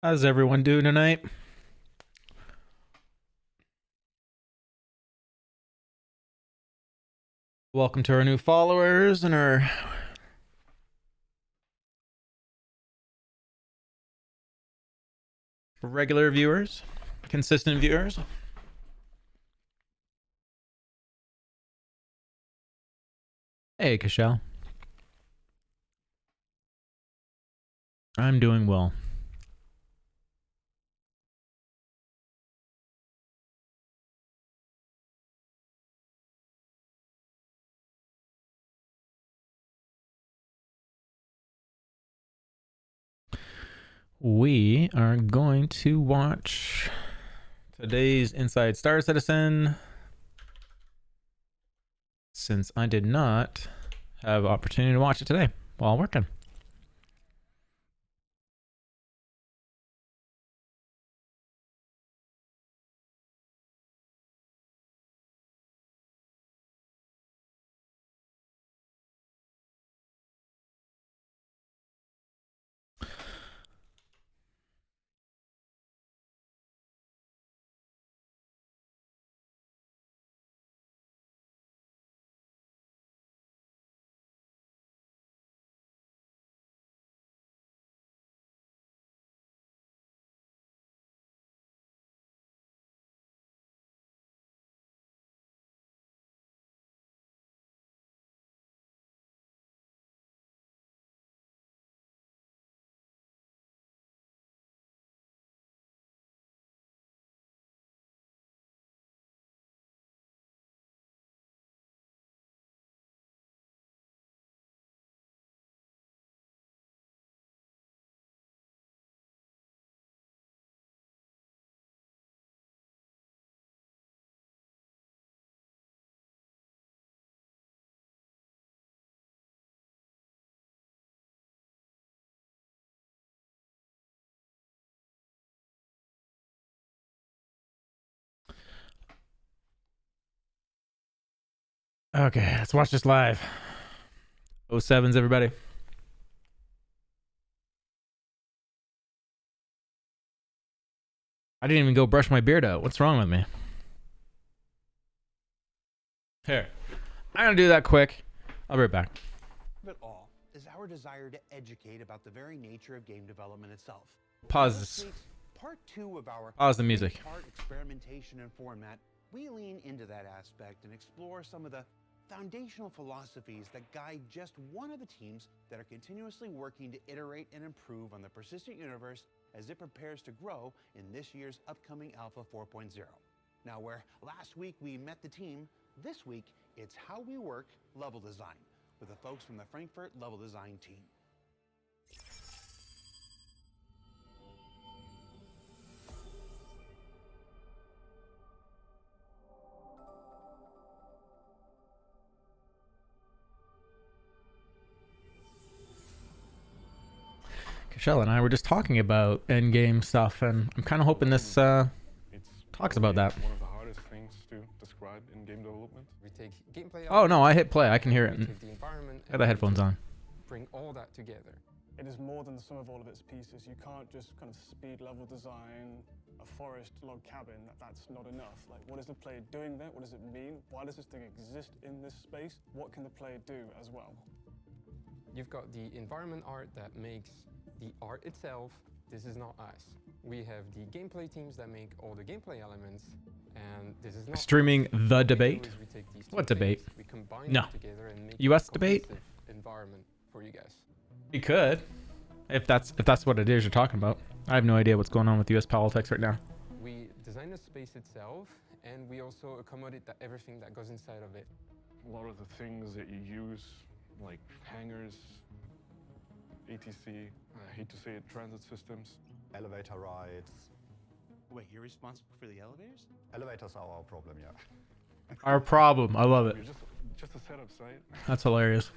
How's everyone doing tonight? Welcome to our new followers and our regular viewers, consistent viewers. Hey, Kashel. I'm doing well. We are going to watch today's Inside Star Citizen, since I did not have opportunity to watch it today while working. Okay, let's watch this live. 07s, everybody. I didn't even go brush my beard out. What's wrong with me? Here. I'm going to do that quick. I'll be right back. It all is our desire to educate about the very nature of game development itself. Pause this. Part 2 of our Pause the music. art experimentation and format, we lean into that aspect and explore some of the foundational philosophies that guide just one of the teams that are continuously working to iterate and improve on the persistent universe as it prepares to grow in this year's upcoming Alpha 4.0. Now, where last week we met the team, this week it's how we work level design with the folks from the Frankfurt level design team. Kashel and I were just talking about endgame stuff, and I'm kind of hoping this talks about that. One of the hardest things to describe in game development. We take gameplay. Oh no, I hit play. I can hear it. We take the environment. I got the headphones on. Bring all that together. It is more than the sum of all of its pieces. You can't just kind of speed level design a forest log cabin. That's not enough. Like, what is the player doing there? What does it mean? Why does this thing exist in this space? What can the player do as well? You've got the environment art that makes the art itself. This is not us. We have the gameplay teams that make all the gameplay elements, and this is not Streaming the What we do debate. is we take these two What debate? things, we combine No. them together and make US a debate? cohesive environment for you guys. We could, if that's what it is you're talking about. I have no idea what's going on with U.S. politics right now. We design the space itself, and we also accommodate everything that goes inside of it. A lot of the things that you use, like hangars, etc. I hate to say it, transit systems. Elevator rides. Wait, you're responsible for the elevators? Elevators are our problem, yeah. Our problem. I love it. You're just a setup site. That's hilarious.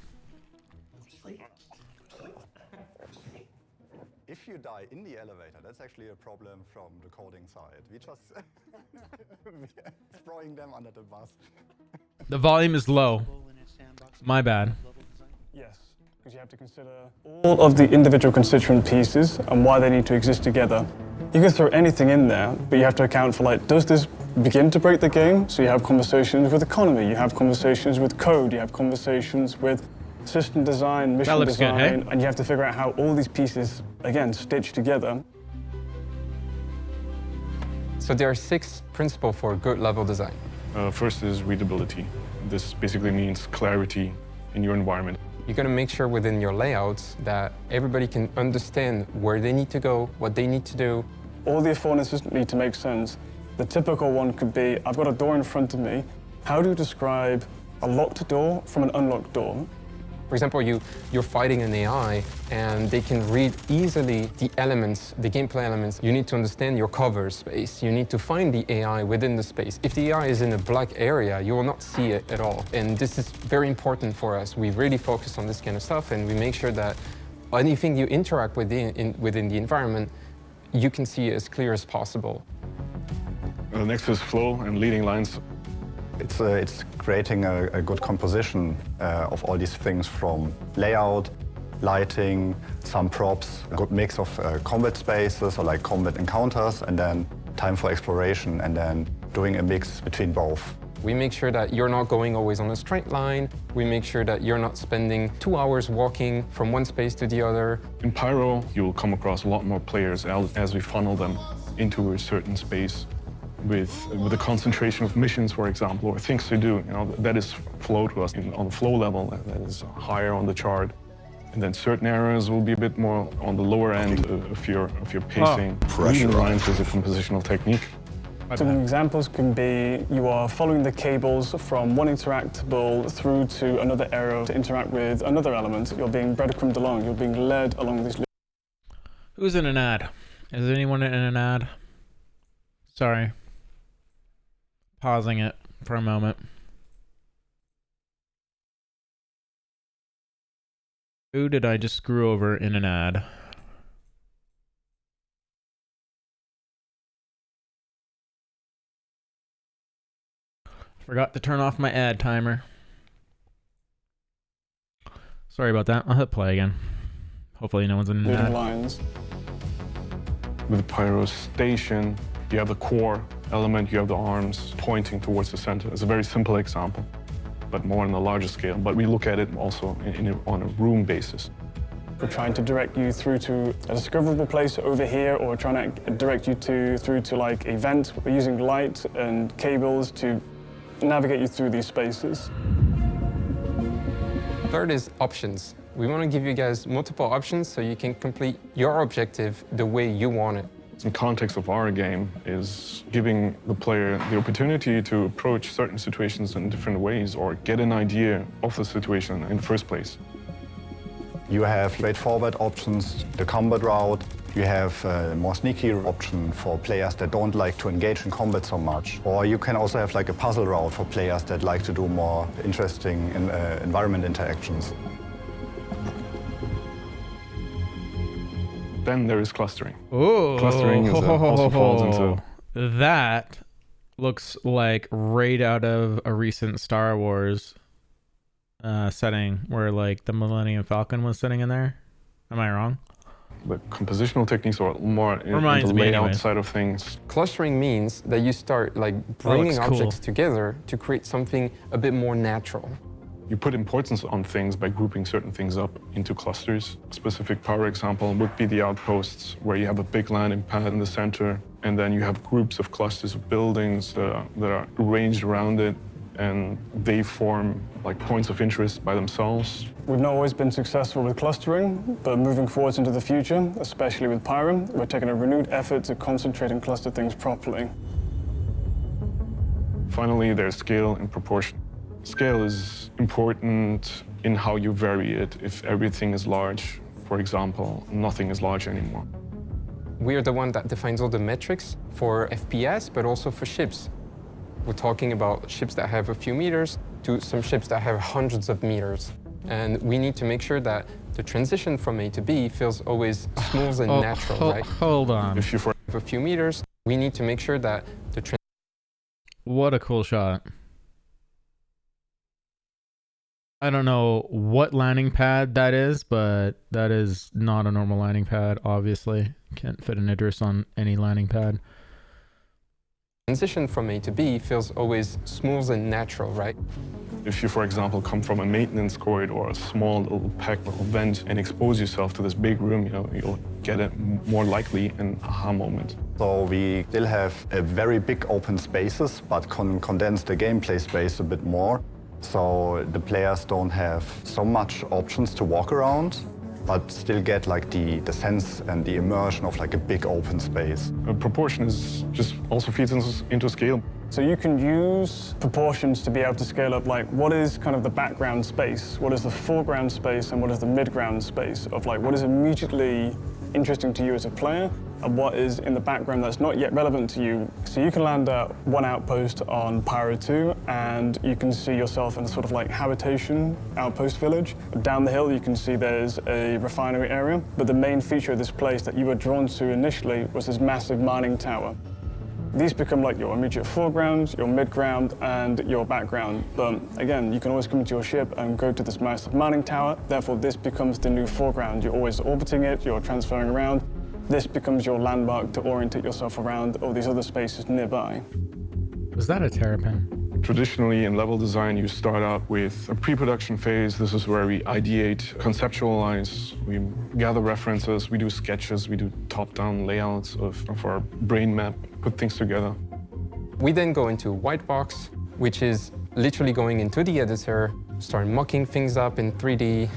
If you die in the elevator, that's actually a problem from the coding side. We just throwing them under the bus. The volume is low. My bad. Yes, because you have to consider all of the individual constituent pieces and why they need to exist together. You can throw anything in there, but you have to account for, like, does this begin to break the game? So you have conversations with economy, you have conversations with code, you have conversations with system design, mission design, good, hey? and you have to figure out how all these pieces, again, stitch together. So there are 6 principles for good level design. First is readability. This basically means clarity in your environment. You're going to make sure within your layouts that everybody can understand where they need to go, what they need to do. All the affordances need to make sense. The typical one could be, I've got a door in front of me. How do you describe a locked door from an unlocked door? For example, you're fighting an AI and they can read easily the elements, the gameplay elements. You need to understand your cover space. You need to find the AI within the space. If the AI is in a black area, you will not see it at all. And this is very important for us. We really focus on this kind of stuff and we make sure that anything you interact with within the environment, you can see as clear as possible. The next is flow and leading lines. It's creating a good composition of all these things, from layout, lighting, some props, a good mix of combat spaces or like combat encounters, and then time for exploration, and then doing a mix between both. We make sure that you're not going always on a straight line. We make sure that you're not spending 2 hours walking from one space to the other. In Pyro, you'll come across a lot more players as we funnel them into a certain space with a concentration of missions, for example, or things to do. You know, that is flow to us. On the flow level, that is higher on the chart. And then certain areas will be a bit more on the lower end of your pacing. Leading lines is a compositional technique. Some examples can be you are following the cables from one interactable through to another area to interact with another element. You're being breadcrumbed along, you're being led along these. Who's in an ad? Is anyone in an ad? Sorry. Pausing it for a moment. Who did I just screw over in an ad? Forgot to turn off my ad timer. Sorry about that. I'll hit play again. Hopefully no one's in an ad. Lines. With the Pyro station, you have the core element, you have the arms pointing towards the center. It's a very simple example, but more on a larger scale. But we look at it also on a room basis. We're trying to direct you through to a discoverable place over here, or trying to direct you through to like a vent. We're using light and cables to navigate you through these spaces. Third is options. We want to give you guys multiple options so you can complete your objective the way you want it. In context of our game is giving the player the opportunity to approach certain situations in different ways or get an idea of the situation in the first place. You have straightforward options, the combat route. You have a more sneaky option for players that don't like to engage in combat so much. Or you can also have like a puzzle route for players that like to do more interesting environment interactions. Then there is clustering. Oh, Clustering is also falls into... That looks like right out of a recent Star Wars setting where like the Millennium Falcon was sitting in there. Am I wrong? The compositional techniques are more in the layout side of things. Clustering means that you start like bringing objects cool. together to create something a bit more natural. You put importance on things by grouping certain things up into clusters. A specific power example would be the outposts, where you have a big landing pad in the center, and then you have groups of clusters of buildings that are arranged around it, and they form like points of interest by themselves. We've not always been successful with clustering, but moving forwards into the future, especially with Pyro, we're taking a renewed effort to concentrate and cluster things properly. Finally, there's scale and proportion. Scale is important in how you vary it. If everything is large, for example, nothing is large anymore. We are the one that defines all the metrics for FPS, but also for ships. We're talking about ships that have a few meters to some ships that have hundreds of meters. And we need to make sure that the transition from A to B feels always smooth and natural, right? Hold on. If you for a few meters, we need to make sure that the What a cool shot. I don't know what landing pad that is, but that is not a normal landing pad, obviously. Can't fit an Idris on any landing pad. Transition from A to B feels always smooth and natural, right? If you, for example, come from a maintenance corridor or a small little packed little vent and expose yourself to this big room, you'll get it more likely an aha moment. So we still have a very big open spaces, but condense the gameplay space a bit more. So the players don't have so much options to walk around, but still get like the sense and the immersion of like a big open space. Proportion is just also feeds into scale. So you can use proportions to be able to scale up, like what is kind of the background space, what is the foreground space, and what is the midground space of like what is immediately interesting to you as a player, and what is in the background that's not yet relevant to you. So you can land at one outpost on Pyro 2, and you can see yourself in a sort of like habitation outpost village. Down the hill, you can see there's a refinery area, but the main feature of this place that you were drawn to initially was this massive mining tower. These become like your immediate foreground, your midground, and your background. But again, you can always come into your ship and go to this massive mining tower. Therefore, this becomes the new foreground. You're always orbiting it, you're transferring around. This becomes your landmark to orientate yourself around all these other spaces nearby. Was that a terrapin? Traditionally, in level design, you start out with a pre-production phase. This is where we ideate, conceptualize, we gather references, we do sketches, we do top-down layouts of our brain map, put things together. We then go into white box, which is literally going into the editor, start mocking things up in 3D,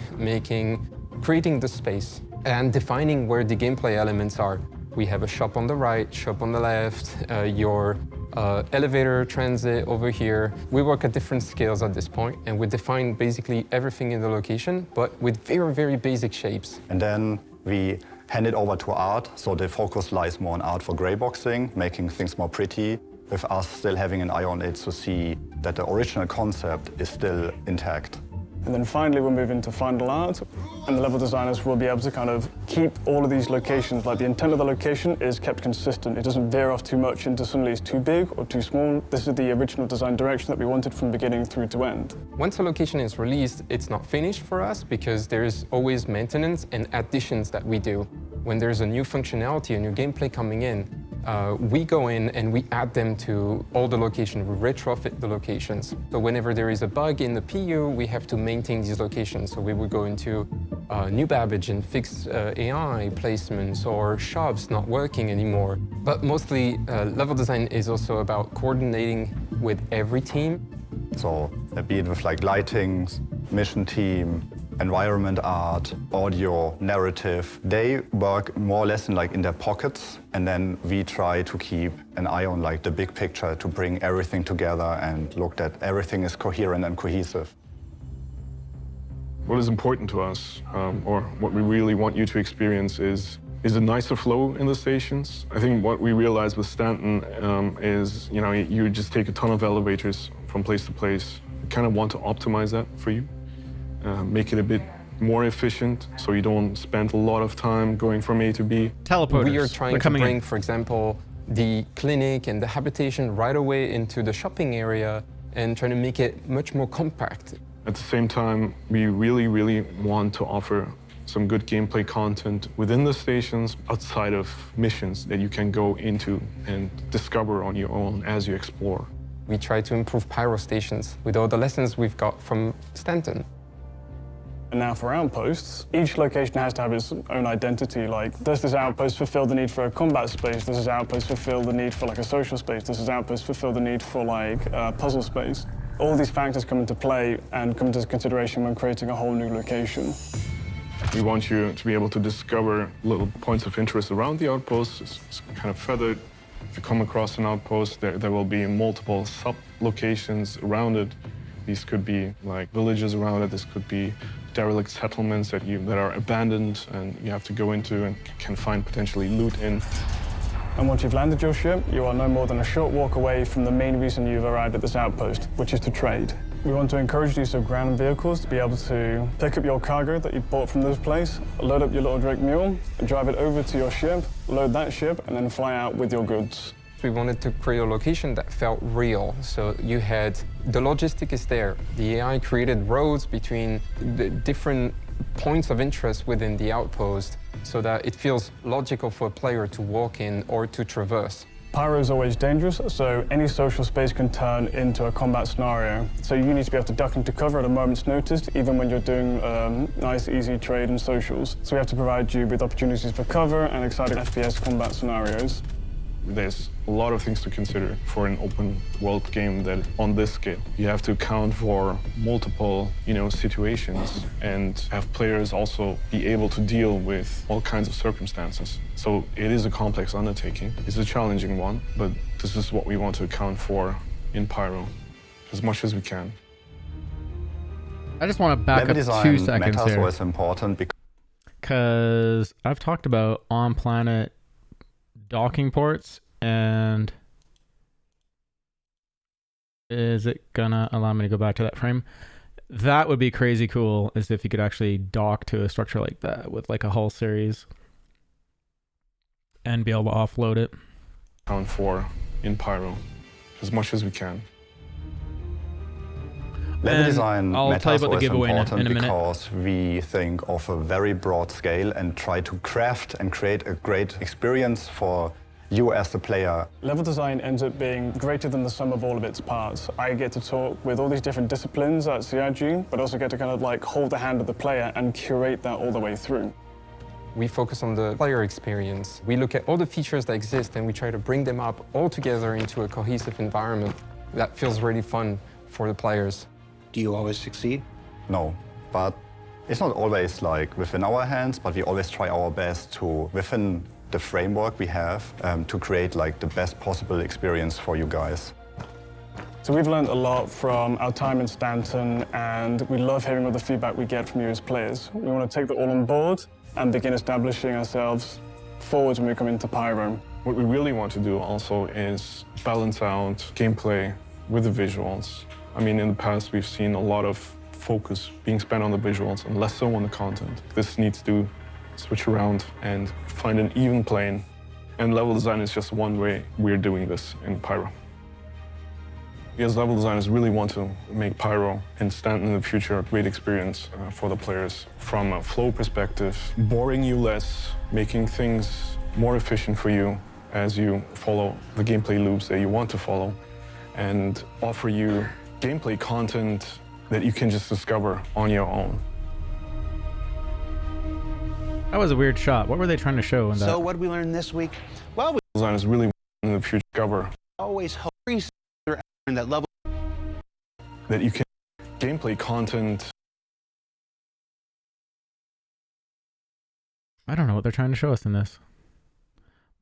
creating the space, and defining where the gameplay elements are. We have a shop on the right, shop on the left, your elevator transit over here. We work at different scales at this point, and we define basically everything in the location, but with very, very basic shapes. And then we hand it over to art, so the focus lies more on art for gray boxing, making things more pretty, with us still having an eye on it to see that the original concept is still intact. And then finally, we'll move into final art, and the level designers will be able to kind of keep all of these locations, like the intent of the location is kept consistent. It doesn't veer off too much into suddenly it's too big or too small. This is the original design direction that we wanted from beginning through to end. Once a location is released, it's not finished for us because there's always maintenance and additions that we do. When there's a new functionality, a new gameplay coming in, we go in and we add them to all the locations. We retrofit the locations. So whenever there is a bug in the PU, we have to maintain these locations. So we would go into new Babbage and fix AI placements or shops not working anymore. But mostly, level design is also about coordinating with every team. So be it with like lighting, mission team, environment art, audio, narrative, they work more or less in their pockets, and then we try to keep an eye on like the big picture to bring everything together and look that everything is coherent and cohesive. What is important to us, or what we really want you to experience is a nicer flow in the stations. I think what we realized with Stanton is, you just take a ton of elevators from place to place. We kind of want to optimize that for you. Make it a bit more efficient so you don't spend a lot of time going from A to B. Teleporters. We are trying to bring, for example, the clinic and the habitation right away into the shopping area and trying to make it much more compact. At the same time, we really, really want to offer some good gameplay content within the stations outside of missions that you can go into and discover on your own as you explore. We try to improve pyro stations with all the lessons we've got from Stanton. And now for outposts, each location has to have its own identity. Like, does this outpost fulfill the need for a combat space? Does this outpost fulfill the need for like a social space? Does this outpost fulfill the need for like a puzzle space? All these factors come into play and come into consideration when creating a whole new location. We want you to be able to discover little points of interest around the outpost. It's kind of feathered. If you come across an outpost, there will be multiple sub-locations around it. These could be like villages around it. This could be derelict settlements that are abandoned and you have to go into and can find potentially loot in. And once you've landed your ship, you are no more than a short walk away from the main reason you've arrived at this outpost, which is to trade. We want to encourage the use of ground vehicles to be able to pick up your cargo that you bought from this place, load up your little Drake mule, drive it over to your ship, load that ship, and then fly out with your goods. We wanted to create a location that felt real. So you had, the logistic is there. The AI created roads between the different points of interest within the outpost so that it feels logical for a player to walk in or to traverse. Pyro is always dangerous, so any social space can turn into a combat scenario. So you need to be able to duck into cover at a moment's notice, even when you're doing nice, easy trade and socials. So we have to provide you with opportunities for cover and exciting FPS combat scenarios. There's a lot of things to consider for an open world game that on this scale. You have to account for multiple, situations and have players also be able to deal with all kinds of circumstances. So it is a complex undertaking. It's a challenging one, but this is what we want to account for in Pyro as much as we can. I just want to back Level up design 2 seconds matters here, was important because I've talked about on-planet docking ports, and is it gonna allow me to go back to that frame? That would be crazy cool, is if you could actually dock to a structure like that with like a hull series and be able to offload it. Account for in Pyro as much as we can. Level design I'll tell you matters about the was giveaway in a important minute. because we think of a very broad scale and try to craft and create a great experience for you as the player. Level design ends up being greater than the sum of all of its parts. I get to talk with all these different disciplines at CIG, but also get to kind of like hold the hand of the player and curate that all the way through. We focus on the player experience. We look at all the features that exist and we try to bring them up all together into a cohesive environment that feels really fun for the players. Do you always succeed? No, but it's not always like within our hands, but we always try our best to, within the framework we have, to create like the best possible experience for you guys. So we've learned a lot from our time in Stanton, and we love hearing all the feedback we get from you as players. We want to take that all on board and begin establishing ourselves forwards when we come into Pyro. What we really want to do also is balance out gameplay with the visuals. I mean, in the past, we've seen a lot of focus being spent on the visuals and less so on the content. This needs to switch around and find an even plane. And level design is just one way we're doing this in Pyro. We as level designers really want to make Pyro and Stanton in the future a great experience for the players. From a flow perspective, boring you less, making things more efficient for you as you follow the gameplay loops that you want to follow, and offer you gameplay content that you can just discover on your own. That was a weird shot. What were they trying to show in that? So what did we learn this week? Well, we Designers really want in the future discover always hope that level that you can gameplay content. I don't know what they're trying to show us in this.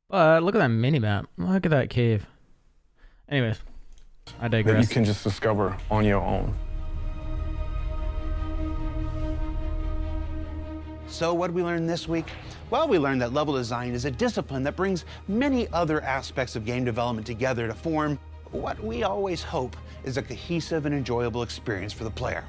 But look at that mini map. Look at that cave. Anyways, I That you digress. can just discover on your own. So what did we learn this week? Well, we learned that level design is a discipline that brings many other aspects of game development together to form what we always hope is a cohesive and enjoyable experience for the player.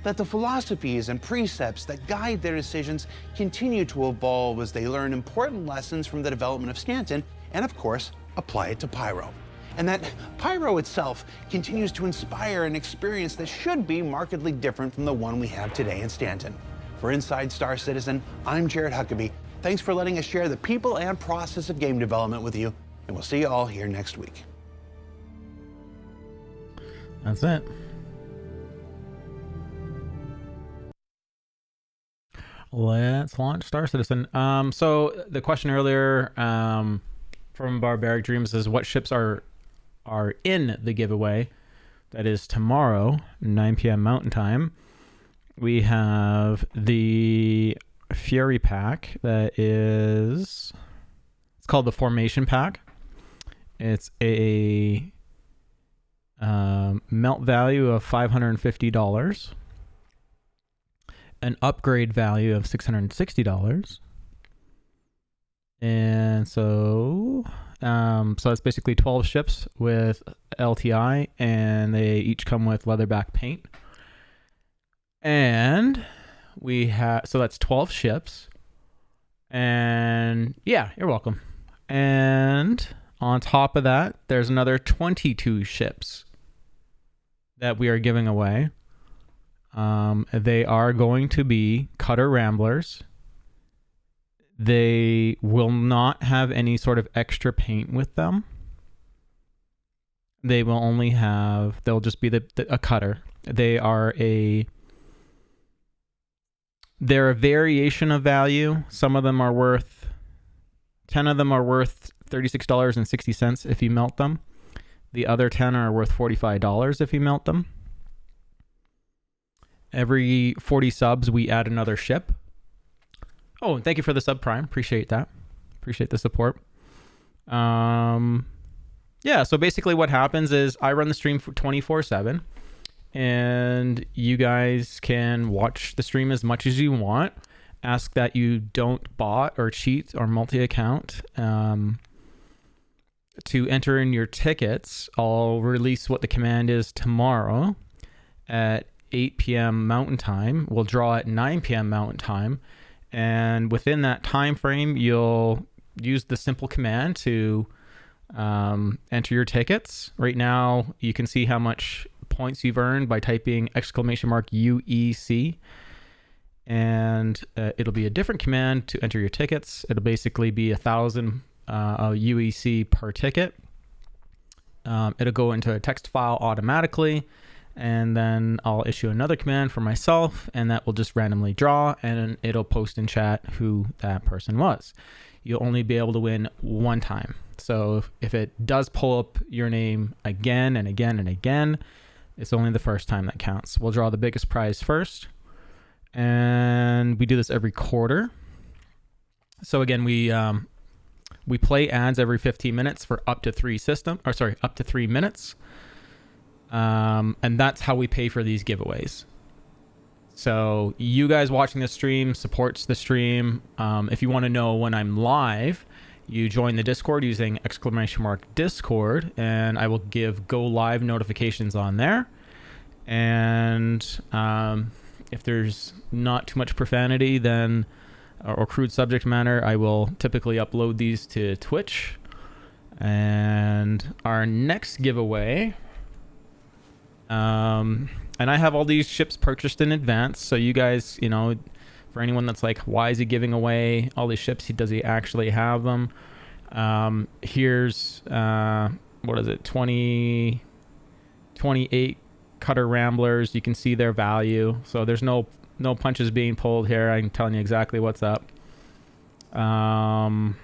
That the philosophies and precepts that guide their decisions continue to evolve as they learn important lessons from the development of Stanton and, of course, apply it to Pyro. And that Pyro itself continues to inspire an experience that should be markedly different from the one we have today in Stanton. For Inside Star Citizen, I'm Jared Huckabee. Thanks for letting us share the people and process of game development with you, and we'll see you all here next week. That's it. Let's launch Star Citizen. So the question earlier from Barbaric Dreams is what ships are in the giveaway. That is tomorrow, 9 p.m. Mountain Time. We have the Fury pack that is, it's called the Formation pack. It's a melt value of $550, an upgrade value of $660, and so that's basically 12 ships with LTI, and they each come with leatherback paint. And we have, so that's 12 ships, and yeah, you're welcome. And on top of that, there's another 22 ships that we are giving away. They are going to be Cutter Ramblers. They will not have any sort of extra paint with them. They will only have, they'll just be a cutter. They're a variation of value. Some of them are worth, 10 of them are worth $36.60 if you melt them. The other 10 are worth $45 if you melt them. Every 40 subs, we add another ship. Oh, and thank you for the sub Prime. Appreciate that. Appreciate the support. Yeah, so basically what happens is I run the stream for 24/7, and you guys can watch the stream as much as you want. Ask that you don't bot or cheat or multi-account. To enter in your tickets, I'll release what the command is tomorrow at 8 p.m. Mountain Time. We'll draw at 9 p.m. Mountain Time. And within that time frame, you'll use the simple command to enter your tickets. Right now, you can see how much points you've earned by typing !UEC. And it'll be a different command to enter your tickets. It'll basically be 1,000 UEC per ticket. It'll go into a text file automatically. And then I'll issue another command for myself, and that will just randomly draw, and it'll post in chat who that person was. You'll only be able to win one time. So if it does pull up your name again and again and again, it's only the first time that counts. We'll draw the biggest prize first, and we do this every quarter. So again, we play ads every 15 minutes for up to 3 minutes. And that's how we pay for these giveaways. So you guys watching the stream supports the stream. If you want to know when I'm live, you join the Discord using !Discord, and I will give go live notifications on there. And if there's not too much profanity then or crude subject matter, I will typically upload these to Twitch. And our next giveaway, and I have all these ships purchased in advance, so you guys, for anyone that's like, why is he giving away all these ships? Does he actually have them? Here's what is it, 28 Cutter Ramblers. You can see their value, so there's no punches being pulled here. I'm telling you exactly what's up. I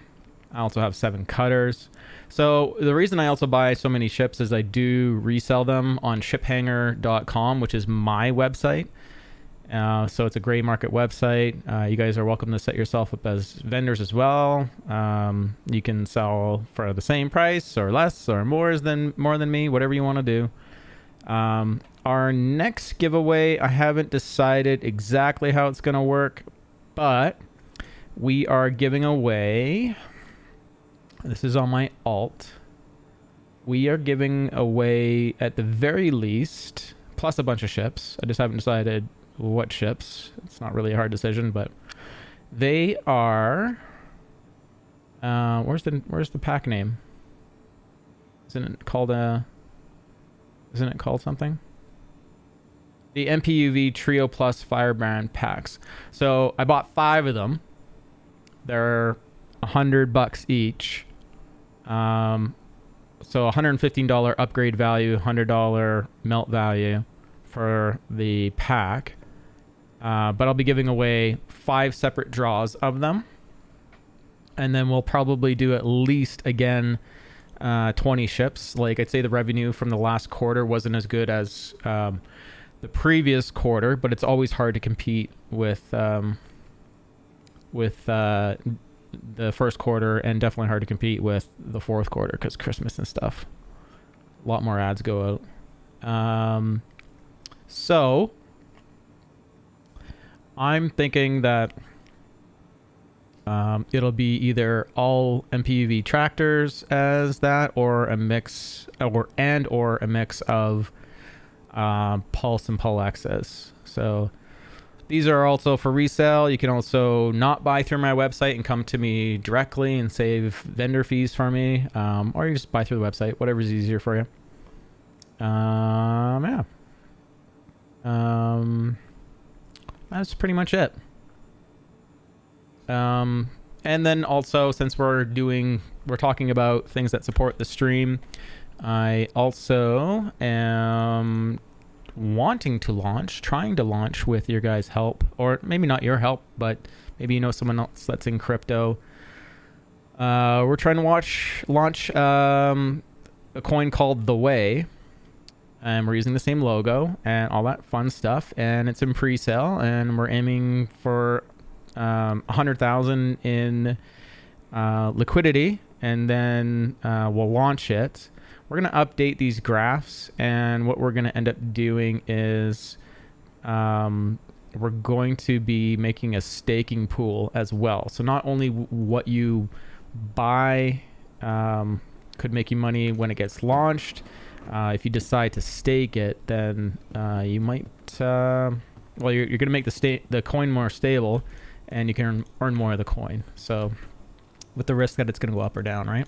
also have 7 cutters. So the reason I also buy so many ships is I do resell them on shiphanger.com, which is my website. So it's a gray market website. You guys are welcome to set yourself up as vendors as well. You can sell for the same price or less or more than me, whatever you want to do. Our next giveaway, I haven't decided exactly how it's going to work, but we are giving away... This is on my alt. We are giving away, at the very least, plus a bunch of ships. I just haven't decided what ships. It's not really a hard decision, but they are... where's the pack name? Isn't it called something? The MPUV Trio Plus Firebrand packs. So I bought 5 of them. They're $100 each. So $115 upgrade value, $100 melt value for the pack. But I'll be giving away 5 separate draws of them. And then we'll probably do at least, again, 20 ships. Like, I'd say the revenue from the last quarter wasn't as good as the previous quarter, but it's always hard to compete with the first quarter, and definitely hard to compete with the fourth quarter because Christmas and stuff. A lot more ads go out. So I'm thinking that it'll be either all MPUV tractors as that, or a mix, or a mix of Pulse and Pulexes. So These are also for resale. You can also not buy through my website and come to me directly and save vendor fees for me. Or you just buy through the website, whatever's easier for you. Yeah. That's pretty much it. And then also, since we're talking about things that support the stream, I also am trying to launch with your guys' help, or maybe not your help, but maybe you know someone else that's in crypto. We're trying to launch a coin called The Way, and we're using the same logo and all that fun stuff, and it's in pre-sale, and we're aiming for 100,000 in liquidity, and then we'll launch it. We're going to update these graphs, and what we're going to end up doing is we're going to be making a staking pool as well. So not only what you buy could make you money when it gets launched. If you decide to stake it, then you might you're going to make the coin more stable, and you can earn more of the coin. So with the risk that it's going to go up or down, right?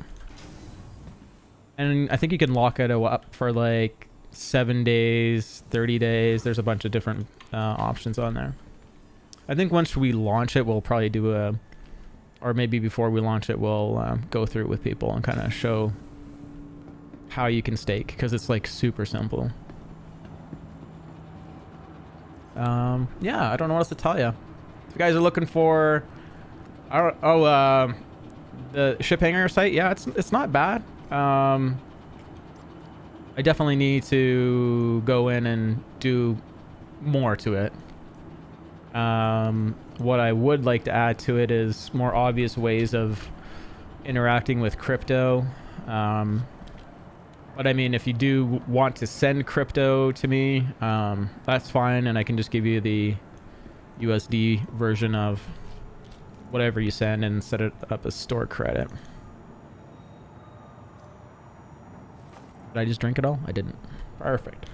And I think you can lock it up for like 7 days, 30 days. There's a bunch of different options on there. I think once we launch it, we'll probably do or maybe before we launch it, we'll go through it with people and kind of show how you can stake, because it's like super simple. Yeah, I don't know what else to tell you. If you guys are looking for, the ship hanger site, yeah, it's not bad. I definitely need to go in and do more to it. What I would like to add to it is more obvious ways of interacting with crypto. But I mean, if you do want to send crypto to me, that's fine, and I can just give you the USD version of whatever you send and set it up as store credit. Did I just drink it all? I didn't. Perfect.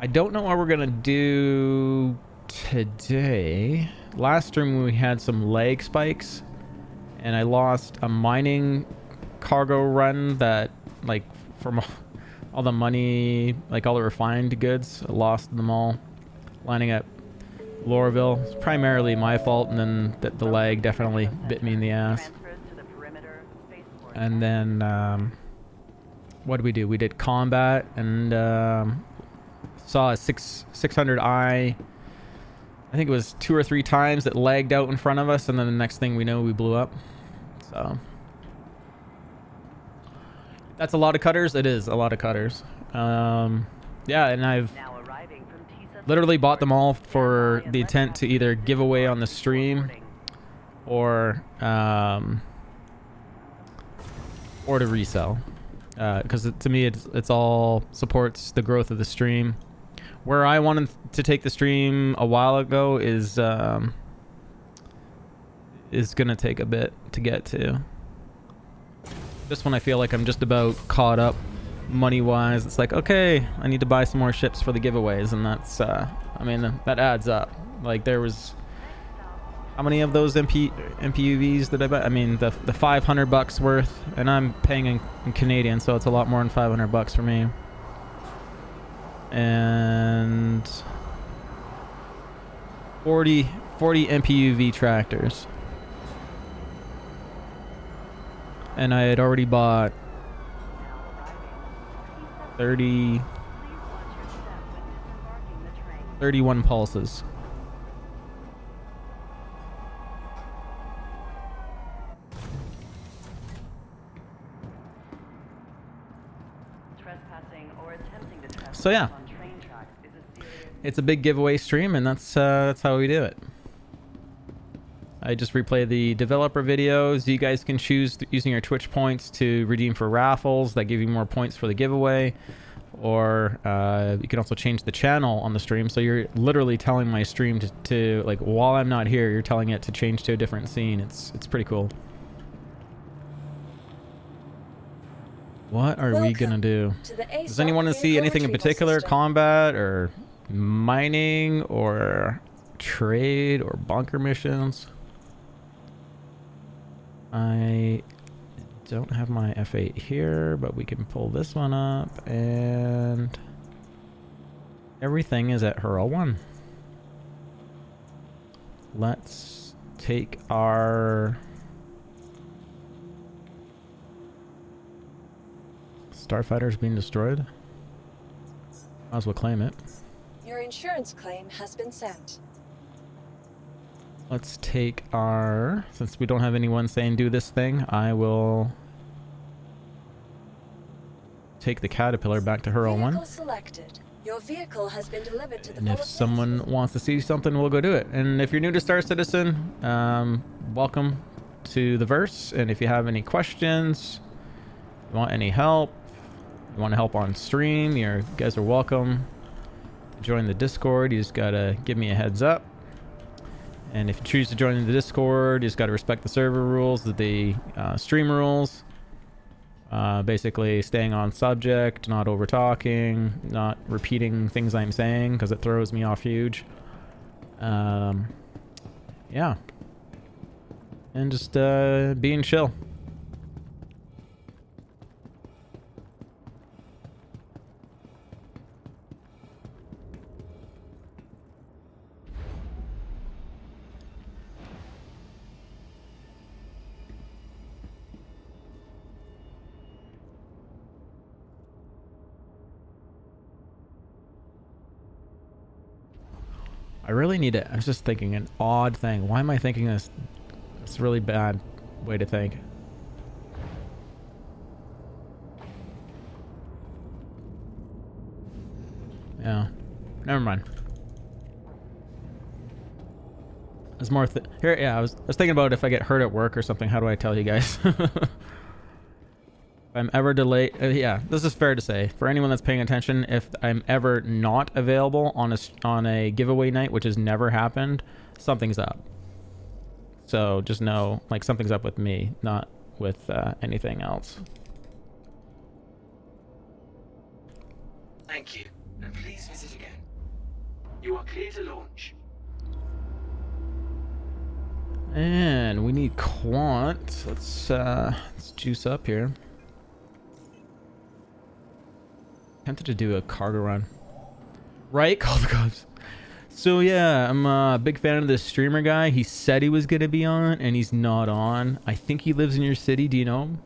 I don't know what we're gonna do today. Last stream we had some lag spikes, and I lost a mining cargo run that, like, from all the money, like all the refined goods, I lost them all lining up Lorville. It's primarily my fault, and then the lag definitely bit me in the ass. And then what did we do? We did combat, and saw a 600i. I think it was 2 or 3 times that lagged out in front of us, and then the next thing we know, we blew up. So that's a lot of cutters. It is a lot of cutters. Yeah, and I've literally bought them all for the intent to either give away on the stream or to resell. Because to me, it's all supports the growth of the stream. Where I wanted to take the stream a while ago is gonna take a bit to get to. Just when I feel like I'm just about caught up money-wise, it's like, okay, I need to buy some more ships for the giveaways, and that's I mean, that adds up. Like, there was, how many of those MPUVs did I buy? I mean, the $500 worth, and I'm paying in Canadian, so it's a lot more than $500 for me. And 40 MPUV tractors. And I had already bought 31 pulses. So yeah, it's a big giveaway stream, and that's how we do it. I just replay the developer videos. You guys can choose using your Twitch points to redeem for raffles that give you more points for the giveaway, or you can also change the channel on the stream. So you're literally telling my stream to like, while I'm not here, you're telling it to change to a different scene. It's pretty cool. What are we gonna do? Does anyone want to see anything in particular? Combat or mining or trade or bunker missions. I don't have my F8 here, but we can pull this one up, and everything is at Hurl 1. Let's take our Starfighter's being destroyed. Might as well claim it. Your insurance claim has been sent. Let's take our... Since we don't have anyone saying do this thing, I will take the Caterpillar back to Hurl 1. Vehicle selected. Your vehicle has been delivered to the And if someone wants to see something, we'll go do it. And if you're new to Star Citizen, welcome to the verse. And if you have any questions, you want any help, you want to help on stream, you guys are welcome. Join the Discord. You just gotta give me a heads up. And if you choose to join the Discord, you just gotta respect the server rules, the stream rules. Basically staying on subject, not over talking, not repeating things I'm saying because it throws me off huge. Yeah. And just being chill. I really need it. I was just thinking an odd thing. Why am I thinking this? It's a really bad way to think. Yeah. Never mind. There's more here. Yeah, I was thinking about if I get hurt at work or something. How do I tell you guys? If I'm ever delayed, yeah, this is fair to say. For anyone that's paying attention, if I'm ever not available on a giveaway night, which has never happened, something's up. So just know, like, something's up with me, not with anything else. Thank you, and please visit again. You are clear to launch. And we need quant. Let's juice up here. Tempted to do a cargo run. Right? Call the cops. So yeah, I'm a big fan of this streamer guy. He said he was going to be on, and he's not on. I think he lives in your city. Do you know him?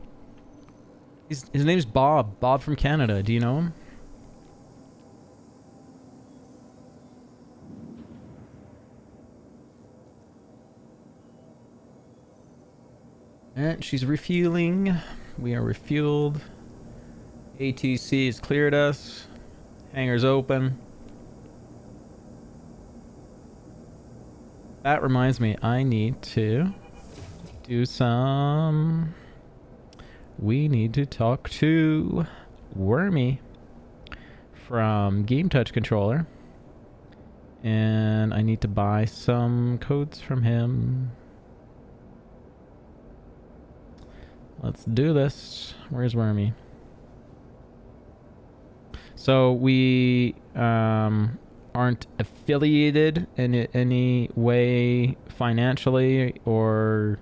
His name's Bob. Bob from Canada. Do you know him? And she's refueling. We are refueled. ATC has cleared us. Hangar's open. That reminds me, I need to do some... We need to talk to Wormy from Game Touch Controller. And I need to buy some codes from him. Let's do this. Where's Wormy? So we aren't affiliated in any way financially or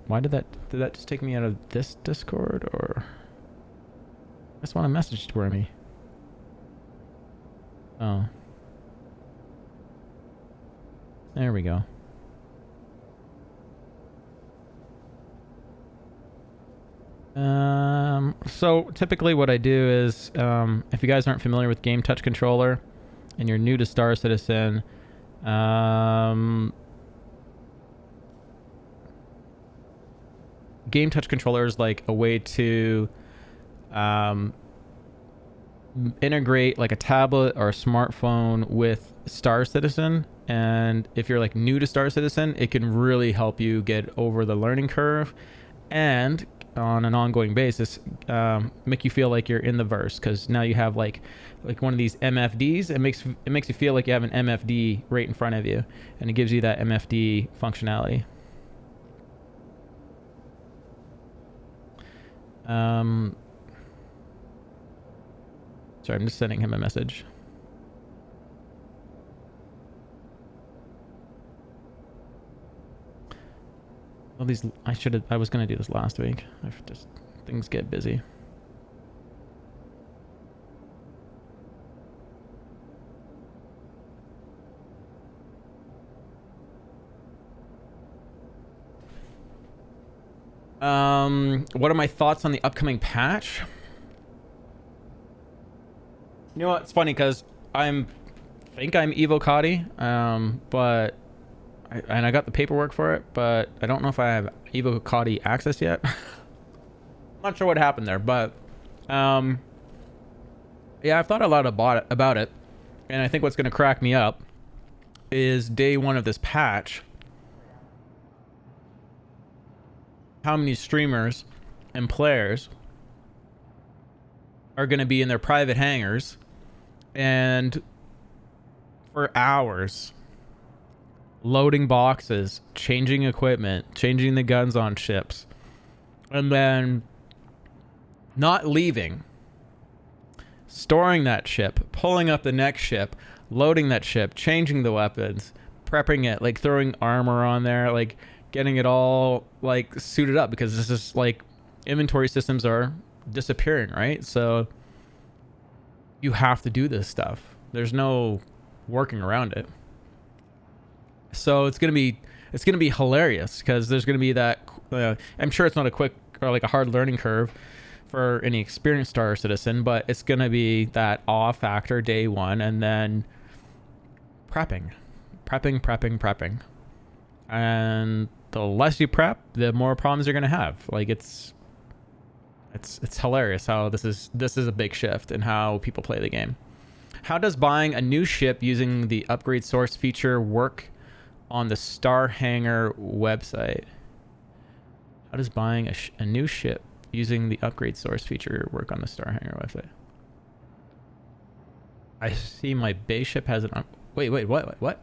why did that just take me out of this Discord, or I just want to message to Wormy. Oh, there we go. So typically what I do is, if you guys aren't familiar with Game Touch Controller and you're new to Star Citizen, Game Touch Controller is like a way to integrate like a tablet or a smartphone with Star Citizen. And if you're like new to Star Citizen, it can really help you get over the learning curve and on an ongoing basis make you feel like you're in the verse, because now you have like one of these MFDs. It makes you feel like you have an MFD right in front of you, and it gives you that MFD functionality. Sorry, I'm just sending him a message. Well, I was gonna do this last week. Things get busy. What are my thoughts on the upcoming patch? You know what? It's funny because I think I'm Evo Cody, but I got the paperwork for it, but I don't know if I have Evo Cody access yet. I'm not sure what happened there, but yeah, I've thought a lot about it, and I think what's going to crack me up is day one of this patch. How many streamers and players are going to be in their private hangars and for hours loading boxes, changing equipment, changing the guns on ships, and then not leaving, storing that ship, pulling up the next ship, loading that ship, changing the weapons, prepping it, like throwing armor on there, like getting it all like suited up, because this is like inventory systems are disappearing, right? So you have to do this stuff. There's no working around it. So it's gonna be hilarious, because there's gonna be that I'm sure it's not a quick or like a hard learning curve for any experienced Star Citizen, but it's gonna be that awe factor day one, and then prepping, and the less you prep, the more problems you're gonna have. Like it's hilarious how this is a big shift in how people play the game. How does buying a new ship using the upgrade source feature work on the Star Hangar website? How does buying a new ship using the upgrade source feature work on the Star Hangar website? I see my base ship has an... Wait, what?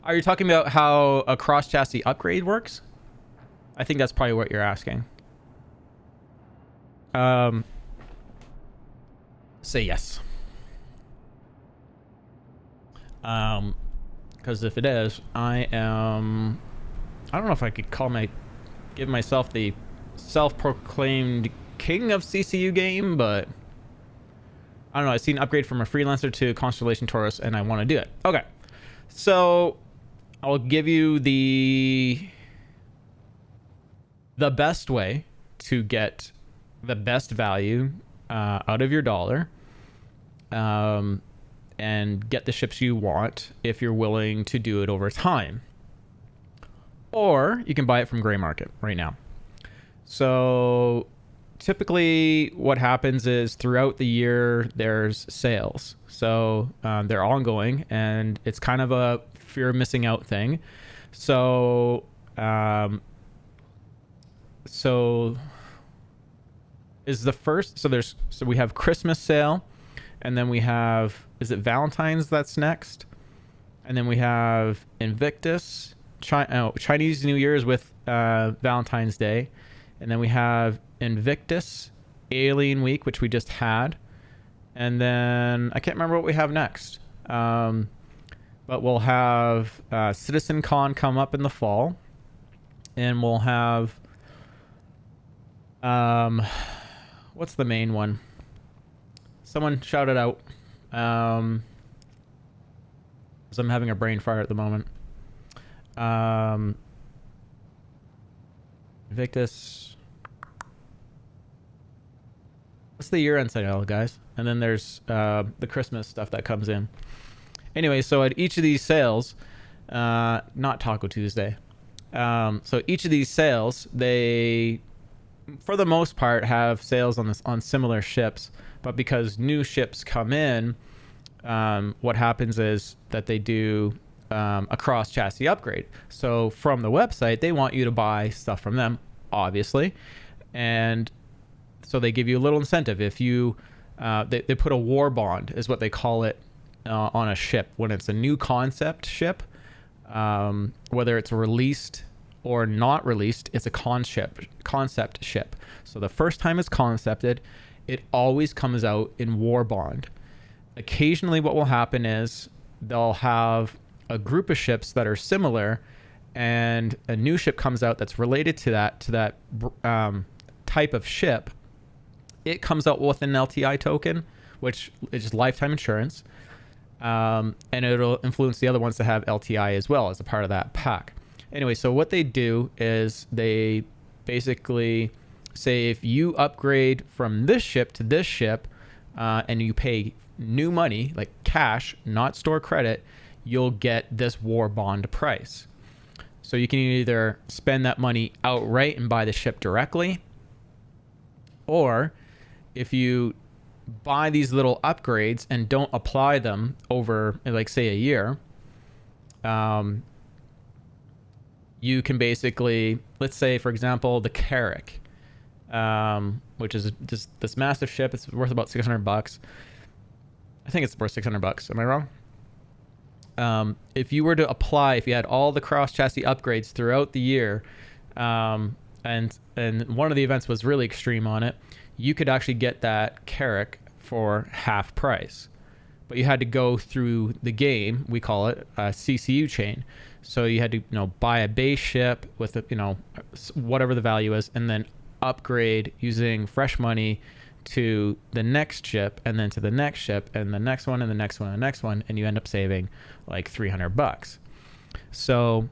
Are you talking about how a cross-chassis upgrade works? I think that's probably what you're asking. Say yes. Because if it is, I don't know if I could give myself the self-proclaimed king of CCU game, but I don't know. I've seen an upgrade from a freelancer to Constellation Taurus, and I want to do it. Okay, so I'll give you the best way to get the best value out of your dollar, and get the ships you want if you're willing to do it over time. Or you can buy it from gray market right now. So typically what happens is throughout the year there's sales. So they're ongoing, and it's kind of a fear of missing out thing. So is the first, so we have Christmas sale, and then we have, is it Valentine's that's next? And then we have Invictus, Chinese New Year's with Valentine's Day. And then we have Invictus, Alien Week, which we just had. And then I can't remember what we have next. But we'll have Citizen Con come up in the fall. And we'll have... what's the main one? Someone shout it out. Because I'm having a brain fire at the moment. Invictus. What's the year-end sale, guys? And then there's the Christmas stuff that comes in. Anyway, so at each of these sales, not Taco Tuesday. So each of these sales, they, for the most part, have sales on similar ships. But because new ships come in, what happens is that they do a cross chassis upgrade. So from the website, they want you to buy stuff from them, obviously, and so they give you a little incentive if you they put a war bond, is what they call it, on a ship when it's a new concept ship, whether it's released or not released. It's a concept ship. So the first time it's concepted, it always comes out in war bond. Occasionally what will happen is they'll have a group of ships that are similar, and a new ship comes out that's related to that type of ship. It comes out with an LTI token, which is just lifetime insurance, and it'll influence the other ones to have LTI as well as a part of that pack. Anyway, so what they do is they basically say if you upgrade from this ship to this ship, and you pay new money, like cash, not store credit, you'll get this war bond price. So you can either spend that money outright and buy the ship directly, or if you buy these little upgrades and don't apply them over, like, say, a year, you can basically, let's say, for example, the Carrack, which is just this massive ship. It's worth about $600. I think it's worth $600. Am I wrong? If you were to apply, if you had all the cross chassis upgrades throughout the year, and one of the events was really extreme on it, you could actually get that Carrack for half price. But you had to go through the game, we call it a CCU chain. So you had to, buy a base ship with, whatever the value is, and then upgrade using fresh money to the next ship, and then to the next ship, and the next one, and the next one, and the next one, and you end up saving like $300. So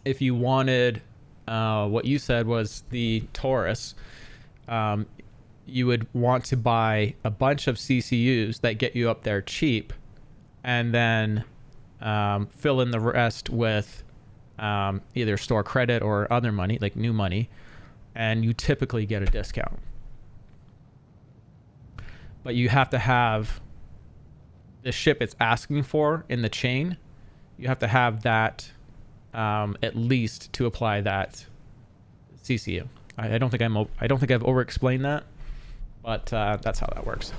if you wanted what you said was the Taurus, you would want to buy a bunch of CCUs that get you up there cheap, and then fill in the rest with either store credit or other money, like new money, and you typically get a discount. But you have to have the ship it's asking for in the chain. You have to have that at least to apply that CCU. I don't think I've over-explained that, but that's how that works.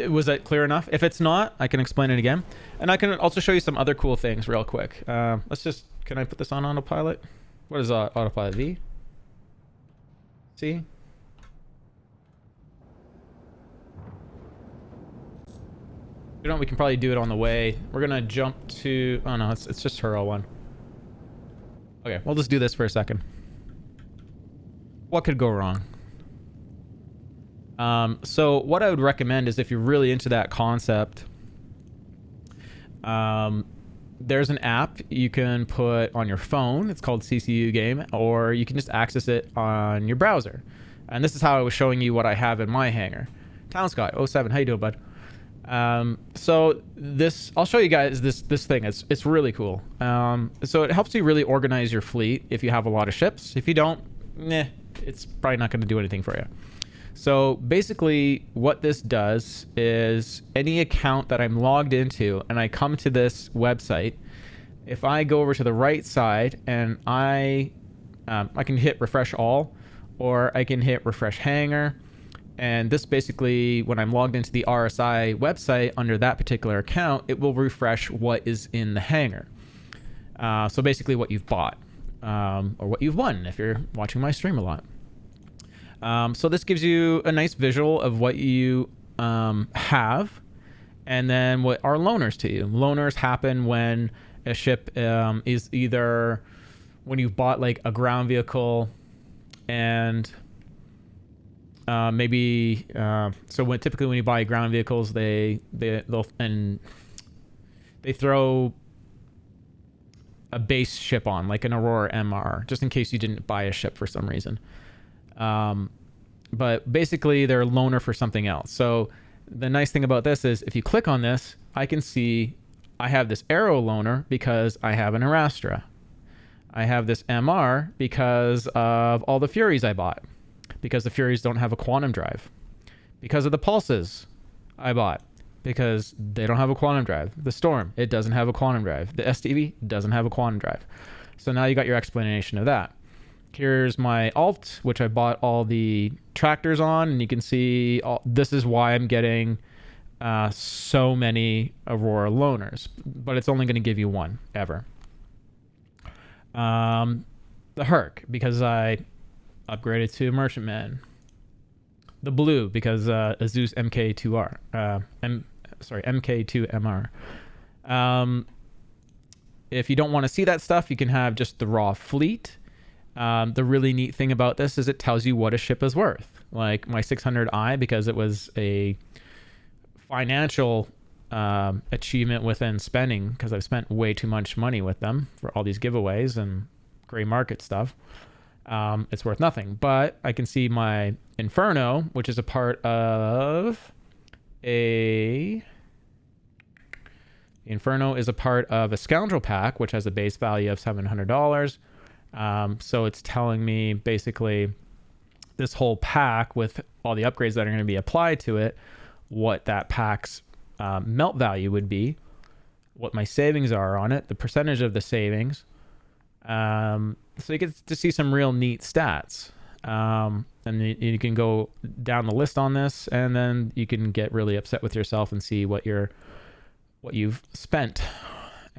Was that clear enough? If it's not, I can explain it again. And I can also show you some other cool things real quick. Can I put this on autopilot? What is autopilot V? See? We can probably do it on the way. We're gonna jump to, oh no, it's just Hurl one. Okay, we'll just do this for a second. What could go wrong? So what I would recommend is if you're really into that concept, there's an app you can put on your phone. It's called CCU Game, or you can just access it on your browser. And this is how I was showing you what I have in my hangar. Town Scott 07, how you doing, bud? So this, I'll show you guys this thing. It's really cool. So it helps you really organize your fleet if you have a lot of ships. If you don't, it's probably not going to do anything for you. So basically what this does is any account that I'm logged into and I come to this website, if I go over to the right side and I can hit refresh all, or I can hit refresh hangar. And this basically, when I'm logged into the RSI website under that particular account, it will refresh what is in the hangar. So basically what you've bought, or what you've won if you're watching my stream a lot. So this gives you a nice visual of what you have, and then what are loaners to you. Loaners happen when a ship is either when you've bought like a ground vehicle, and maybe so typically when you buy ground vehicles, they'll throw a base ship on, like an Aurora MR, just in case you didn't buy a ship for some reason. But basically they're a loaner for something else. So the nice thing about this is if you click on this, I can see I have this Aero loaner because I have an Arastra. I have this MR because of all the Furies I bought, because the Furies don't have a quantum drive, because of the Pulses I bought, because they don't have a quantum drive. The Storm, it doesn't have a quantum drive. The STV doesn't have a quantum drive. So now you got your explanation of that. Here's my alt, which I bought all the tractors on, and you can see this is why I'm getting so many Aurora loaners, but it's only going to give you one ever. The Herc, because I upgraded to Merchantman. The Blue, because Azus MK2R. MK2MR. If you don't want to see that stuff, you can have just the raw fleet. The really neat thing about this is it tells you what a ship is worth. Like my 600i, because it was a financial achievement within spending, because I've spent way too much money with them for all these giveaways and gray market stuff. It's worth nothing, but I can see my Inferno, which is a part of a Scoundrel pack, which has a base value of $700. So it's telling me basically this whole pack with all the upgrades that are going to be applied to it, what that pack's melt value would be, what my savings are on it, the percentage of the savings. So you get to see some real neat stats. And you can go down the list on this, and then you can get really upset with yourself and see what you've spent,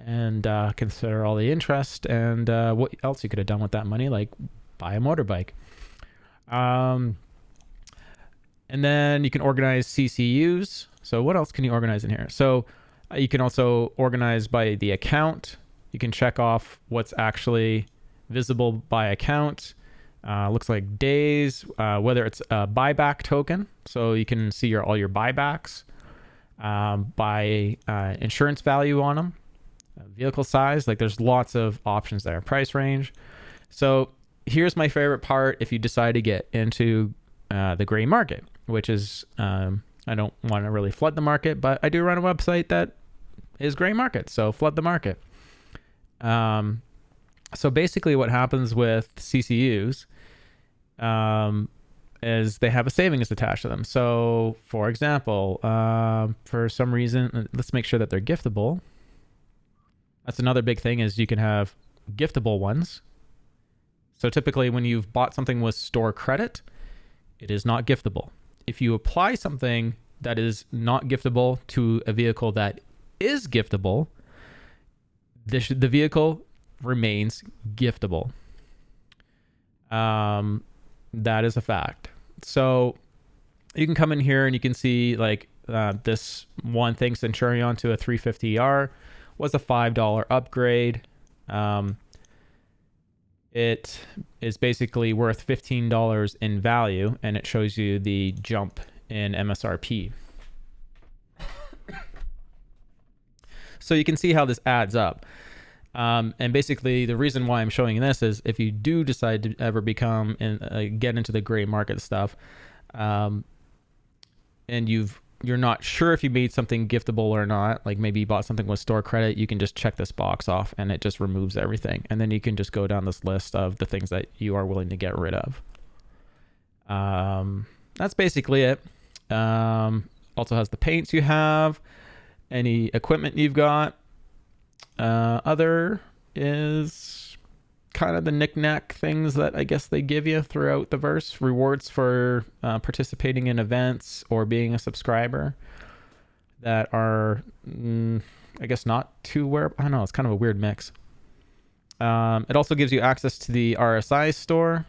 and consider all the interest and what else you could have done with that money, like buy a motorbike. And then you can organize CCUs. So what else can you organize in here? So you can also organize by the account. You can check off what's actually visible by account. Looks like days, whether it's a buyback token. So you can see all your buybacks, by insurance value on them, vehicle size. Like there's lots of options there. Price range. So here's my favorite part if you decide to get into the gray market, which is, I don't want to really flood the market, but I do run a website that is gray market. So flood the market. So basically what happens with CCUs is they have a savings attached to them. So for example, for some reason, let's make sure that they're giftable. That's another big thing, is you can have giftable ones. So typically when you've bought something with store credit, it is not giftable. If you apply something that is not giftable to a vehicle that is giftable, the vehicle remains giftable. That is a fact. So you can come in here and you can see like this one thing, Centurion to a 350R, was a $5 upgrade. It is basically worth $15 in value, and it shows you the jump in MSRP. So you can see how this adds up. And basically the reason why I'm showing this is if you do decide to ever become and get into the gray market stuff, and you're not sure if you made something giftable or not, like maybe you bought something with store credit, you can just check this box off and it just removes everything. And then you can just go down this list of the things that you are willing to get rid of. That's basically it. Also has the paints you have, any equipment you've got. Other is kind of the knick-knack things that I guess they give you throughout the verse. Rewards for participating in events or being a subscriber that are, I guess, not too wearable. I don't know. It's kind of a weird mix. It also gives you access to the RSI store.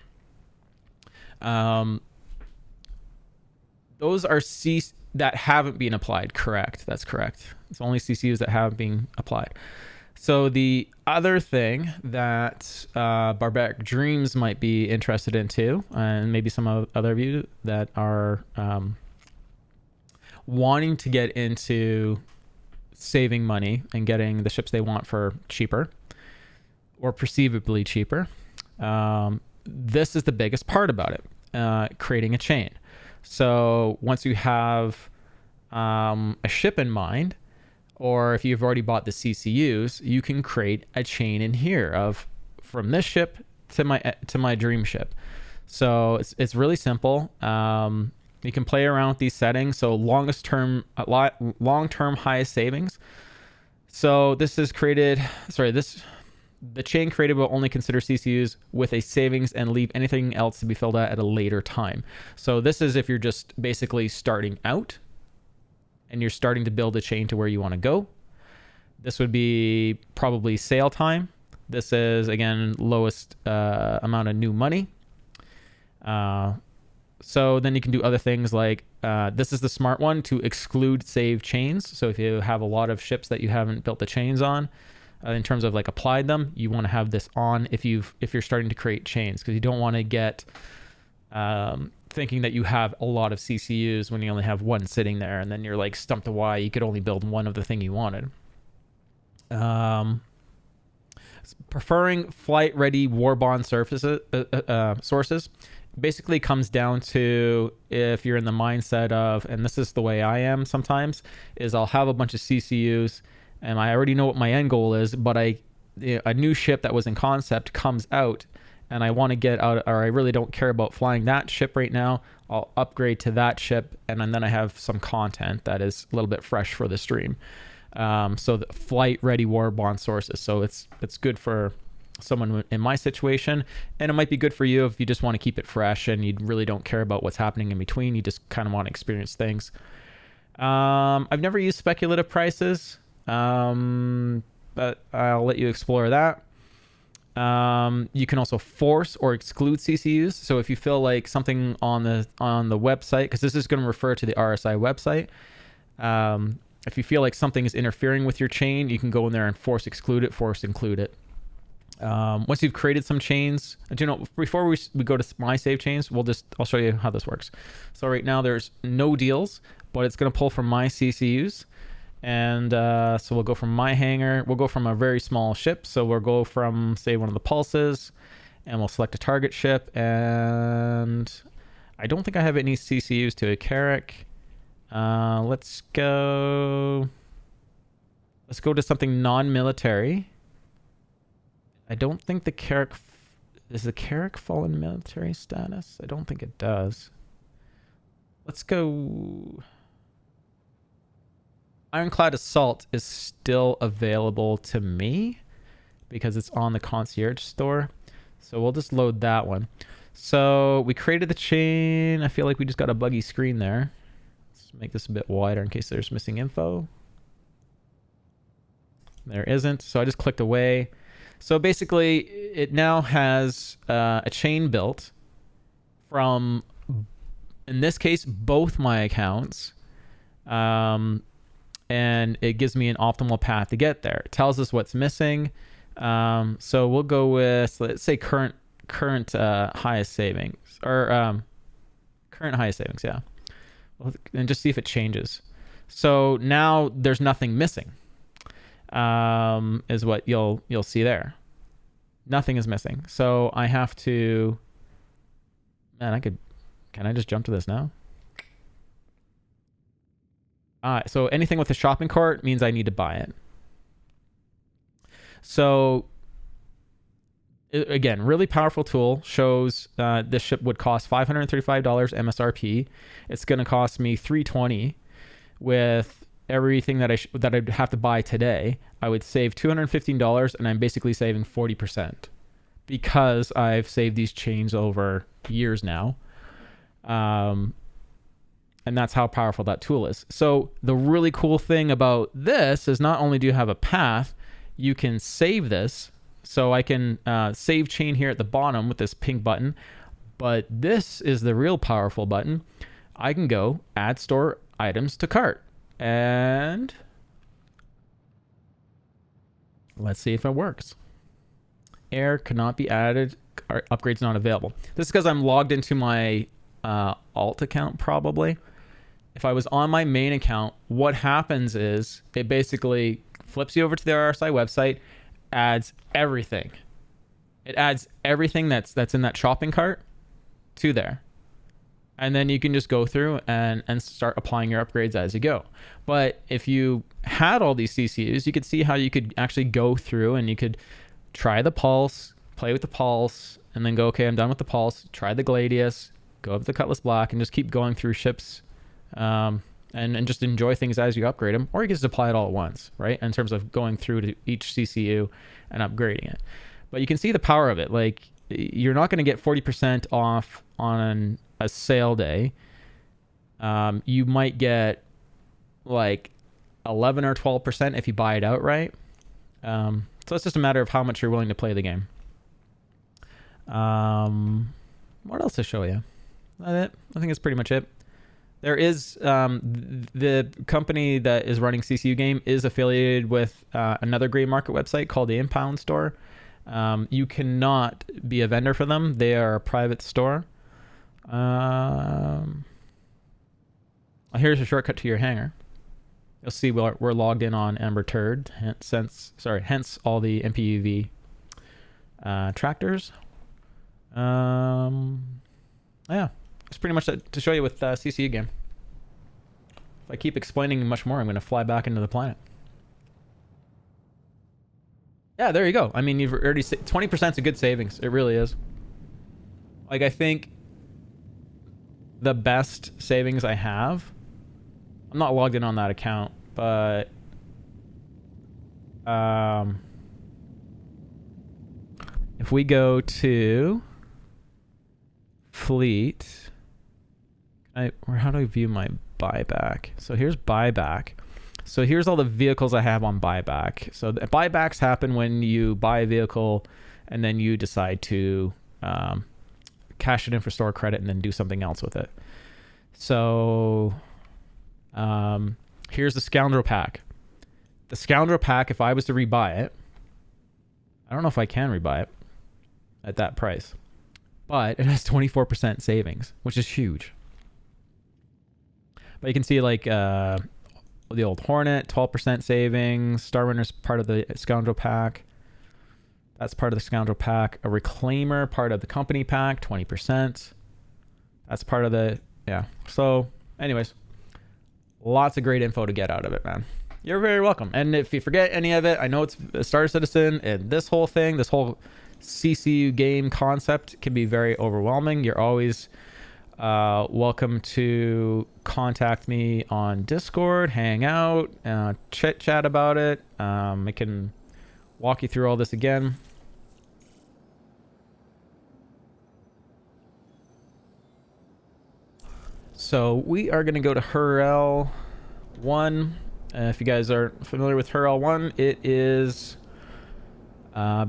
Those are CCUs that haven't been applied. Correct. That's correct. It's only CCUs that have been applied. So the other thing that Barbaric Dreams might be interested in too, and maybe some other of you that are wanting to get into saving money and getting the ships they want for cheaper or perceivably cheaper, this is the biggest part about it, creating a chain. So once you have a ship in mind, or if you've already bought the CCUs, you can create a chain in here of from this ship to my dream ship. So it's really simple. You can play around with these settings. So long-term highest savings. So this is created. The chain created will only consider CCUs with a savings and leave anything else to be filled out at a later time. So this is if you're just basically starting out and you're starting to build a chain to where you want to go. This would be probably sale time. This is, again, lowest amount of new money. So then you can do other things like, this is the smart one to exclude save chains. So if you have a lot of ships that you haven't built the chains on, in terms of like applied them, you want to have this on if you're starting to create chains, because you don't want to get thinking that you have a lot of CCUs when you only have one sitting there, and then you're like stumped to why you could only build one of the thing you wanted. Preferring flight ready war bond sources basically comes down to, if you're in the mindset of, and this is the way I am sometimes, is I'll have a bunch of CCUs and I already know what my end goal is, but a new ship that was in concept comes out and I want to get out, or I really don't care about flying that ship right now. I'll upgrade to that ship, and then I have some content that is a little bit fresh for the stream. So the flight ready war bond sources. So it's good for someone in my situation, and it might be good for you if you just want to keep it fresh and you really don't care about what's happening in between. You just kind of want to experience things. I've never used speculative prices, but I'll let you explore that. You can also force or exclude CCUs. So if you feel like something on the website, because this is going to refer to the RSI website, if you feel like something is interfering with your chain, you can go in there and force exclude it, force include it. Once you've created some chains, before we go to my save chains, I'll show you how this works. So right now there's no deals, but it's going to pull from my CCUs. And so we'll go from my hangar. We'll go from a very small ship. So we'll go from, say, one of the pulses, and we'll select a target ship. And I don't think I have any CCUs to a Carrack. Let's go to something non-military. I don't think the Carrack... Does the Carrack fall in military status? I don't think it does. Let's go... Ironclad Assault is still available to me because it's on the concierge store. So we'll just load that one. So we created the chain. I feel like we just got a buggy screen there. Let's make this a bit wider in case there's missing info. There isn't. So I just clicked away. So basically, it now has a chain built from, in this case, both my accounts. And it gives me an optimal path to get there. It tells us what's missing. So we'll go with, let's say, current highest savings, or current highest savings, yeah. And just see if it changes. So now there's nothing missing. Is what you'll see there. Nothing is missing. So I have to, man, can I just jump to this now? So anything with a shopping cart means I need to buy it. So again, really powerful tool. Shows this ship would cost $535 MSRP. It's going to cost me $320 with everything that I'd have to buy today. I would save $215, and I'm basically saving 40% because I've saved these chains over years now. And that's how powerful that tool is. So the really cool thing about this is not only do you have a path, you can save this. So I can save chain here at the bottom with this pink button, but this is the real powerful button. I can go add store items to cart, and let's see if it works. Air cannot be added. Upgrades not available. This is because I'm logged into my alt account probably. If I was on my main account, what happens is it basically flips you over to the RSI website, adds everything. It adds everything that's in that shopping cart to there. And then you can just go through and start applying your upgrades as you go. But if you had all these CCUs, you could see how you could actually go through and you could try the pulse, play with the pulse, and then go, okay, I'm done with the pulse, try the Gladius, go up to the Cutlass Black, and just keep going through ships. And just enjoy things as you upgrade them, or you can just apply it all at once, right? In terms of going through to each CCU and upgrading it. But you can see the power of it. Like, you're not going to get 40% off on a sale day. You might get like 11 or 12% if you buy it outright. So it's just a matter of how much you're willing to play the game. What else to show you? That it? I think that's pretty much it. There is the company that is running CCU Game is affiliated with another gray market website called the Impound Store. You cannot be a vendor for them. They are a private store. Here's a shortcut to your hangar. You'll see we're logged in on Ember Turd, hence all the MPUV tractors. Yeah, it's pretty much to show you with CCU Game. If I keep explaining much more, I'm going to fly back into the planet. Yeah, there you go. I mean, you've already 20% is a good savings. It really is. Like, I think the best savings I have, I'm not logged in on that account, but if we go to fleet, how do I view my buyback? So here's buyback. So here's all the vehicles I have on buyback. So the buybacks happen when you buy a vehicle and then you decide to cash it in for store credit and then do something else with it. So here's the Scoundrel Pack. The Scoundrel Pack, if I was to rebuy it, I don't know if I can rebuy it at that price, but it has 24% savings, which is huge. But you can see like the old Hornet, 12% savings. Star Runner's part of the Scoundrel Pack. That's part of the Scoundrel Pack. A Reclaimer, part of the Company Pack, 20%. That's part of the, yeah. So anyways, lots of great info to get out of it, man. You're very welcome. And if you forget any of it, I know it's a Star Citizen, and this whole thing, this whole CCU game concept can be very overwhelming. You're always welcome to contact me on Discord, hang out, chit chat about it. I can walk you through all this again. So we are going to go to HURL 1. If you guys are familiar with HURL 1, it is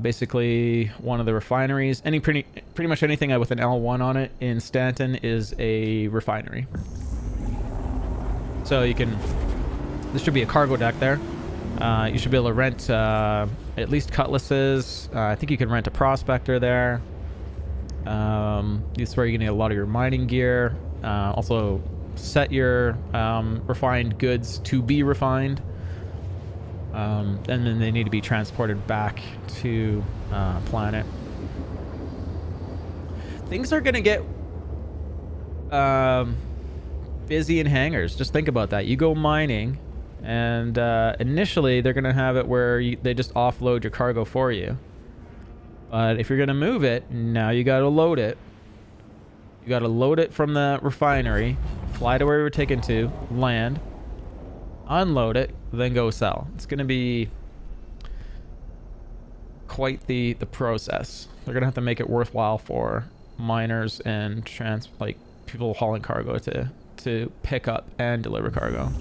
basically one of the refineries. Pretty much anything with an L1 on it in Stanton is a refinery. So you can, this should be a cargo deck there. You should be able to rent at least cutlasses. I think you can rent a prospector there. This is where you're going to get a lot of your mining gear. Also set your refined goods to be refined. And then they need to be transported back to planet. Things are going to get busy in hangars. Just think about that. You go mining, and initially they're going to have it where they just offload your cargo for you. But if you're going to move it, now you got to load it. You got to load it from the refinery, fly to where you're taken to, land, unload it, then go sell. It's going to be quite the process. They're going to have to make it worthwhile for miners and people hauling cargo to pick up and deliver cargo.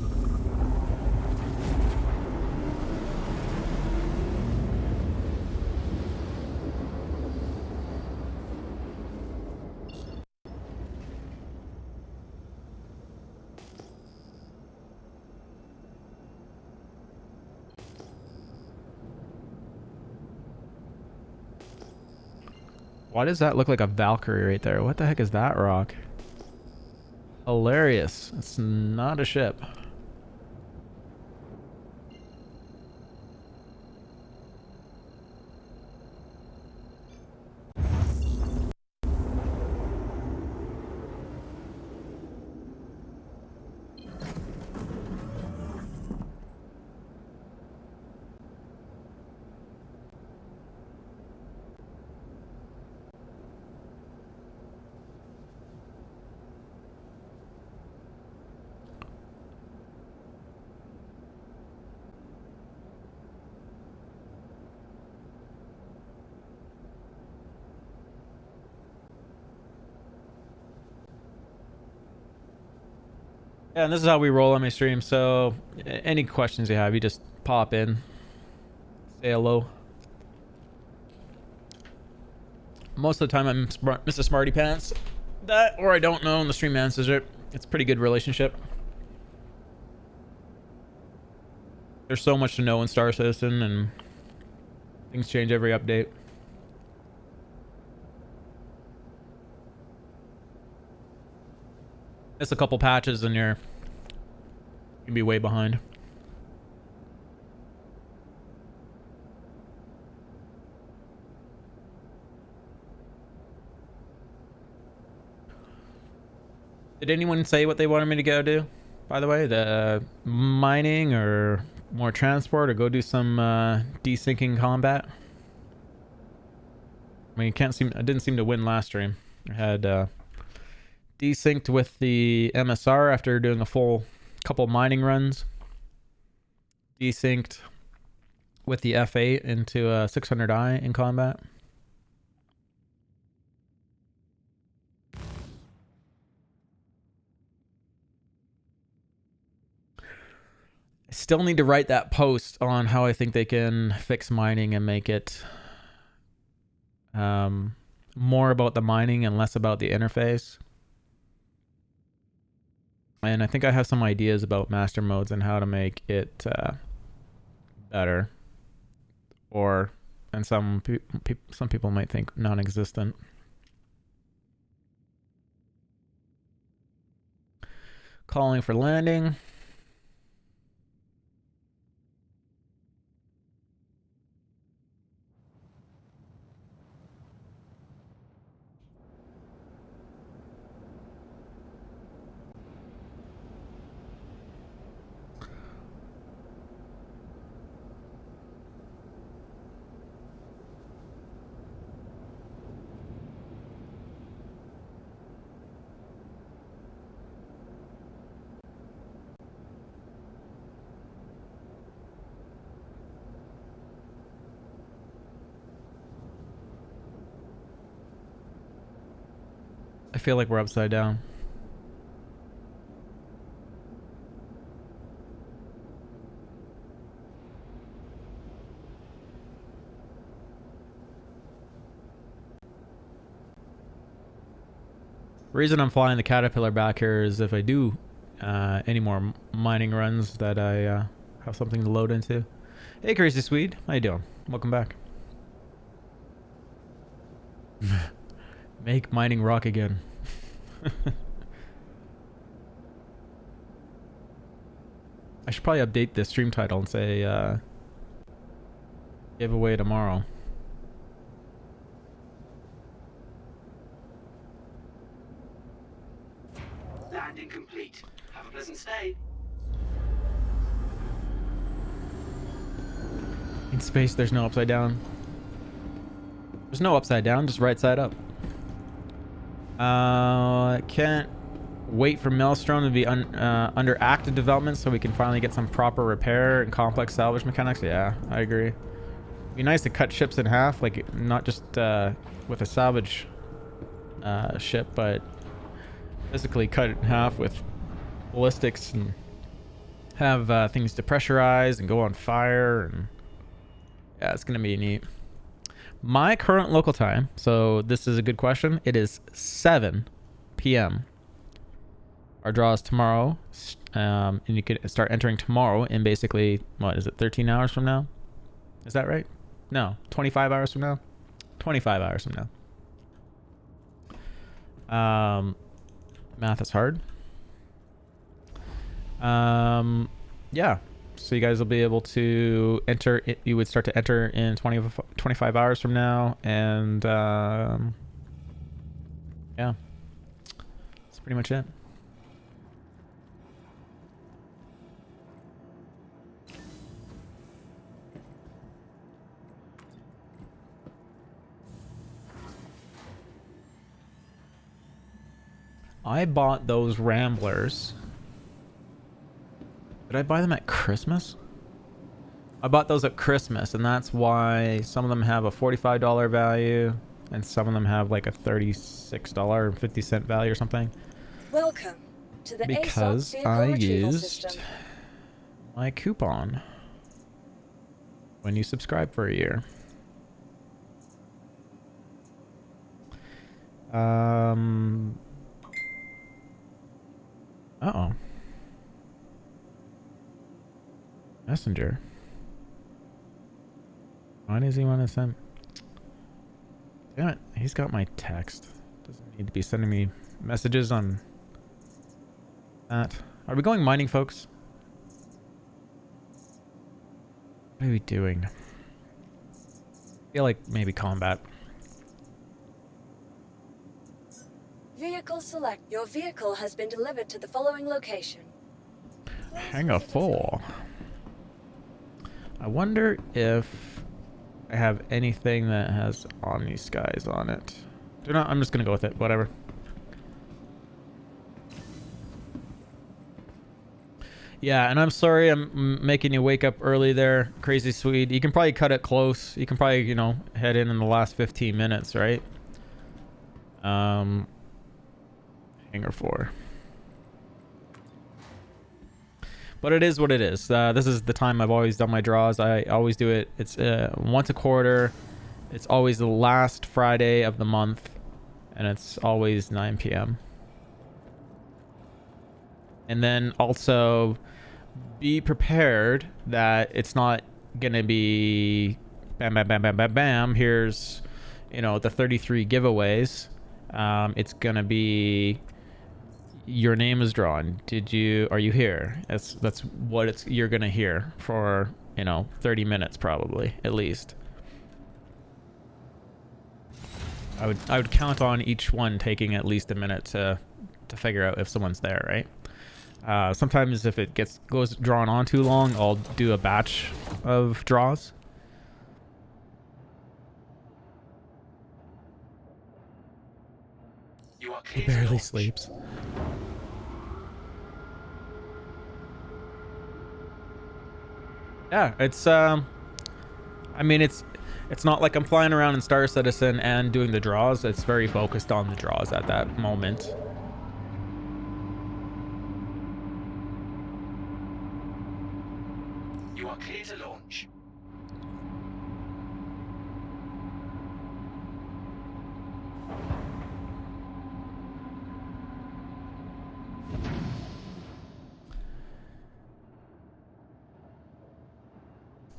Why does that look like a Valkyrie right there? What the heck is that rock? Hilarious. It's not a ship. Yeah, and this is how we roll on my stream. So any questions you have, you just pop in, say hello. Most of the time I'm Mr. Smarty Pants. That or I don't know and the stream answers it. It's a pretty good relationship. There's so much to know in Star Citizen and things change every update. Miss a couple patches and you'll be way behind. Did anyone say what they wanted me to go do? By the way, the mining or more transport or go do some desyncing combat? I mean, I didn't seem to win last stream. I had desynced with the MSR after doing a full couple mining runs. Desynced with the F8 into a 600i in combat. I still need to write that post on how I think they can fix mining and make it more about the mining and less about the interface. And I think I have some ideas about master modes and how to make it better. And some people might think non-existent. Calling for landing. I feel like we're upside down. Reason I'm flying the Caterpillar back here is if I do any more mining runs that I have something to load into. Hey, Crazy Swede. How you doing? Welcome back. Make mining rock again. I should probably update the stream title and say giveaway tomorrow. Landing complete. Have a pleasant stay. In space, there's no upside down. There's no upside down, just right side up. Can't wait for Maelstrom to be under active development so we can finally get some proper repair and complex salvage mechanics. Yeah, I agree. It'd be nice to cut ships in half, like not just with a salvage ship, but physically cut it in half with ballistics and have things depressurize and go on fire. And yeah, it's gonna be neat. My current local time, so this is a good question. It is 7 p.m. Our draw is tomorrow, and you can start entering tomorrow in basically, what is it, 13 hours from now? Is that right? No, 25 hours from now? 25 hours from now. Math is hard. Yeah. So you guys will be able to enter. You would start to enter in 25 hours from now, and yeah, that's pretty much it. I bought those Ramblers. Did I buy them at Christmas? I bought those at Christmas, and that's why some of them have a $45 value, and some of them have like a $36.50 value or something. Welcome to the because ASOC vehicle I retrieval used system. my coupon when you subscribe for a year. Uh-oh. Messenger. Why does he want to send? Damn it, he's got my text. Doesn't need to be sending me messages on that. Are we going mining, folks? What are we doing? I feel like maybe combat. Vehicle select. Your vehicle has been delivered to the following location. Hangar 4. I wonder if I have anything that has Omni Skies on it. Do not. I'm just gonna go with it. Whatever. Yeah, and I'm sorry I'm making you wake up early there, Crazy Swede. You can probably cut it close. You can probably, you know, head in the last 15 minutes, right? Hangar 4. But it is what it is. This is the time I've always done my draws. I always do it. It's once a quarter. It's always the last Friday of the month. And it's always 9 p.m. And then also be prepared that it's not going to be bam, bam, bam, bam, bam, bam. Here's, you know, the 33 giveaways. It's going to be... Your name is drawn. Are you here? That's what you're gonna hear for, you know, 30 minutes probably, at least. I would count on each one taking at least a minute to figure out if someone's there, right? Sometimes if it goes drawn on too long, I'll do a batch of draws. He barely sleeps. Yeah, it's I mean it's not like I'm flying around in Star Citizen and doing the draws. It's very focused on the draws at that moment. You are clear to launch.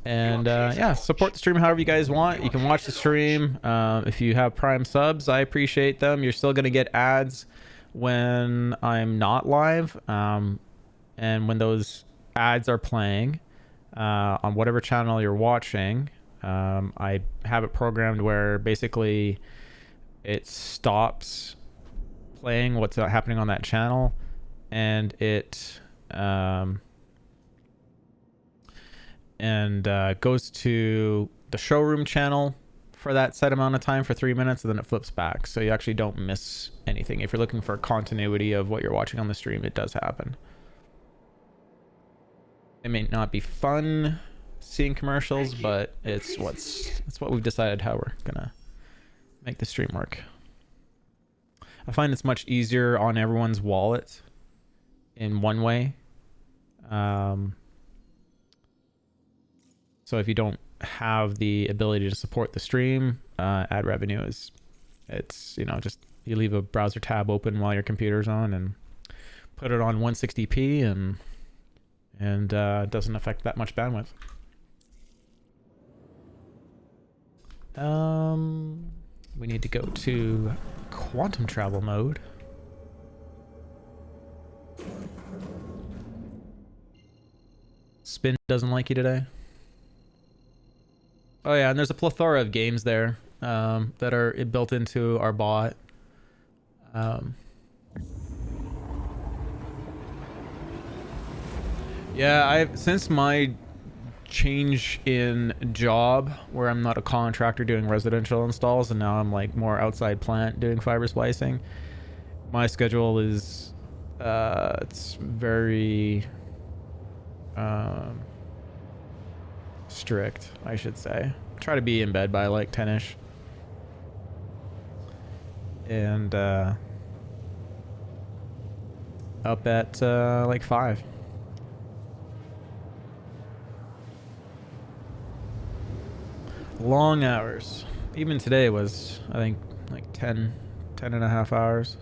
And yeah, support the stream however you guys want. You can watch the stream. If you have Prime subs, I appreciate them. You're still going to get ads when I'm not live. And when those ads are playing on whatever channel you're watching, I have it programmed where basically it stops playing what's happening on that channel, and it goes to the showroom channel for that set amount of time for 3 minutes, and then it flips back, so you actually don't miss anything. If you're looking for continuity of what you're watching on the stream, it does happen. It may not be fun seeing commercials, but it's what we've decided how we're gonna make the stream work. I find it's much easier on everyone's wallet in one way. So if you don't have the ability to support the stream, ad revenue it's, you know, just you leave a browser tab open while your computer's on and put it on 160p and it doesn't affect that much bandwidth. We need to go to quantum travel mode. Spin doesn't like you today. Oh yeah, and there's a plethora of games there that are built into our bot. Yeah, since my change in job where I'm not a contractor doing residential installs and now I'm like more outside plant doing fiber splicing, my schedule is it's very strict, I should say. Try to be in bed by like 10ish. And up at like 5. Long hours. Even today was, I think, like 10 and a half hours.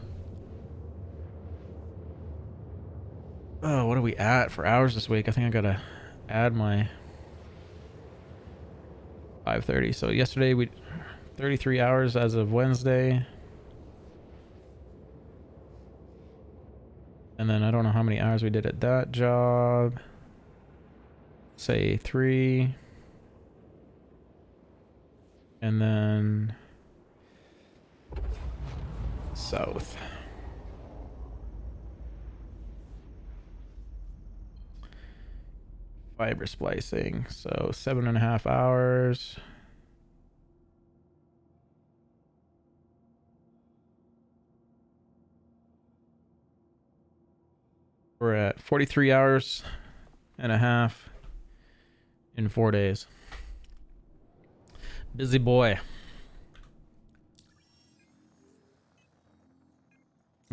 Oh, what are we at for hours this week? I think I gotta add my 5:30. So yesterday we 33 hours as of Wednesday. And then I don't know how many hours we did at that job. Say 3. And then south. Fiber splicing. So 7.5 hours. We're at 43 hours and a half in 4 days. Busy boy.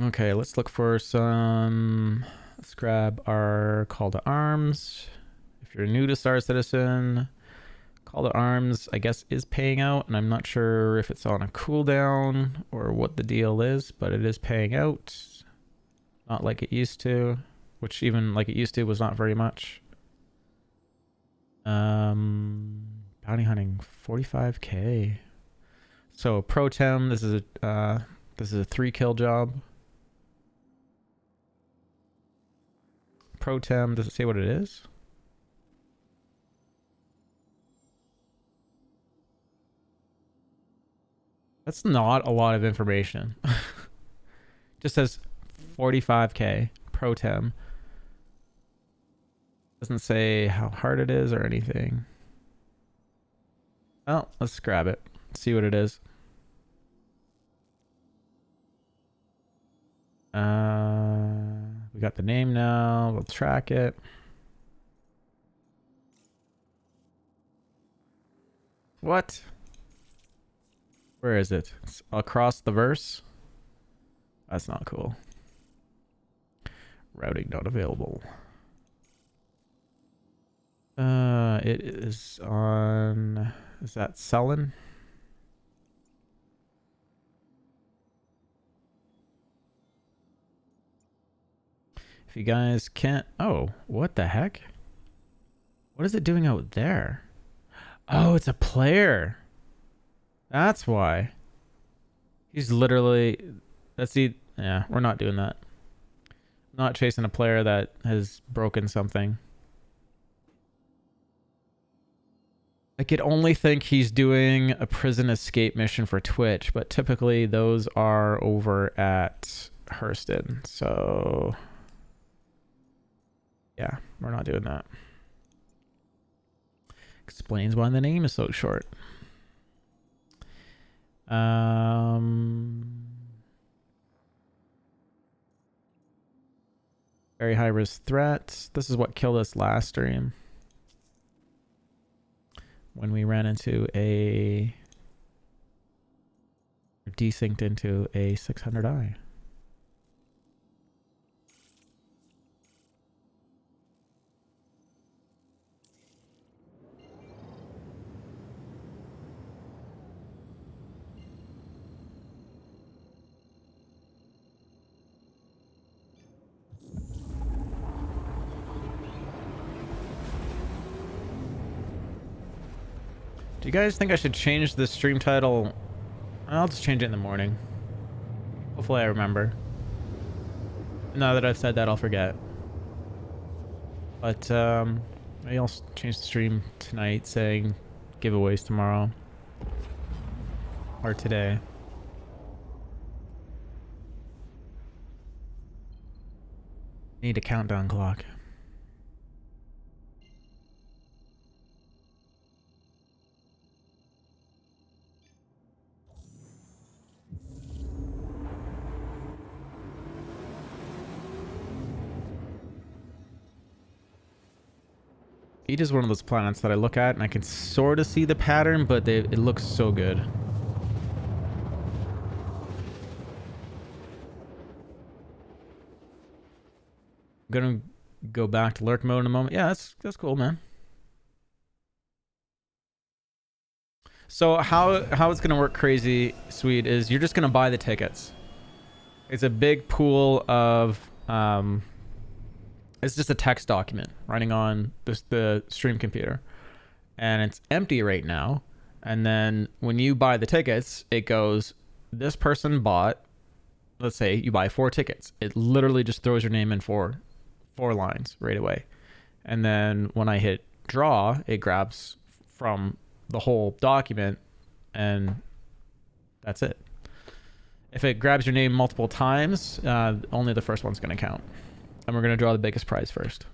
Okay, let's look for some. Let's grab our call to arms. If you're new to Star Citizen, call to arms, I guess, is paying out, and I'm not sure if it's on a cooldown or what the deal is, but it is paying out. Not like it used to, which even like it used to was not very much. Bounty hunting, 45k. So pro tem, this is a 3-kill job. Pro tem, does it say what it is? That's not a lot of information. Just says 45k pro tem. Doesn't say how hard it is or anything. Oh, let's grab it. See what it is. We got the name now. We'll track it. What? Where is it? It's across the verse? That's not cool. Routing not available. It is on... Is that Sullen? If you guys can't... Oh, what the heck? What is it doing out there? Oh, it's a player. That's why. He's literally... That's the... Yeah, we're not doing that. Not chasing a player that has broken something. I could only think he's doing a prison escape mission for Twitch, but typically those are over at Hurston. So... Yeah, we're not doing that. Explains why the name is so short. Very high risk threat. This is what killed us last stream. When we ran into a... Desynced into a 600i. Do you guys think I should change the stream title? I'll just change it in the morning. Hopefully I remember. Now that I've said that, I'll forget. But maybe I'll change the stream tonight saying giveaways tomorrow. Or today. Need a countdown clock. Each is one of those planets that I look at and I can sort of see the pattern, but it looks so good. gonna go back to lurk mode in a moment. Yeah, that's cool, man. So how it's gonna work crazy sweet is you're just gonna buy the tickets. It's a big pool of it's just a text document running on the stream computer, and it's empty right now. And then when you buy the tickets, it goes, this person bought, let's say you buy 4 tickets. It literally just throws your name in four lines right away. And then when I hit draw, it grabs from the whole document, and that's it. If it grabs your name multiple times, only the first one's going to count. And we're going to draw the biggest prize first.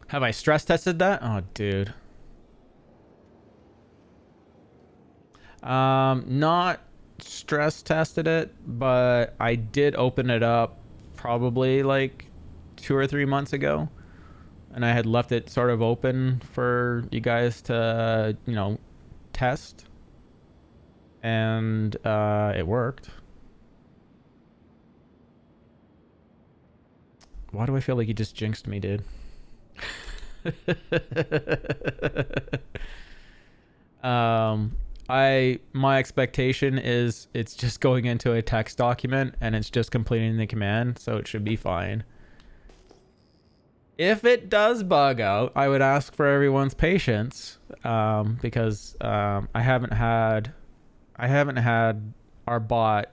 Have I stress tested that? Oh, dude. Not stress tested it, but I did open it up probably like 2 or 3 months ago, and I had left it sort of open for you guys to, you know, test, and it worked. Why do I feel like you just jinxed me, dude? My expectation is it's just going into a text document and it's just completing the command, so it should be fine. If it does bug out, I would ask for everyone's patience, because I haven't had our bot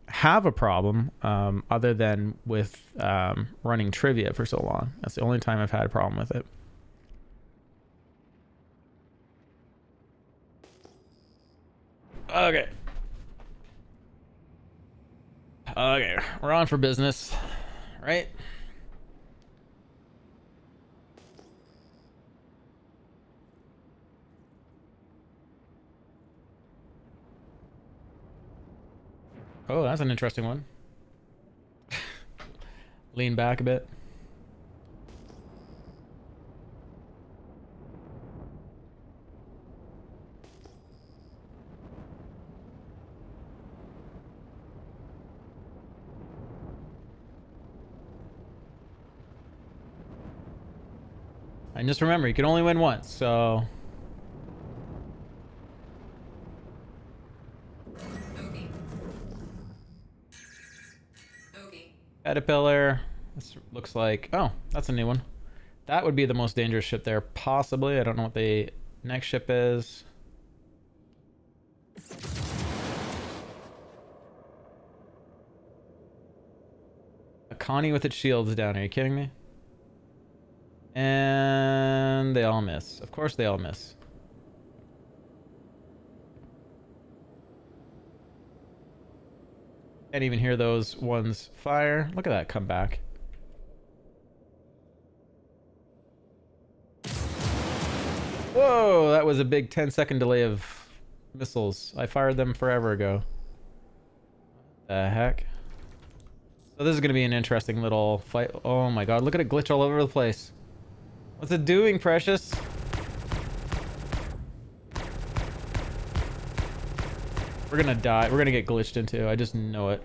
have a problem other than with running trivia for so long. That's the only time I've had a problem with it. Okay, we're on for business, right? Oh, that's an interesting one. Lean back a bit. And just remember, you can only win once, so... Caterpillar. This looks like... Oh, that's a new one. That would be the most dangerous ship there, possibly. I don't know what the next ship is. A Connie with its shields down. Are you kidding me? And they all miss. Of course they all miss. Can't even hear those ones fire. Look at that come back. Whoa, that was a big 10-second delay of missiles. I fired them forever ago. The heck? So this is going to be an interesting little fight. Oh my god, look at it glitch all over the place. What's it doing, Precious? We're gonna die. We're gonna get glitched into. I just know it.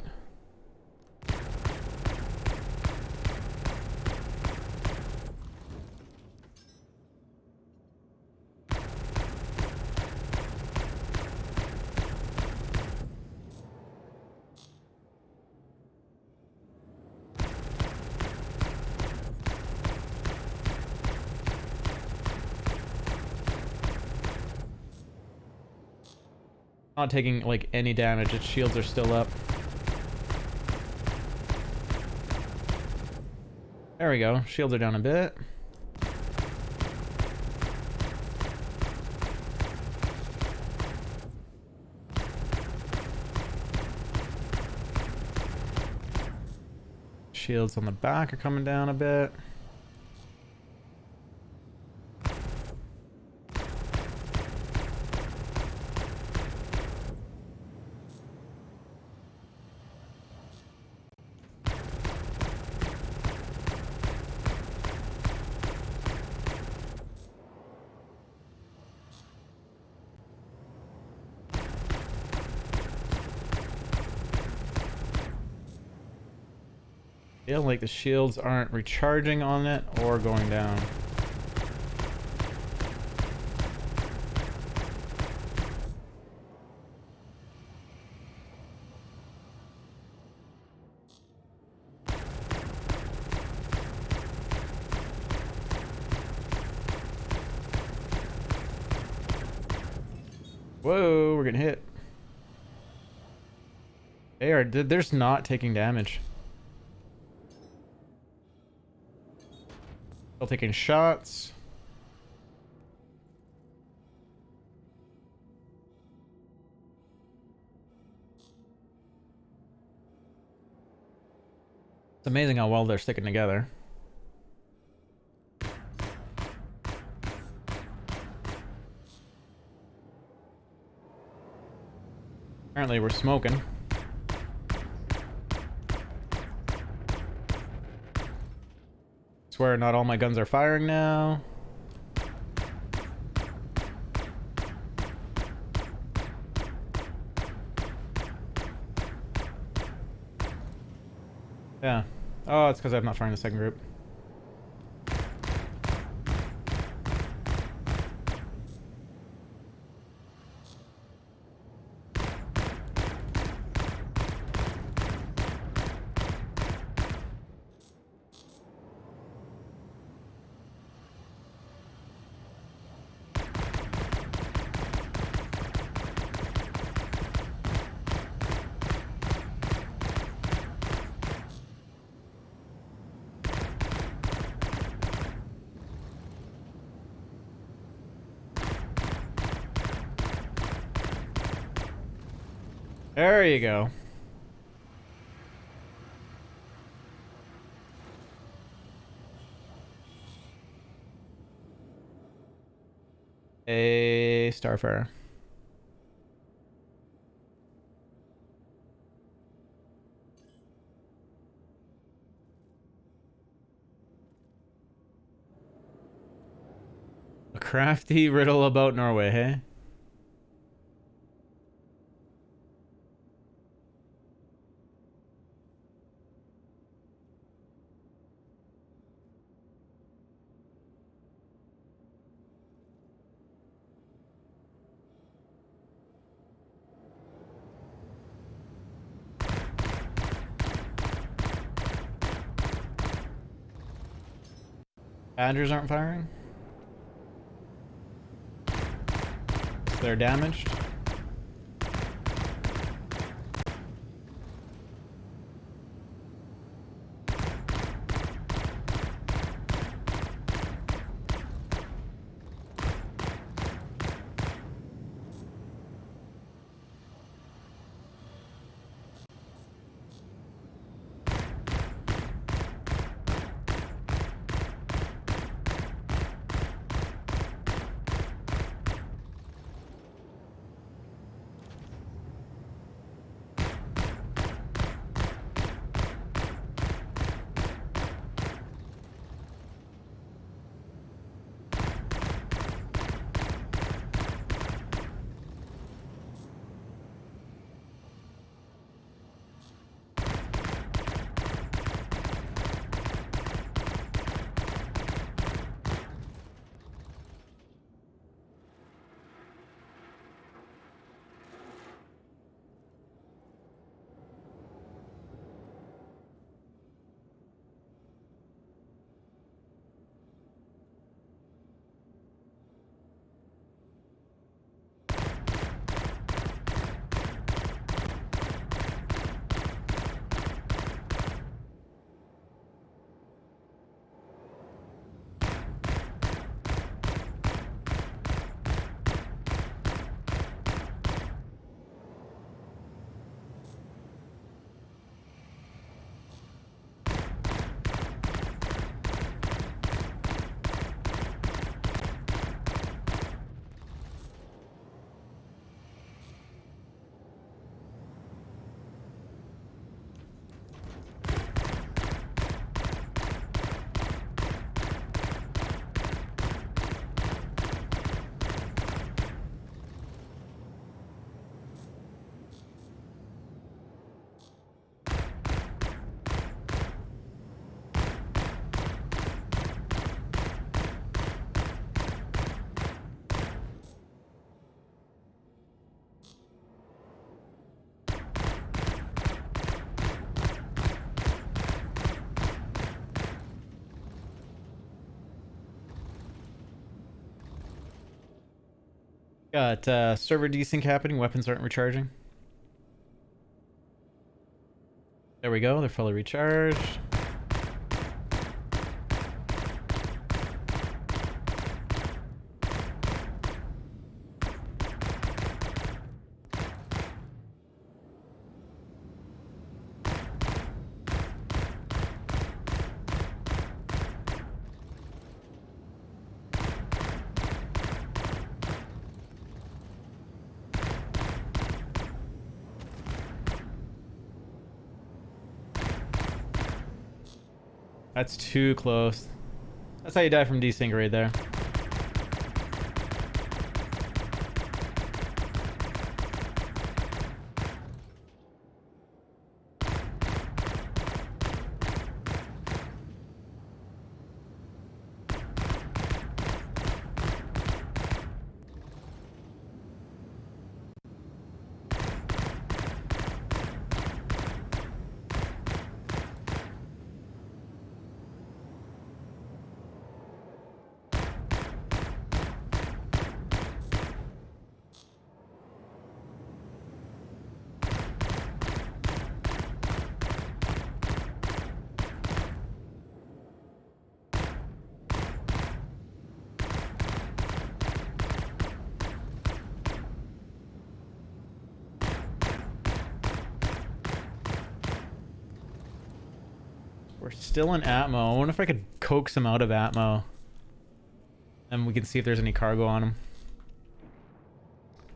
Not taking like any damage. Its shields are still up. There we go. Shields are down a bit. Shields on the back are coming down a bit. Feel like the shields aren't recharging on it or going down. Whoa, we're getting hit. They're just not taking damage. Still taking shots. It's amazing how well they're sticking together. Apparently we're smoking. Swear not all my guns are firing now. Yeah. Oh, it's because I'm not firing the second group. There you go. A Starfarer. A crafty riddle about Norway, hey? Badgers aren't firing. They're damaged. Got server desync happening. Weapons aren't recharging. There we go. They're fully recharged. That's too close. That's how you die from desync right there. We're still in Atmo. I wonder if I could coax him out of Atmo. And we can see if there's any cargo on him.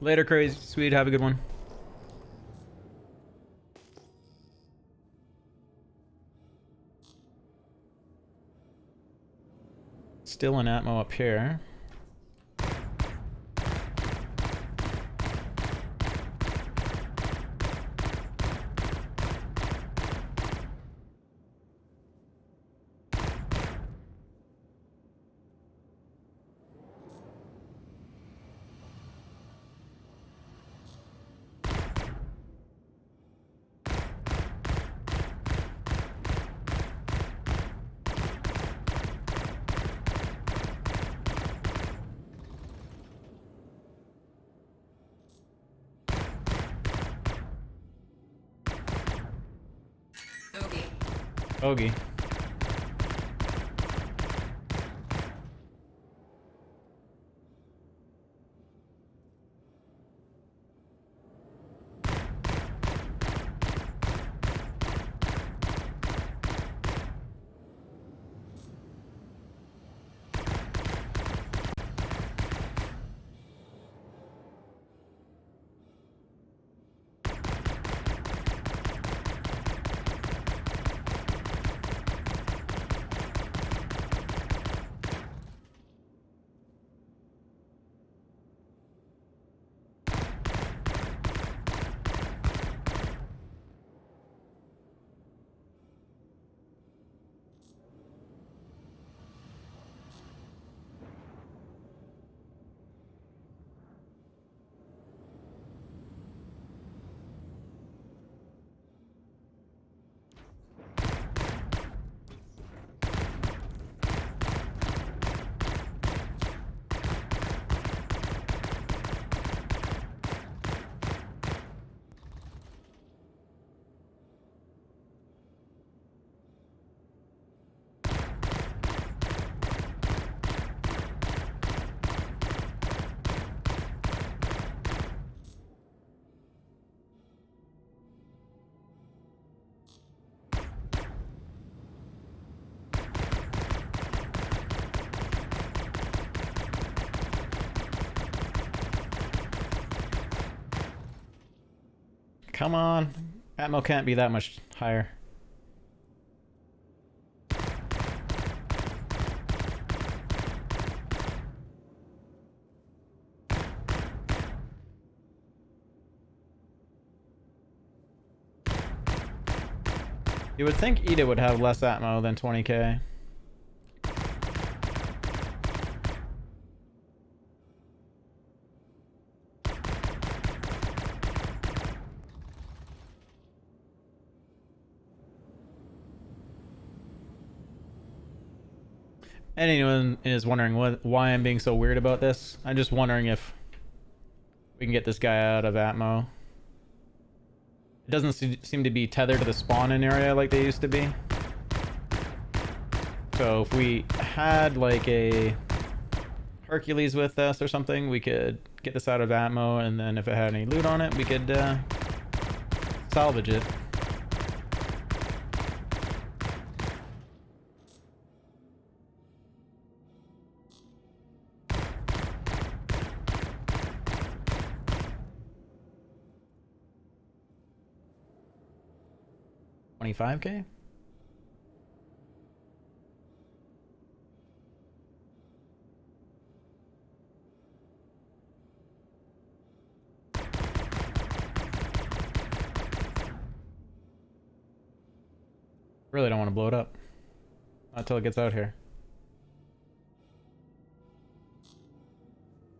Later, Crazy Sweet. Have a good one. Still in Atmo up here. Ogie. Come on. Atmo can't be that much higher. You would think Ida would have less Atmo than 20k. Anyone is wondering why I'm being so weird about this? I'm just wondering if We can get this guy out of Atmo. It doesn't seem to be tethered to the spawn-in area like they used to be. So if we had like a Hercules with us or something, we could get this out of Atmo, and then if it had any loot on it, we could salvage it. $25K? Really don't want to blow it up. Not until it gets out here.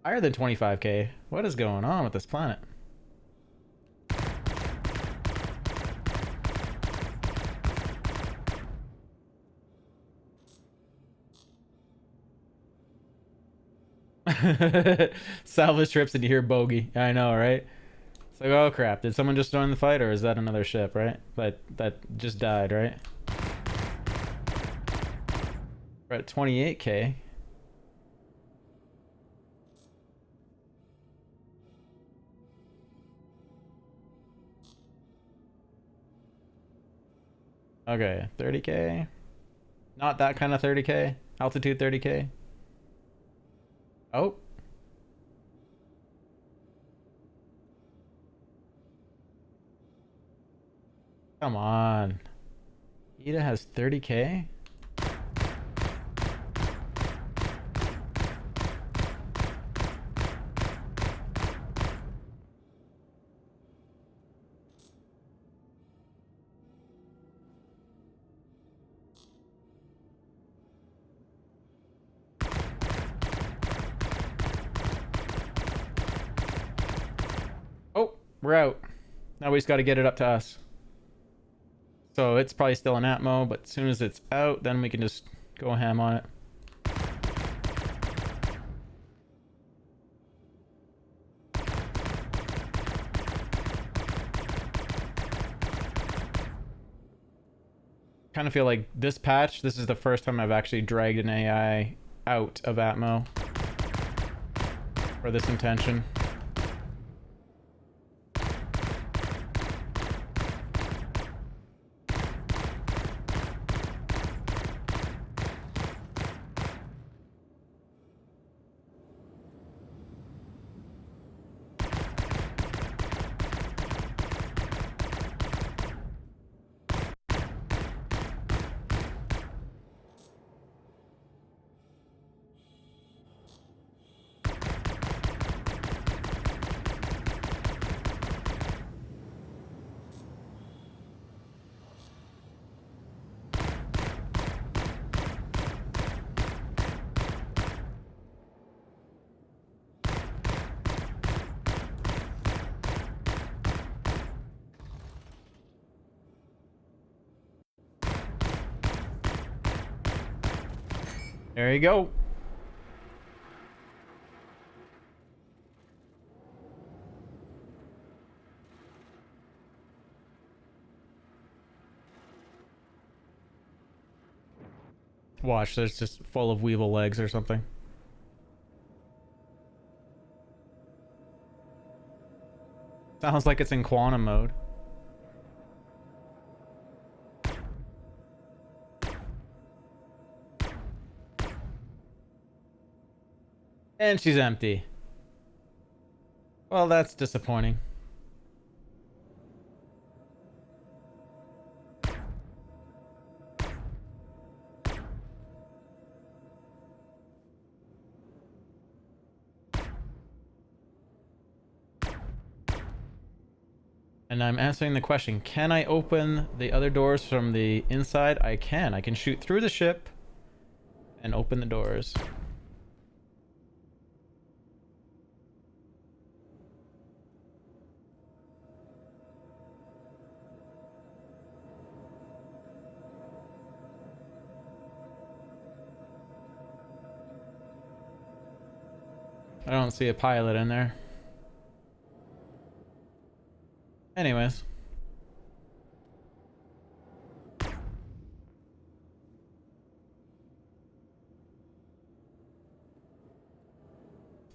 Higher than 25K. What is going on with this planet? Salvage trips and you hear bogey. I know, right? It's like, oh crap, did someone just join the fight, or is that another ship, right? That just died, right? We're at 28K. Okay, 30K. Not that kind of 30K. Altitude 30K. Oh. Come on. Ida has 30K? Oh, we're out. Now we just got to get it up to us. So it's probably still in Atmo, but as soon as it's out, then we can just go ham on it. Kind of feel like this patch, this is the first time I've actually dragged an AI out of Atmo for this intention. There you go. Watch, there's just full of weevil legs or something. Sounds like it's in quantum mode. And she's empty. Well, that's disappointing. And I'm answering the question, can I open the other doors from the inside? I can. I can shoot through the ship and open the doors. I don't see a pilot in there. Anyways.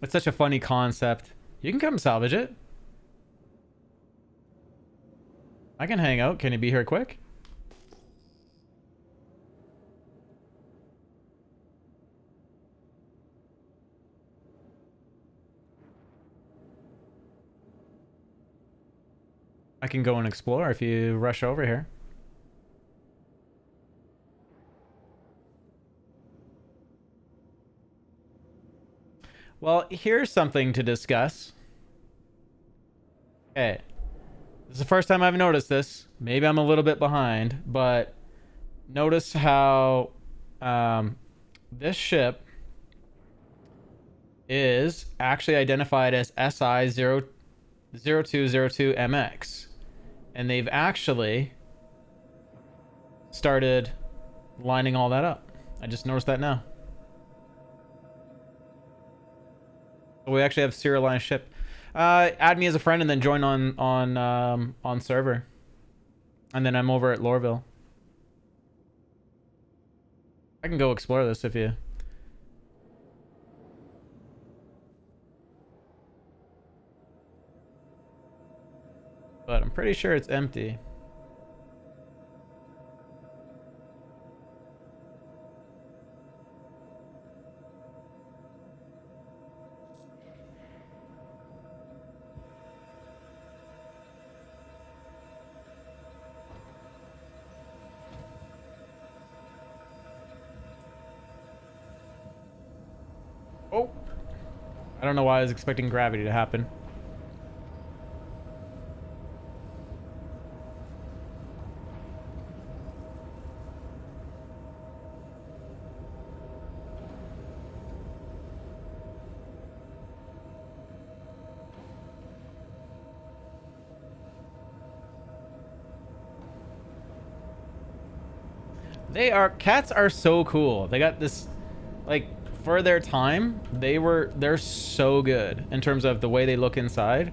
It's such a funny concept. You can come salvage it. I can hang out. Can you be here quick? I can go and explore if you rush over here. Well, here's something to discuss. Okay. This is the first time I've noticed this. Maybe I'm a little bit behind, but notice how this ship is actually identified as SI-0202MX. And they've actually started lining all that up. I just noticed that now. We actually have serialized ship. Add me as a friend and then join on server. And then I'm over at Lorville. I can go explore this if you... But I'm pretty sure it's empty. Oh! I don't know why I was expecting gravity to happen. Cats are so cool. They got this, like, for their time, they're so good in terms of the way they look inside,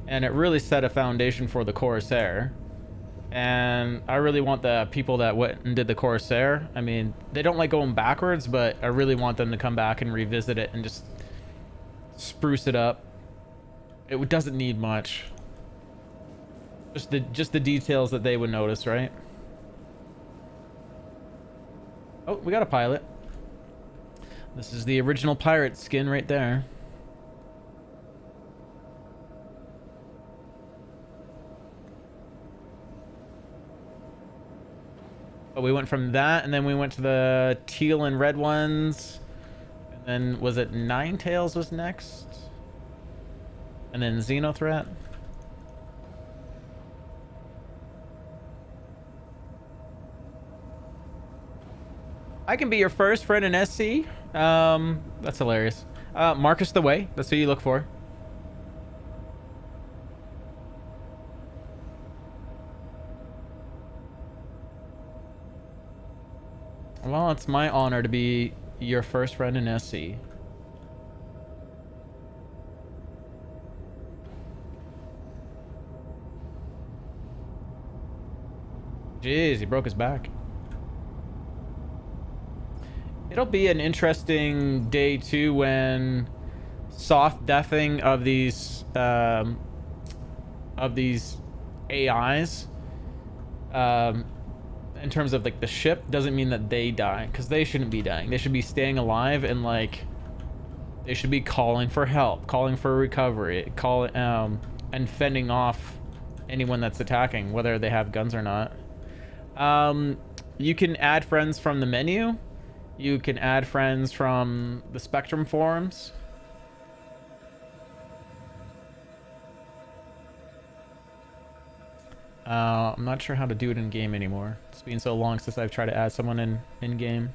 and it really set a foundation for the Corsair. And I really want the people that went and did the Corsair, I mean, they don't like going backwards, but I really want them to come back and revisit it and just spruce it up. It doesn't need much. Just the details that they would notice, right? Oh, we got a pilot. This is the original pirate skin right there. But we went from that, and then we went to the teal and red ones. And then, was it Ninetales was next? And then Xenothreat. I can be your first friend in SC. That's hilarious. MarcusTheWay. That's who you look for. Well, it's my honor to be your first friend in SC. Jeez, he broke his back. It'll be an interesting day too when soft deathing of these AIs in terms of like the ship doesn't mean that they die, because they shouldn't be dying. They should be staying alive, and like they should be calling for help, calling for recovery, and fending off anyone that's attacking, whether they have guns or not. You can add friends from the menu. You can add friends from the Spectrum forums. I'm not sure how to do it in game anymore. It's been so long since I've tried to add someone in game.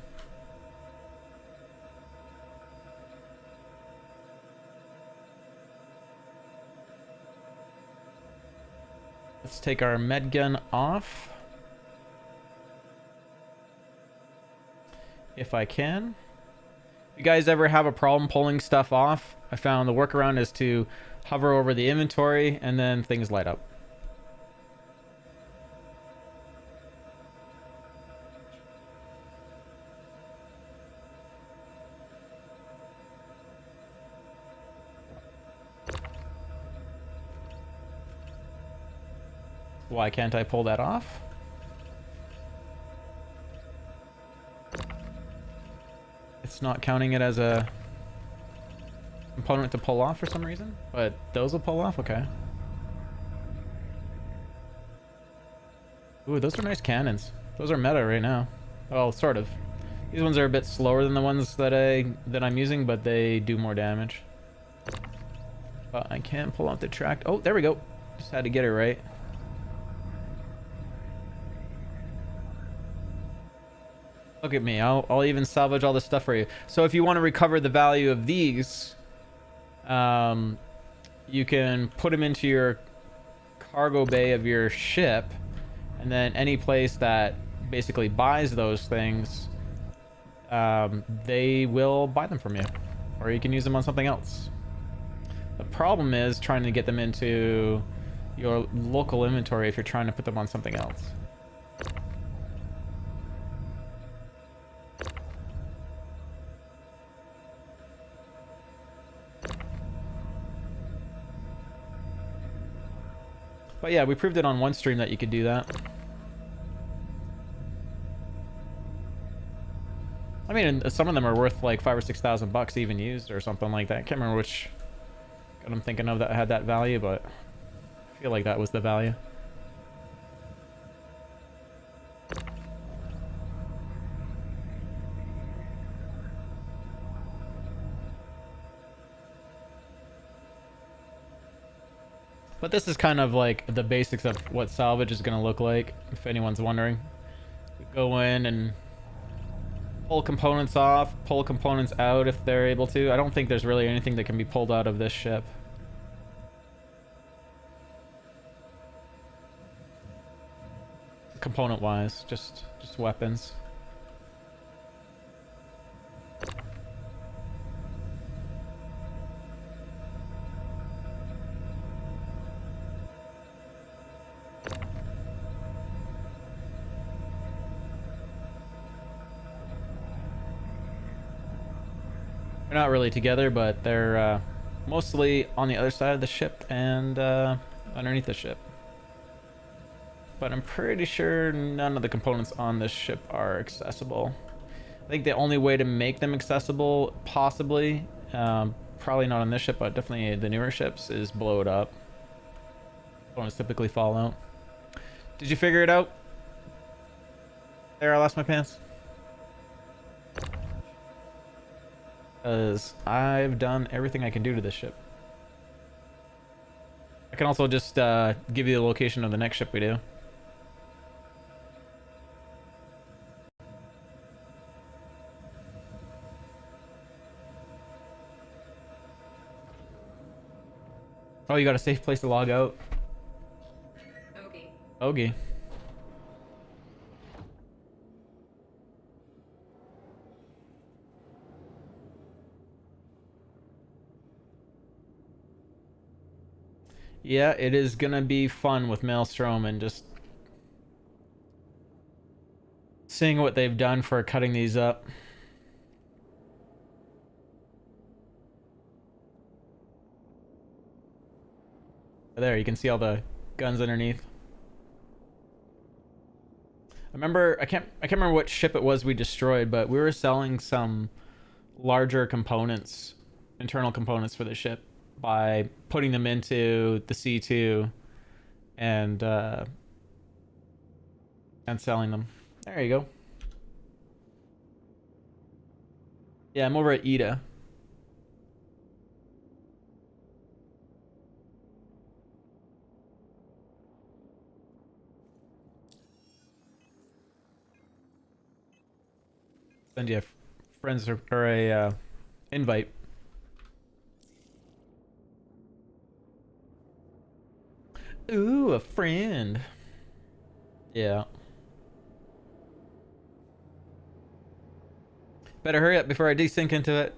Let's take our med gun off. If I can. You guys ever have a problem pulling stuff off? I found the workaround is to hover over the inventory and then things light up. Why can't I pull that off? It's not counting it as a component to pull off for some reason, but those will pull off, okay. Ooh, those are nice cannons. Those are meta right now. Well, sort of. These ones are a bit slower than the ones that I'm using, but they do more damage. But I can't pull out the track. Oh, there we go. Just had to get it right. Look at me. I'll even salvage all this stuff for you. So if you want to recover the value of these, you can put them into your cargo bay of your ship, and then any place that basically buys those things, they will buy them from you, or you can use them on something else. The problem is trying to get them into your local inventory if you're trying to put them on something else. But yeah, we proved it on one stream that you could do that. I mean, some of them are worth like $5,000 or $6,000 even used or something like that. I can't remember which gun I'm thinking of that had that value, but I feel like that was the value. But this is kind of like the basics of what salvage is going to look like, if anyone's wondering. We go in and pull components off, pull components out if they're able to. I don't think there's really anything that can be pulled out of this ship. Component-wise, just weapons. They're not really together, but they're mostly on the other side of the ship and underneath the ship. But I'm pretty sure none of the components on this ship are accessible. I think the only way to make them accessible, possibly, probably not on this ship, but definitely the newer ships, is blow it up. Components typically fall out. Did you figure it out? There, I lost my pants. Because I've done everything I can do to this ship. I can also just give you the location of the next ship we do. Oh, you got a safe place to log out? Okay. Okay. Yeah, it is gonna be fun with Maelstrom and just seeing what they've done for cutting these up. There, you can see all the guns underneath. I can't remember what ship it was we destroyed, but we were selling some larger components, internal components for the ship, by putting them into the C2 and selling them. There you go. Yeah, I'm over at Ida. Send you a friends or a invite. Ooh, a friend. Yeah. Better hurry up before I desync into it.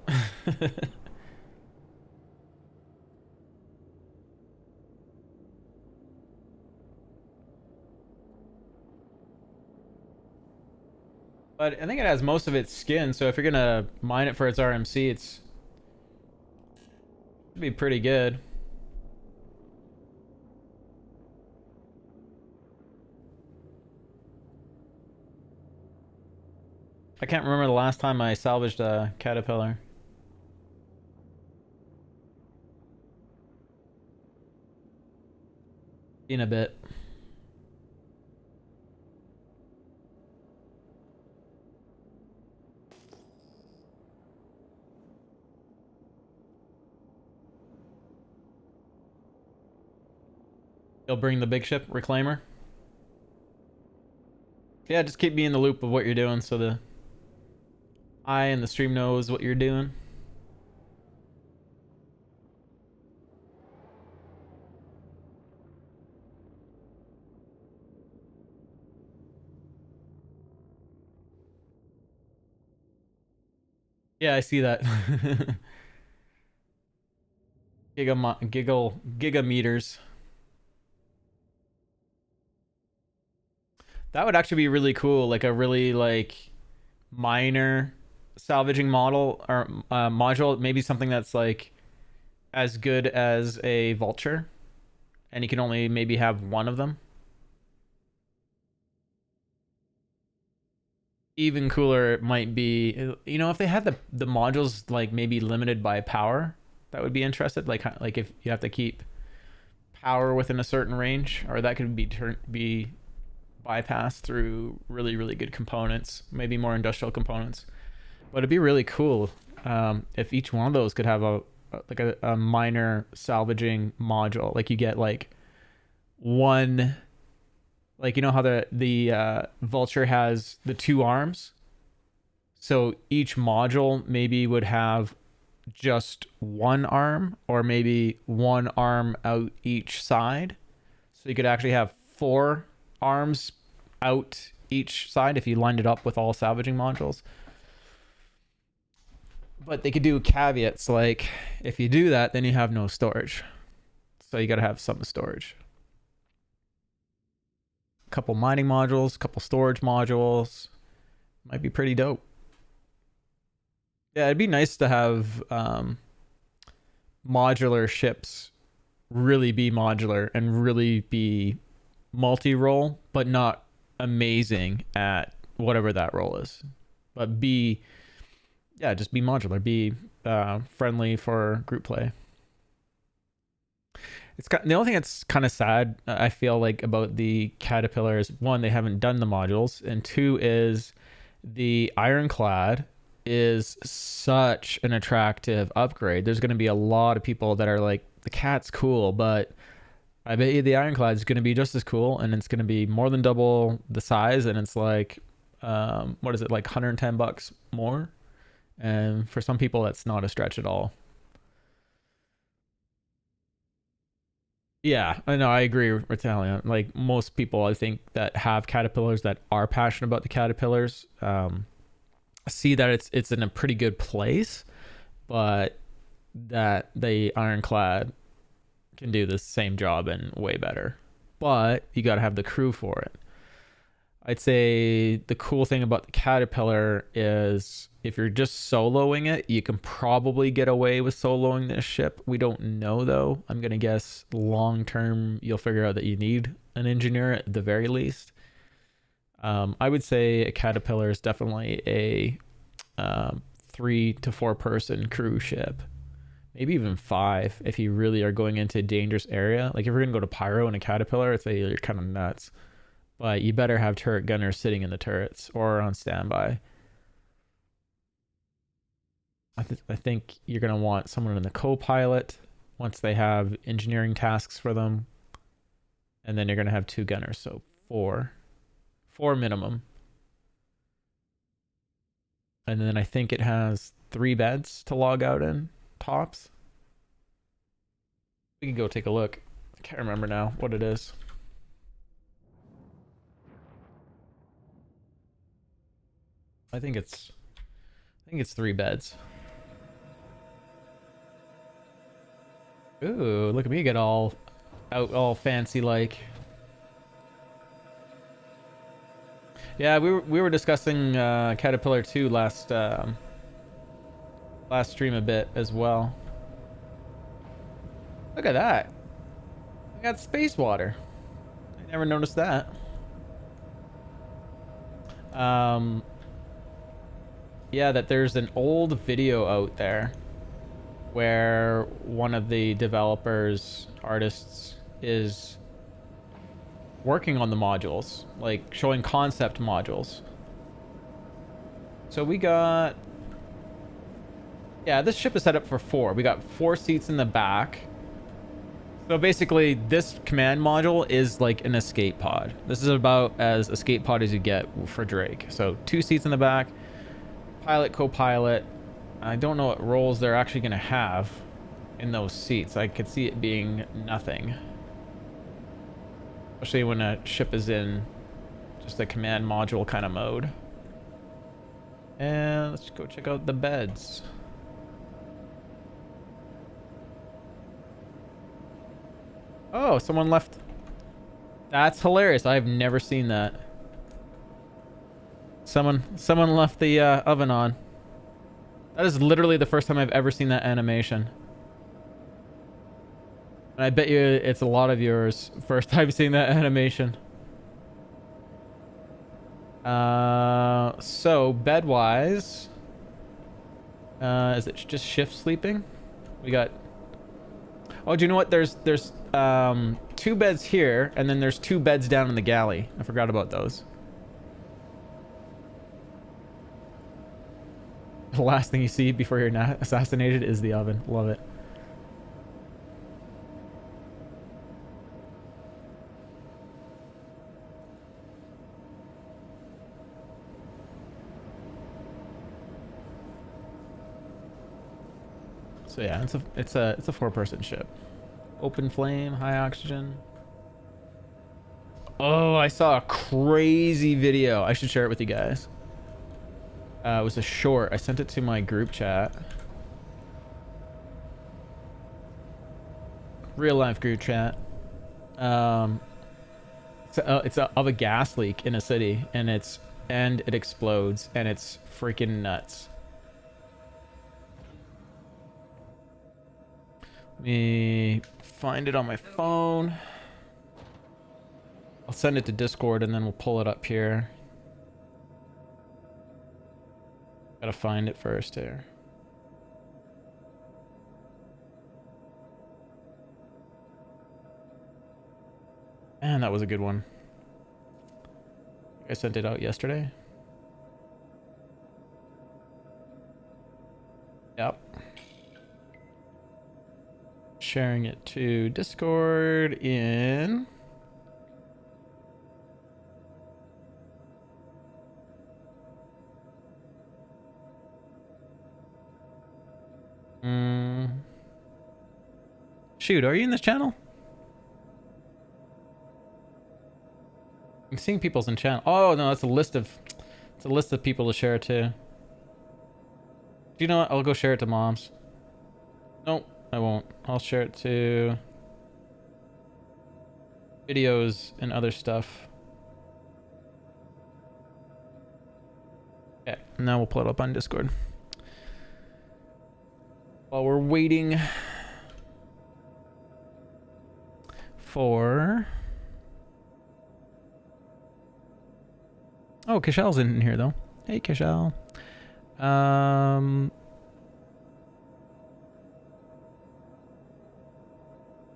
But I think it has most of its skin, so if you're gonna mine it for its RMC, it'd be pretty good. I can't remember the last time I salvaged a caterpillar. In a bit. You'll bring the big ship reclaimer. Yeah, just keep me in the loop of what you're doing so the I and the stream knows what you're doing. Yeah, I see that. Giga meters. That would actually be really cool, like a really like minor salvaging model or module, maybe something that's like as good as a vulture, and you can only maybe have one of them. Even cooler it might be, you know, if they had the modules like maybe limited by power, that would be interested. Like if you have to keep power within a certain range, or that could be bypassed through really good components, maybe more industrial components. But it'd be really cool if each one of those could have a minor salvaging module. Like you get like one, like you know how the vulture has the two arms, so each module maybe would have just one arm, or maybe one arm out each side, so you could actually have four arms out each side if you lined it up with all salvaging modules. But they could do caveats like if you do that, then you have no storage, so you got to have some storage. A couple mining modules, a couple storage modules, might be pretty dope. Yeah, it'd be nice to have modular ships really be modular and really be multi-role, but not amazing at whatever that role is. But just be modular, be friendly for group play. The only thing that's kind of sad, I feel like, about the Caterpillar is, one, they haven't done the modules, and two is the Ironclad is such an attractive upgrade. There's going to be a lot of people that are like, the Cat's cool, but I bet you the Ironclad is going to be just as cool, and it's going to be more than double the size, and it's like, what is it, like $110 more? And for some people, that's not a stretch at all. Yeah, I know. I agree with Italian. Like most people, I think, that have Caterpillars, that are passionate about the Caterpillars, see that it's in a pretty good place, but that the Ironclad can do the same job and way better. But you got to have the crew for it. I'd say the cool thing about the Caterpillar is if you're just soloing it, you can probably get away with soloing this ship. We don't know, though. I'm going to guess long term, you'll figure out that you need an engineer at the very least. I would say a Caterpillar is definitely a 3 to 4 person cruise ship. Maybe even 5 if you really are going into a dangerous area. Like if you're going to go to Pyro in a Caterpillar, I'd say you're kind of nuts. But you better have turret gunners sitting in the turrets or on standby. I think you're going to want someone in the co-pilot once they have engineering tasks for them. And then you're going to have 2 gunners, so 4 minimum. And then I think it has 3 beds to log out in, tops. We can go take a look. I can't remember now what it is. I think it's 3 beds. Ooh, look at me get all fancy like. Yeah, we were discussing Caterpillar 2 last stream a bit as well. Look at that. We got space water. I never noticed that. Yeah, that there's an old video out there where one of the developers, artists, is working on the modules, like showing concept modules. So we got... Yeah, this ship is set up for 4. We got 4 seats in the back. So basically, this command module is like an escape pod. This is about as escape pod as you get for Drake. So 2 seats in the back. Pilot, co-pilot. I don't know what roles they're actually going to have in those seats. I could see it being nothing. Especially when a ship is in just a command module kind of mode. And let's go check out the beds. Oh, someone left. That's hilarious. I've never seen that. Someone left the oven on. That is literally the first time I've ever seen that animation. And I bet you it's a lot of yours first time seeing that animation. So bed-wise, is it just shift sleeping? We got... Oh, do you know what? There's 2 beds here, and then there's 2 beds down in the galley. I forgot about those. The last thing you see before you're assassinated is the oven. Love it. So yeah, it's a 4-person ship. Open flame, high oxygen. Oh, I saw a crazy video. I should share it with you guys. It was a short. I sent it to my group chat. Real life group chat. It's of a gas leak in a city, and it explodes, and it's freaking nuts. Let me find it on my phone. I'll send it to Discord, and then we'll pull it up here. Gotta find it first here. Man, that was a good one. I sent it out yesterday. Yep. Sharing it to Discord in... Shoot, are you in this channel? I'm seeing people's in channel. Oh no, it's a list of people to share to. Do you know what? I'll go share it to moms. Nope, I won't. I'll share it to videos and other stuff. Okay, now we'll pull it up on Discord. While we're waiting for... Oh, Kashel's in here though. Hey, Kashel.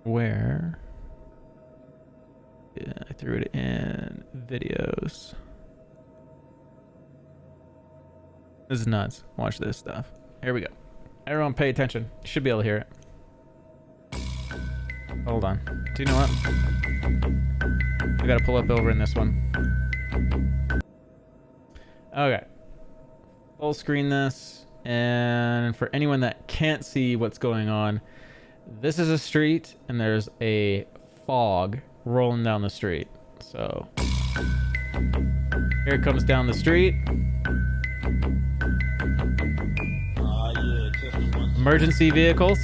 Where? Yeah, I threw it in videos. This is nuts. Watch this stuff. Here we go. Everyone pay attention. You should be able to hear it. Hold on. Do you know what? I gotta pull up over in this one. Okay. Full screen this. And for anyone that can't see what's going on, this is a street and there's a fog rolling down the street. So here it comes down the street. Emergency vehicles.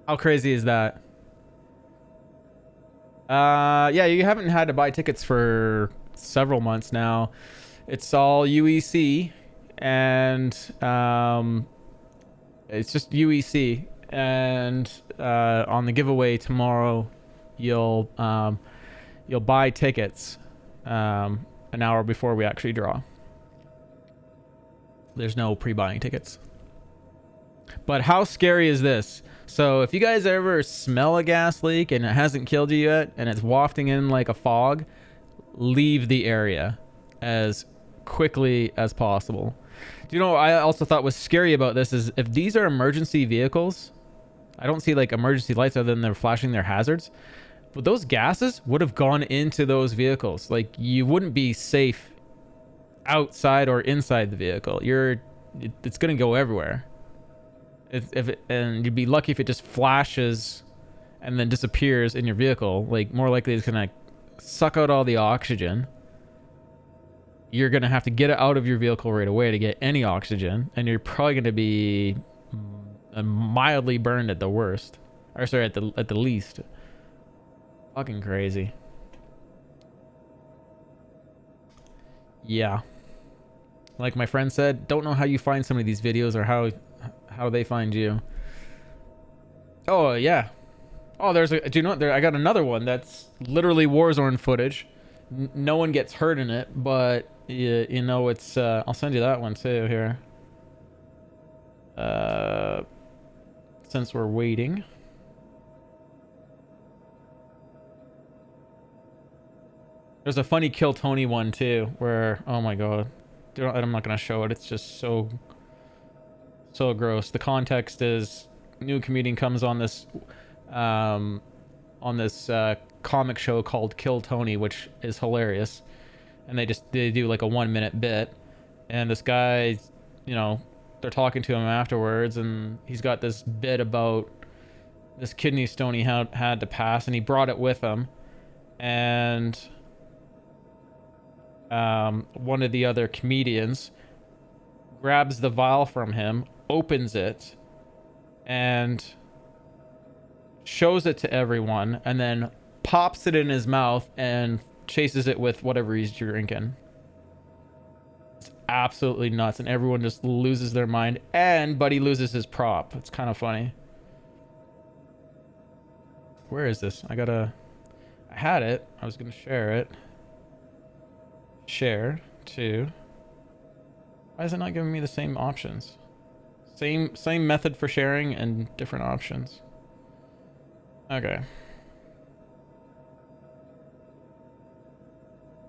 How crazy is that? Yeah, you haven't had to buy tickets for several months now. It's all UEC, and it's just UEC. And on the giveaway tomorrow, you'll buy tickets an hour before we actually draw. There's no pre-buying tickets. But how scary is this? So if you guys ever smell a gas leak and it hasn't killed you yet and it's wafting in like a fog, leave the area as quickly as possible. Do you know what I also thought was scary about this is if these are emergency vehicles, I don't see like emergency lights other than they're flashing their hazards, but those gases would have gone into those vehicles. Like you wouldn't be safe outside or inside the vehicle. It's gonna go everywhere. And you'd be lucky if it just flashes and then disappears in your vehicle. Like more likely it's gonna suck out all the oxygen. You're gonna have to get it out of your vehicle right away to get any oxygen, and you're probably gonna be mildly burned at the worst, or sorry, at the least. Fucking crazy. Yeah. Like my friend said, don't know how you find some of these videos or how they find you. Oh yeah. Oh, do you know there? I got another one that's literally Warzone footage. No one gets hurt in it, but you know it's. I'll send you that one too here. Since we're waiting. There's a funny Kill Tony one too, where oh my god, I'm not gonna show it. It's just so gross. The context is new comedian comes on this comic show called Kill Tony, which is hilarious, and they do like a 1 minute bit, and this guy, you know, they're talking to him afterwards, and he's got this bit about this kidney stone he had to pass, and he brought it with him, and one of the other comedians grabs the vial from him, opens it, and shows it to everyone, and then pops it in his mouth and chases it with whatever he's drinking. It's absolutely nuts, and everyone just loses their mind, and Buddy loses his prop. It's kind of funny. Where is this? I had it. I was gonna share it. Share to. Why is it not giving me the same options? Same method for sharing and different options. Okay.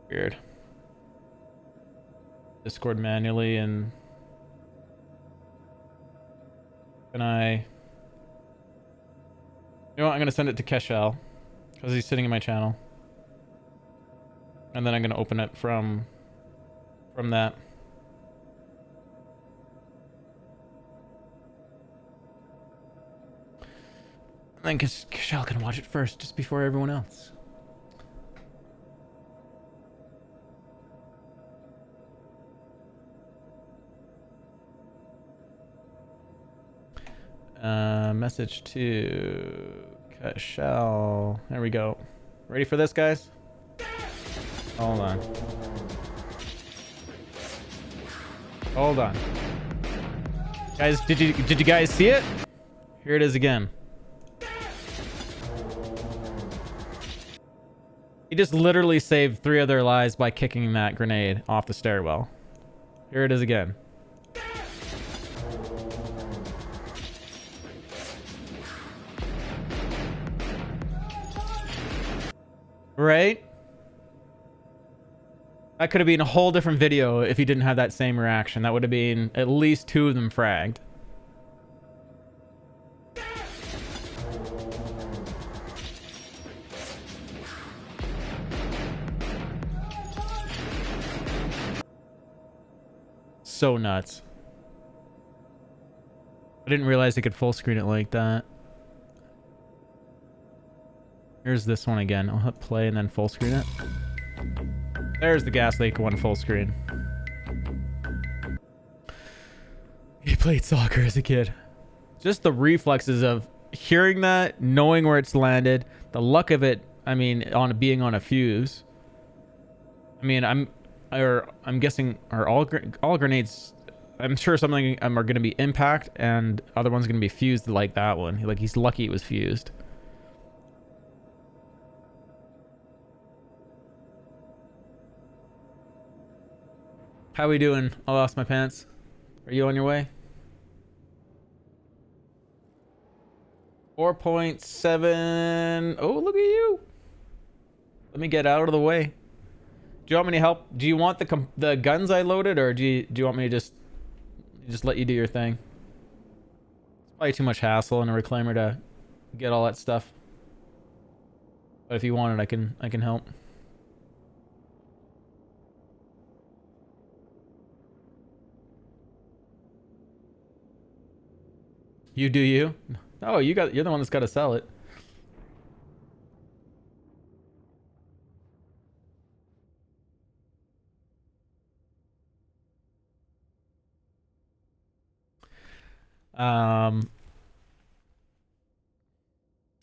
Weird. Discord manually, and can I? You know what? I'm gonna send it to Keshal because he's sitting in my channel, and then I'm gonna open it from that. And then Keshal can watch it first, just before everyone else. Message to Keshal. There we go. Ready for this, guys? Hold on. Hold on. Guys, did you guys see it? Here it is again. He just literally saved 3 of their lives by kicking that grenade off the stairwell. Here it is again. Right? That could have been a whole different video if he didn't have that same reaction. That would have been at least 2 of them fragged. So nuts. I didn't realize they could full screen it like that. Here's this one again. I'll hit play and then full screen it. There's the Gas Lake one full screen. He played soccer as a kid. Just the reflexes of hearing that, knowing where it's landed, the luck of it, I mean, on being on a fuse. I mean, I'm guessing are all grenades I'm sure something are going to be impact and other one's going to be fused like that one. Like he's lucky it was fused. How we doing? I lost my pants. Are you on your way? 4.7. Oh, look at you. Let me get out of the way. Do you want me to help? Do you want the guns I loaded, or do you want me to just let you do your thing? It's probably too much hassle in a reclaimer to get all that stuff. But if you want it, I can help. You do you? Oh, you're the one that's got to sell it.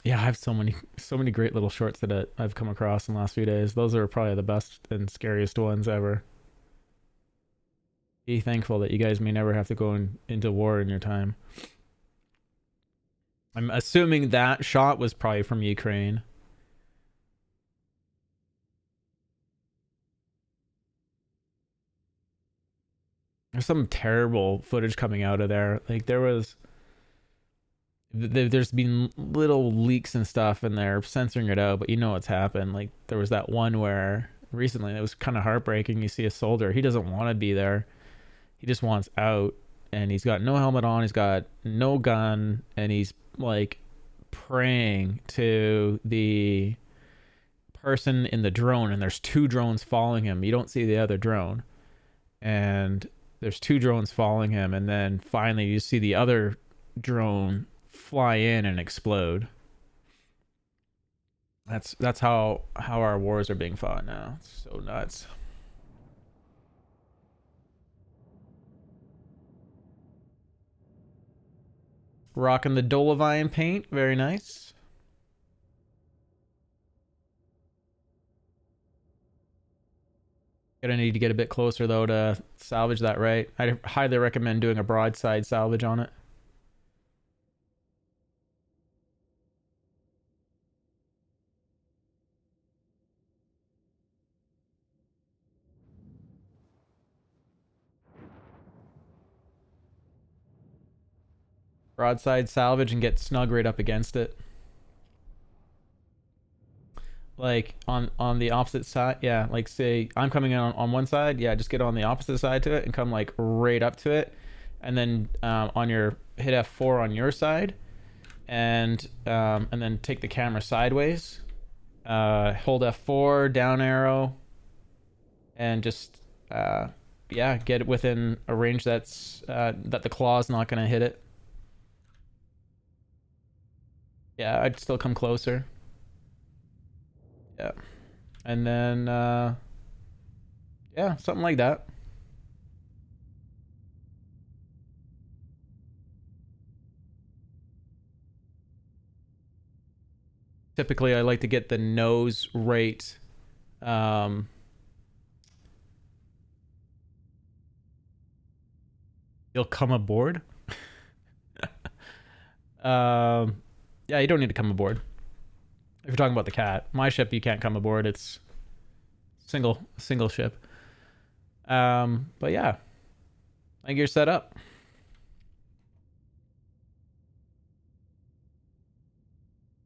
Yeah, I have so many great little shorts that I've come across in the last few days. Those are probably the best and scariest ones ever. Be thankful that you guys may never have to go into war in your time. I'm assuming that shot was probably from Ukraine. There's some terrible footage coming out of there. Like there's been little leaks and stuff and they're censoring it out, but you know what's happened. Like there was that one where recently it was kind of heartbreaking. You see a soldier, he doesn't want to be there. He just wants out, and he's got no helmet on, he's got no gun, and he's like praying to the person in the drone, and there's two drones following him. You don't see the other drone, and there's two drones following him, and then finally you see the other drone fly in and explode. That's how our wars are being fought now. It's so nuts. Rocking the Dolovine paint, very nice. Gonna need to get a bit closer though to salvage that, right? I'd highly recommend doing a broadside salvage on it. Broadside salvage and get snug right up against it. Like on the opposite side, yeah, like say I'm coming in on one side, yeah, just get on the opposite side to it and come like right up to it, and then on your hit F4 on your side, and then take the camera sideways, hold F4, down arrow, and just yeah, get it within a range that's that the claw's not gonna hit it. Yeah, I'd still come closer. Yeah. And then, yeah, something like that. Typically, I like to get the nose right. You'll come aboard? Yeah, you don't need to come aboard. If you're talking about the cat, my ship, you can't come aboard. It's single ship. But yeah, I think you're set up.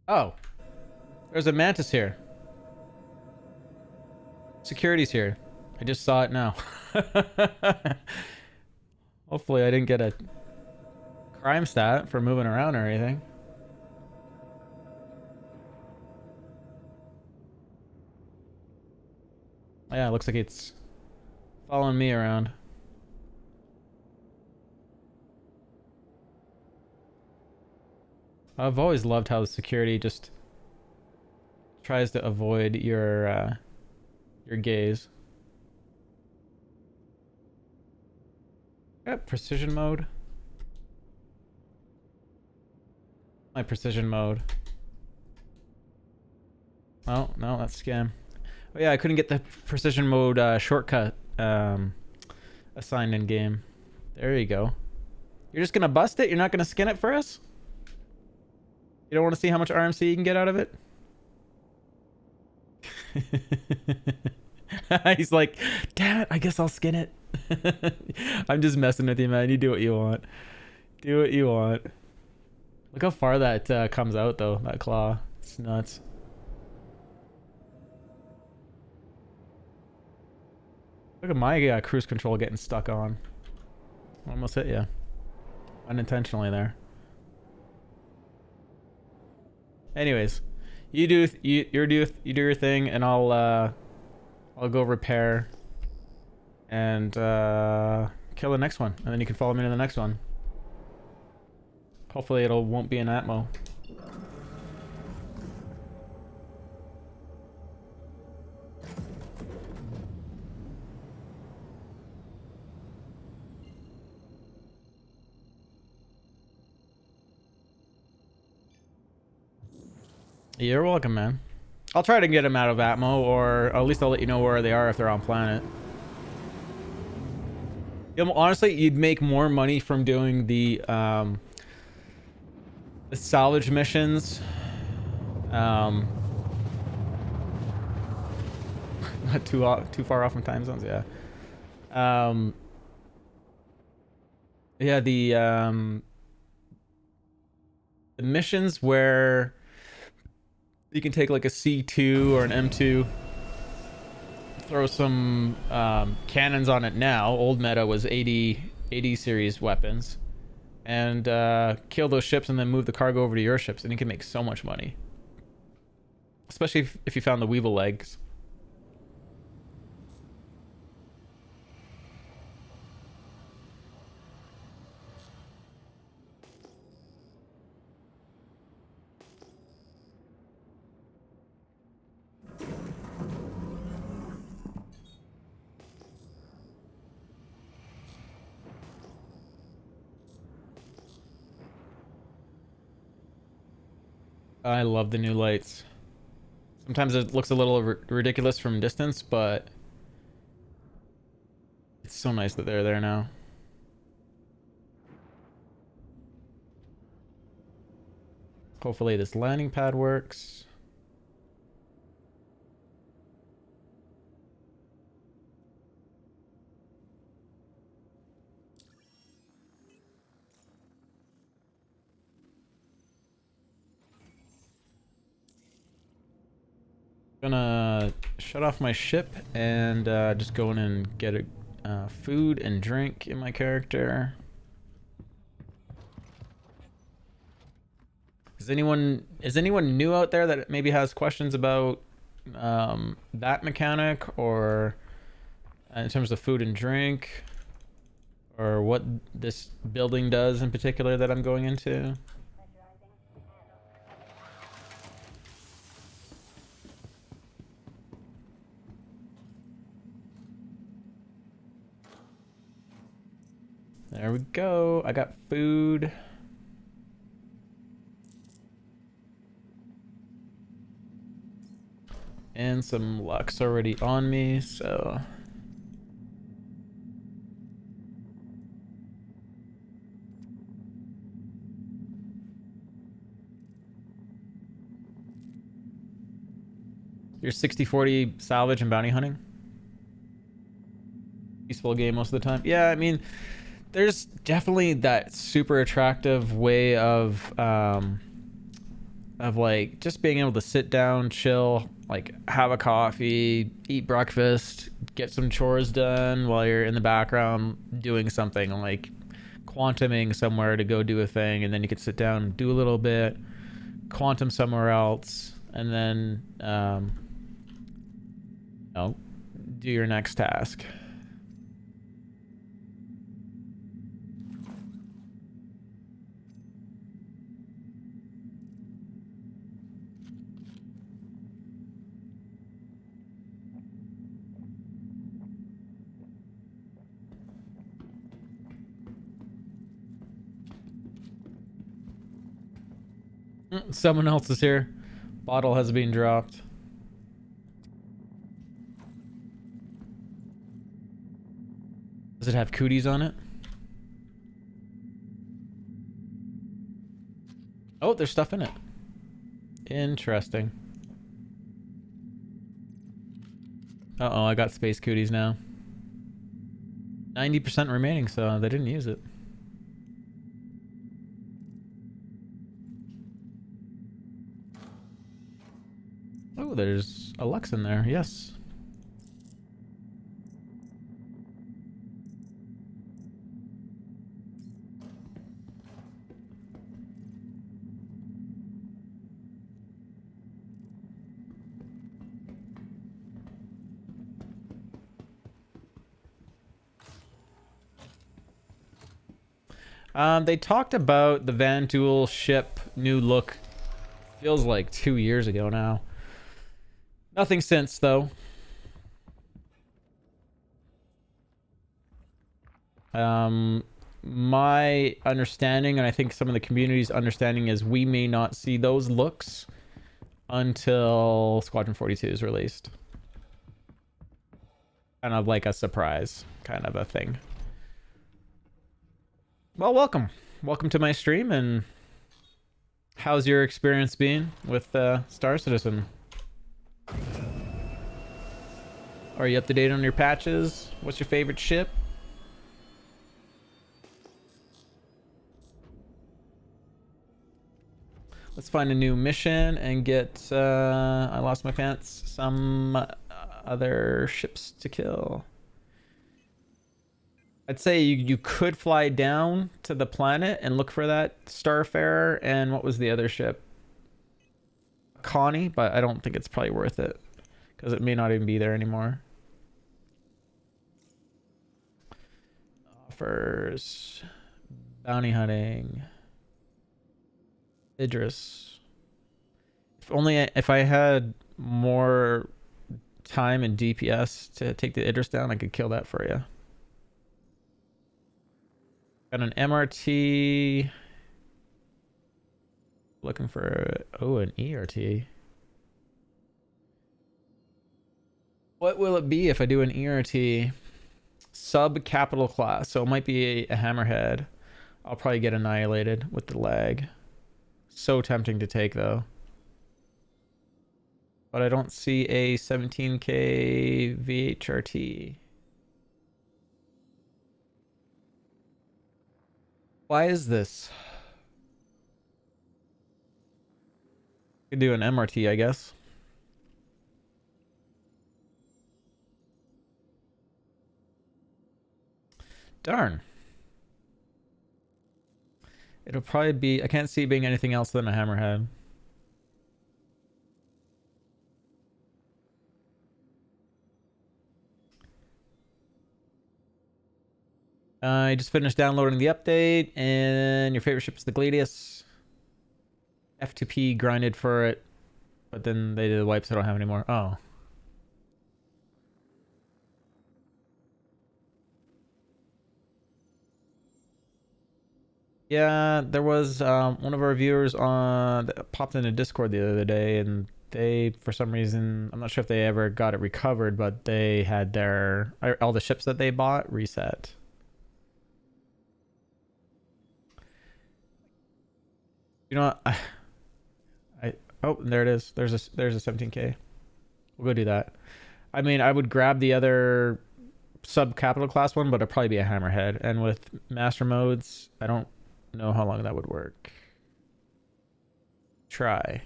Oh, there's a mantis here. Security's here. I just saw it now. Hopefully I didn't get a crime stat for moving around or anything. Yeah, it looks like it's following me around. I've always loved how the security just tries to avoid your gaze. Got precision mode. My precision mode. Oh, no, that's scam. Oh yeah, I couldn't get the precision mode shortcut assigned in game. There you go. You're just gonna bust it? You're not gonna skin it for us? You don't want to see how much RMC you can get out of it? He's like, damn it, I guess I'll skin it. I'm just messing with you, man. You do what you want. Do what you want. Look how far that comes out, though. That claw. It's nuts. Look at my cruise control getting stuck on. Almost hit you. Unintentionally there. Anyways, you do your thing, and I'll go repair and kill the next one, and then you can follow me to the next one. Hopefully won't be an Atmo. You're welcome, man. I'll try to get them out of Atmo, or at least I'll let you know where they are if they're on planet. You know, honestly, you'd make more money from doing the salvage missions. Not too far off from time zones, yeah. Yeah, the missions where you can take like a C2 or an M2, throw some cannons on it now. Old meta was 80 series weapons, and kill those ships and then move the cargo over to your ships, and you can make so much money. Especially if you found the Weevil legs. I love the new lights. Sometimes it looks a little ridiculous from distance, but it's so nice that they're there now. Hopefully this landing pad works. Gonna shut off my ship and just go in and get food and drink in my character. Is anyone new out there that maybe has questions about that mechanic, or in terms of food and drink, or what this building does in particular that I'm going into? There we go. I got food. And some luck's already on me, so... You're 60-40 salvage and bounty hunting? Peaceful game most of the time? Yeah, I mean... There's definitely that super attractive way of like just being able to sit down, chill, like have a coffee, eat breakfast, get some chores done while you're in the background doing something, like quantuming somewhere to go do a thing, and then you could sit down and do a little bit, quantum somewhere else, and then you know, do your next task. Someone else is here. Bottle has been dropped. Does it have cooties on it? Oh, there's stuff in it. Interesting. Uh-oh, I got space cooties now. 90% remaining, so they didn't use it. Oh, there's a Lux in there. Yes. They talked about the Van Duel ship new look. Feels like 2 years ago now. Nothing since, though. My understanding, and I think some of the community's understanding, is we may not see those looks until Squadron 42 is released. Kind of like a surprise kind of a thing. Well, welcome. Welcome to my stream, and how's your experience been with Star Citizen? Are you up to date on your patches? What's your favorite ship? Let's find a new mission and get, I lost my pants, some other ships to kill. I'd say you could fly down to the planet and look for that Starfarer, and what was the other ship? Connie, but I don't think it's probably worth it because it may not even be there anymore. Offers, bounty hunting, Idris. If I had more time and DPS to take the Idris down, I could kill that for you. Got an MRT. Looking for, oh, an ERT. What will it be if I do an ERT? Sub-capital class, so it might be a hammerhead. I'll probably get annihilated with the lag. So tempting to take, though. But I don't see a 17k VHRT. Why is this? Could do an MRT, I guess. Darn. It'll probably be... I can't see it being anything else than a hammerhead. I just finished downloading the update, and your favorite ship is the Gladius. F2P grinded for it, but then they did the wipes I don't have anymore. Oh. Yeah, there was one of our viewers on that popped into Discord the other day, and they, for some reason, I'm not sure if they ever got it recovered, but they had their all the ships that they bought reset. You know what? Oh, there it is. There's a 17k. We'll go do that. I mean, I would grab the other sub-capital class one, but it'd probably be a hammerhead. And with master modes, I don't know how long that would work. Try.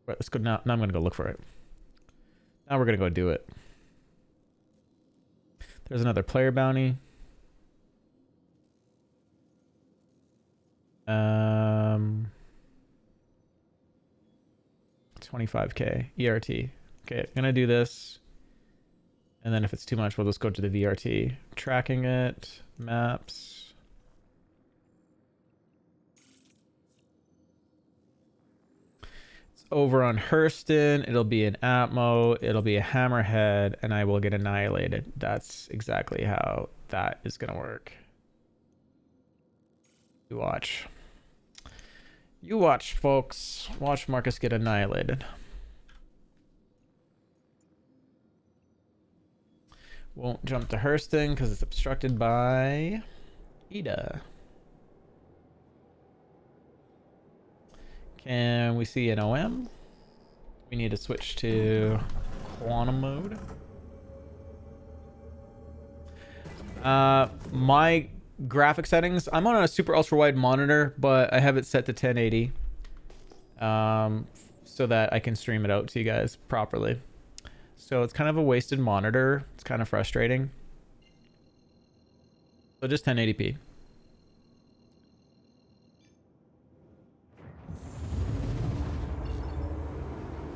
Right, let's go now. Now I'm gonna go look for it. Now we're gonna go do it. There's another player bounty. 25k ERT. Okay, I'm gonna do this, and then if it's too much, we'll just go to the VRT. Tracking it, maps. It's over on Hurston. It'll be an Atmo. It'll be a hammerhead, and I will get annihilated. That's exactly how that is gonna work. You watch. You watch, folks. Watch Marcus get annihilated. Won't jump to Hurston because it's obstructed by Ida. Can we see an OM? We need to switch to quantum mode. My graphic settings, I'm on a super ultra wide monitor, but I have it set to 1080 so that I can stream it out to you guys properly. So it's kind of a wasted monitor. It's kind of frustrating. So just 1080p.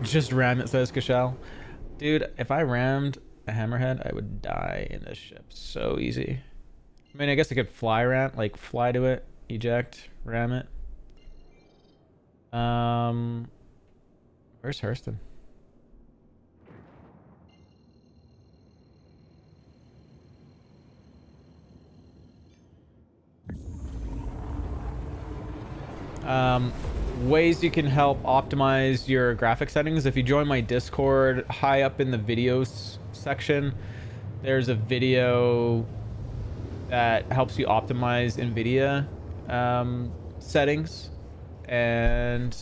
Just ram it, says Kashal. Dude, if I rammed a hammerhead, I would die in this ship so easy. I mean, I guess I could fly ram, like fly to it, eject, ram it. Where's Hurston? Ways you can help optimize your graphic settings. If you join my Discord, high up in the videos section, there's a video that helps you optimize NVIDIA settings. And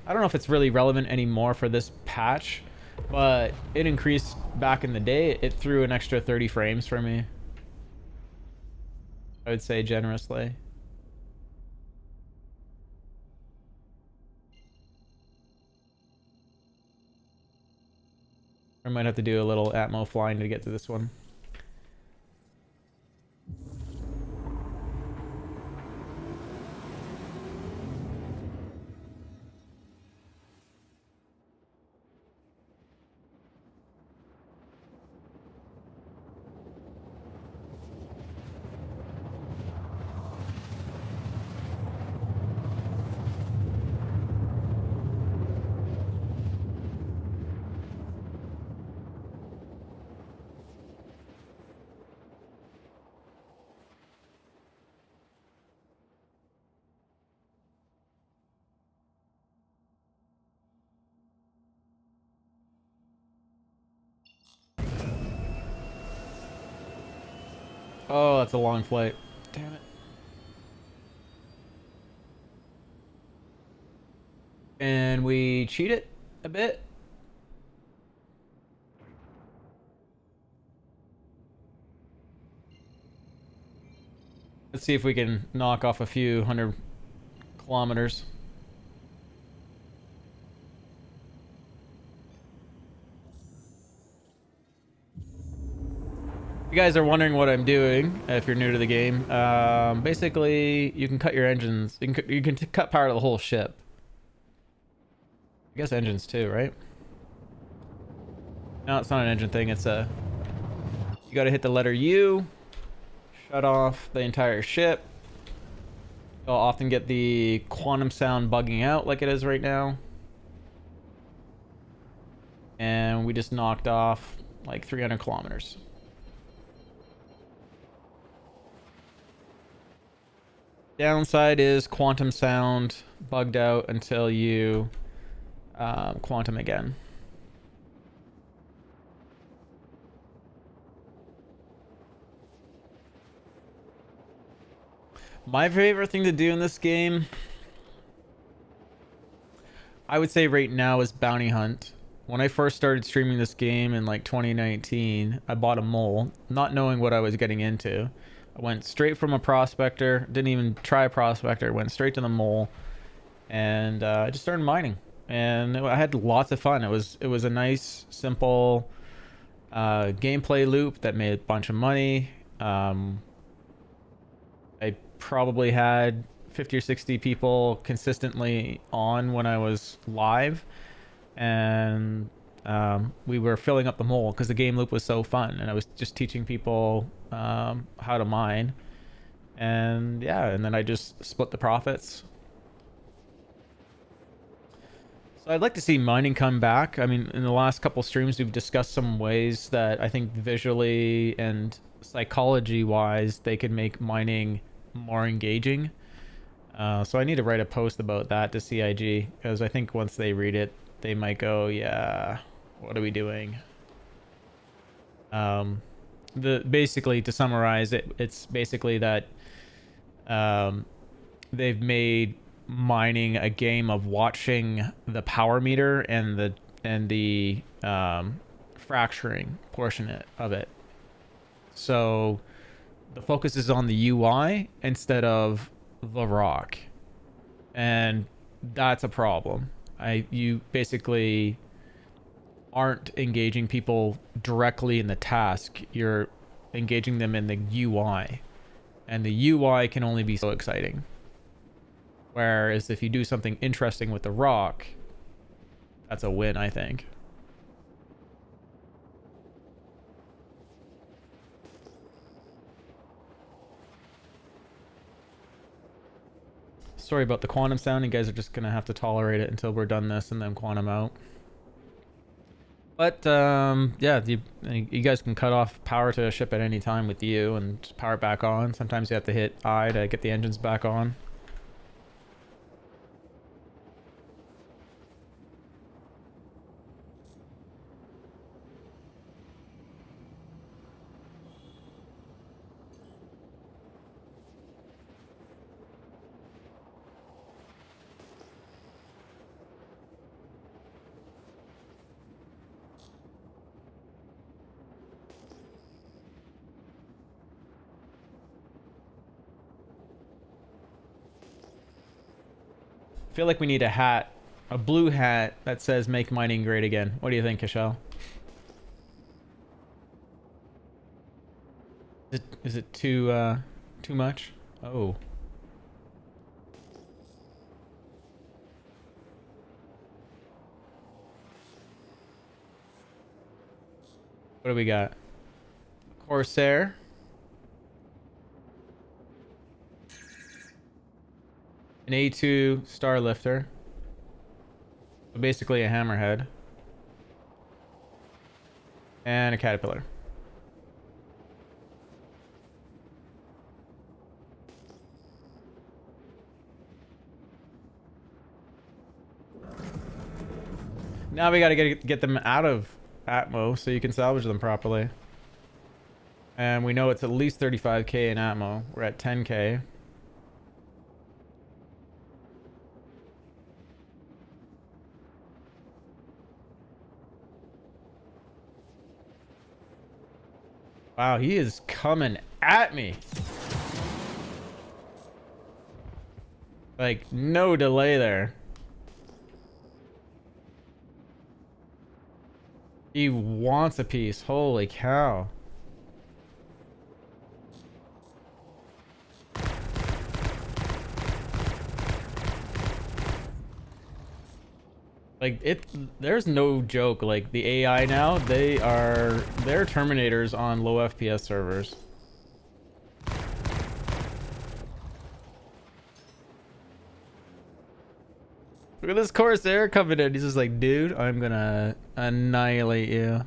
I don't know if it's really relevant anymore for this patch, but it increased back in the day. It threw an extra 30 frames for me, I would say generously. I might have to do a little Atmo flying to get to this one. Oh, that's a long flight. Damn it. And we cheat it a bit. Let's see if we can knock off a few 100 kilometers. You guys are wondering what I'm doing if you're new to the game. Basically, you can cut your engines. You can cut power to the whole ship. I guess engines too, right? No, it's not an engine thing. It's a... You gotta hit the letter U. Shut off the entire ship. You'll often get the quantum sound bugging out like it is right now. And we just knocked off like 300 kilometers. Downside is quantum sound bugged out until you quantum again. My favorite thing to do in this game, I would say right now, is bounty hunt. When I first started streaming this game in like 2019, I bought a mole, not knowing what I was getting into. I went straight from a prospector, didn't even try a prospector, went straight to the mole, and I just started mining. And I had lots of fun. It was a nice, simple gameplay loop that made a bunch of money. I probably had 50 or 60 people consistently on when I was live, and we were filling up the mole because the game loop was so fun, and I was just teaching people how to mine. And yeah, and then I just split the profits. So I'd like to see mining come back. I mean, in the last couple streams we've discussed some ways that I think visually and psychology wise they could make mining more engaging. So I need to write a post about that to CIG, because I think once they read it they might go, yeah, what are we doing? Basically, to summarize it, it's basically that they've made mining a game of watching the power meter and the fracturing portion of it. So the focus is on the UI instead of the rock, and that's a problem. You basically aren't engaging people directly in the task. You're engaging them in the UI, and the UI can only be so exciting. Whereas if you do something interesting with the rock, that's a win, I think. Sorry about the quantum sound. You guys are just gonna have to tolerate it until we're done this and then quantum out. But yeah, you guys can cut off power to a ship at any time with you and power it back on. Sometimes you have to hit I to get the engines back on. I feel like we need a hat, a blue hat that says "Make mining great again." What do you think, Kishel? Is it too much? Oh. What do we got? Corsair. An A2 Starlifter. So basically a hammerhead. And a caterpillar. Now we gotta get them out of Atmo so you can salvage them properly. And we know it's at least 35k in Atmo. We're at 10k. Wow, he is coming at me. Like, no delay there. He wants a piece. Holy cow. Like, there's no joke. Like, the AI now, they're Terminators on low FPS servers. Look at this Corsair coming in. He's just like, dude, I'm gonna annihilate you.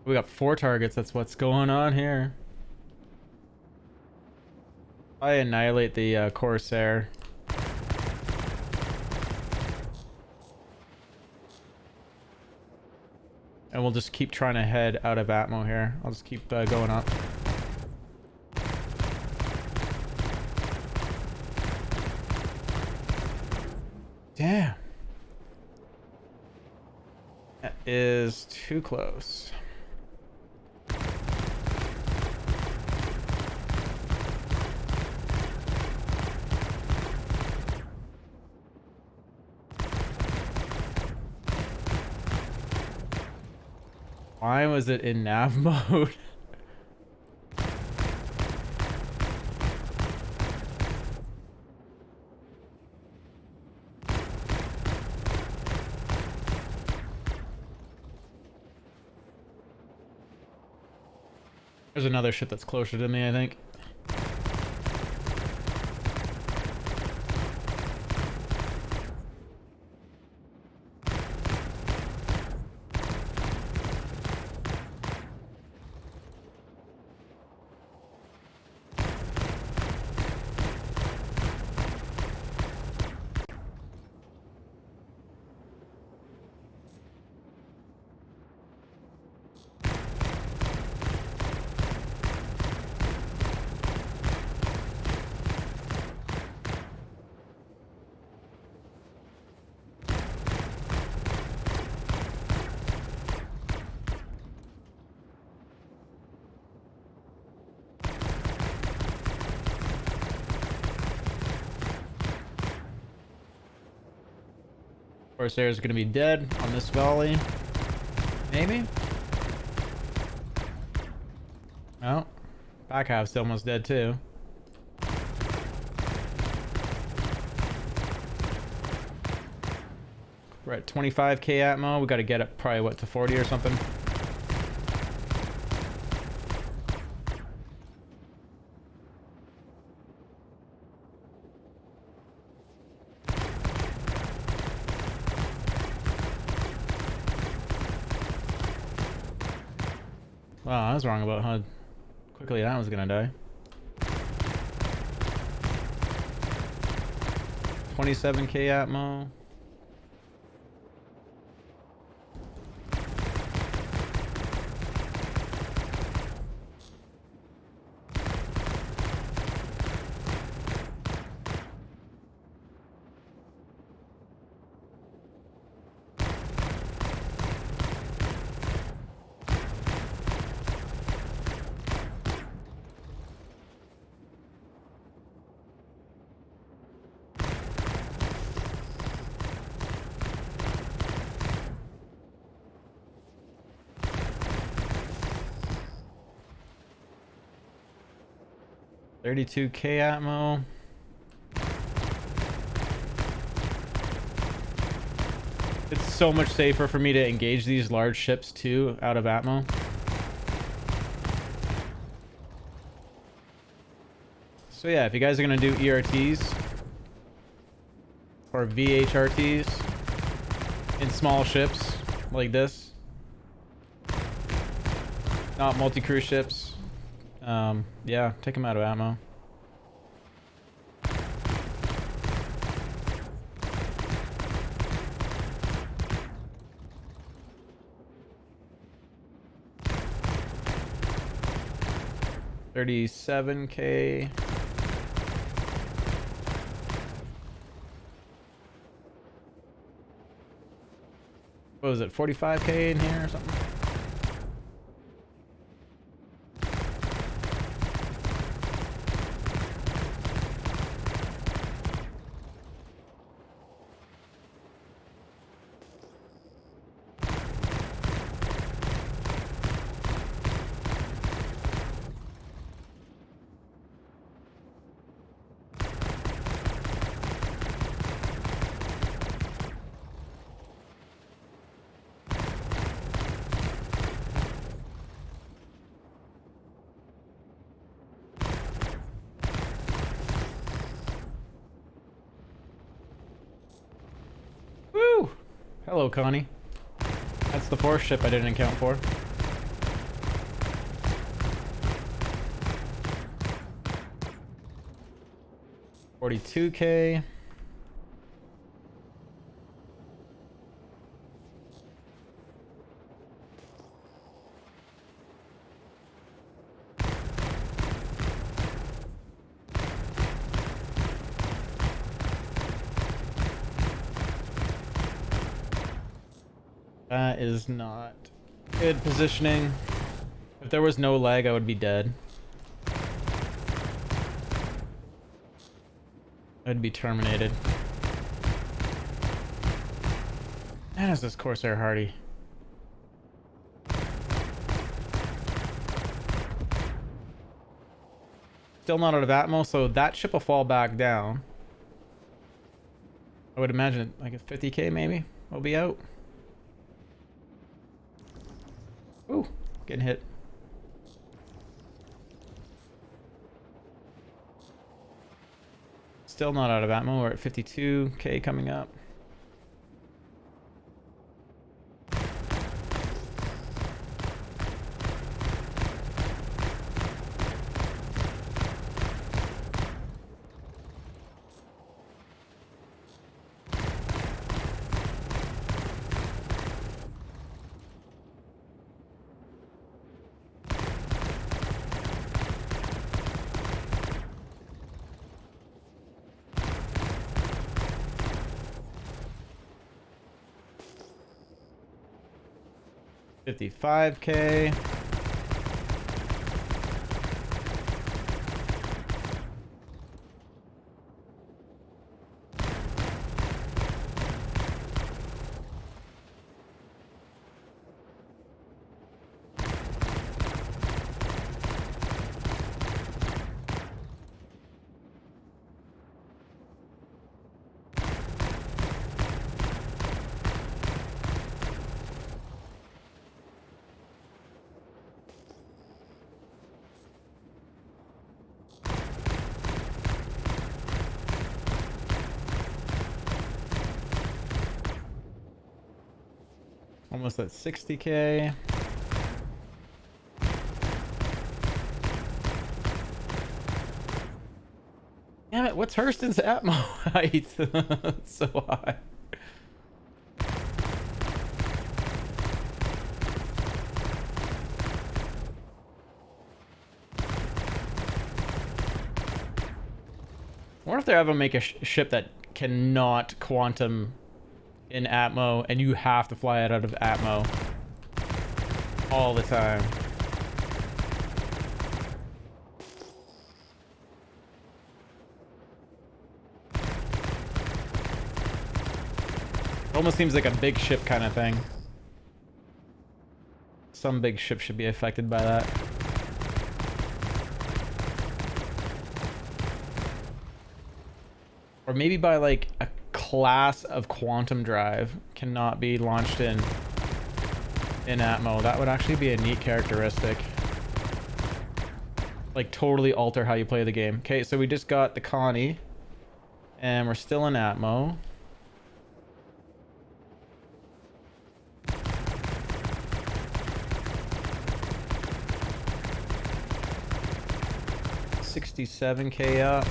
We got 4 targets. That's what's going on here. I annihilate the Corsair. And we'll just keep trying to head out of Atmo here. I'll just keep going up. Damn. That is too close. Why was it in nav mode? There's another ship that's closer to me, I think. Corsair is going to be dead on this volley. Maybe? Oh. Back half's almost dead too. We're at 25k atmo. We got to get up probably, what, to 40 or something? Wow, I was wrong about how quickly that was gonna die. 27k atmo. $32k atmo. It's so much safer for me to engage these large ships too out of atmo. So yeah, if you guys are gonna do ERTs or VHRTs in small ships like this, not multi-crew ships, yeah, take them out of ammo. $37k. What was it, 45k in here or something? Woo! Hello, Connie. That's the fourth ship I didn't account for. $42k. That is not good positioning. If there was no lag, I would be dead. I'd be terminated. Man, is this Corsair hardy? Still not out of atmo, so that ship will fall back down. I would imagine like a 50k maybe will be out. Ooh, getting hit. Still not out of atmo. We're at 52k coming up. $55k. Almost at 60k. Damn it, what's Hurston's atmo height? It's so high. I wonder if they ever make a ship that cannot quantum in atmo and you have to fly it out of atmo all the time. It almost seems like a big ship kind of thing. Some big ship should be affected by that. Or maybe by like a class of quantum drive cannot be launched in atmo. That would actually be a neat characteristic. Like totally alter how you play the game. Okay, so we just got the Connie and we're still in atmo. $67K up.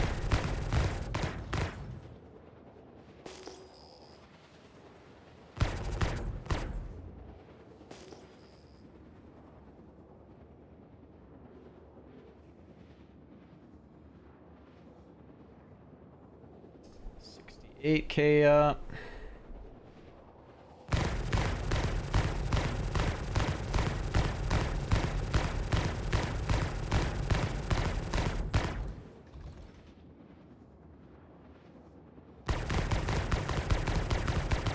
$68K up.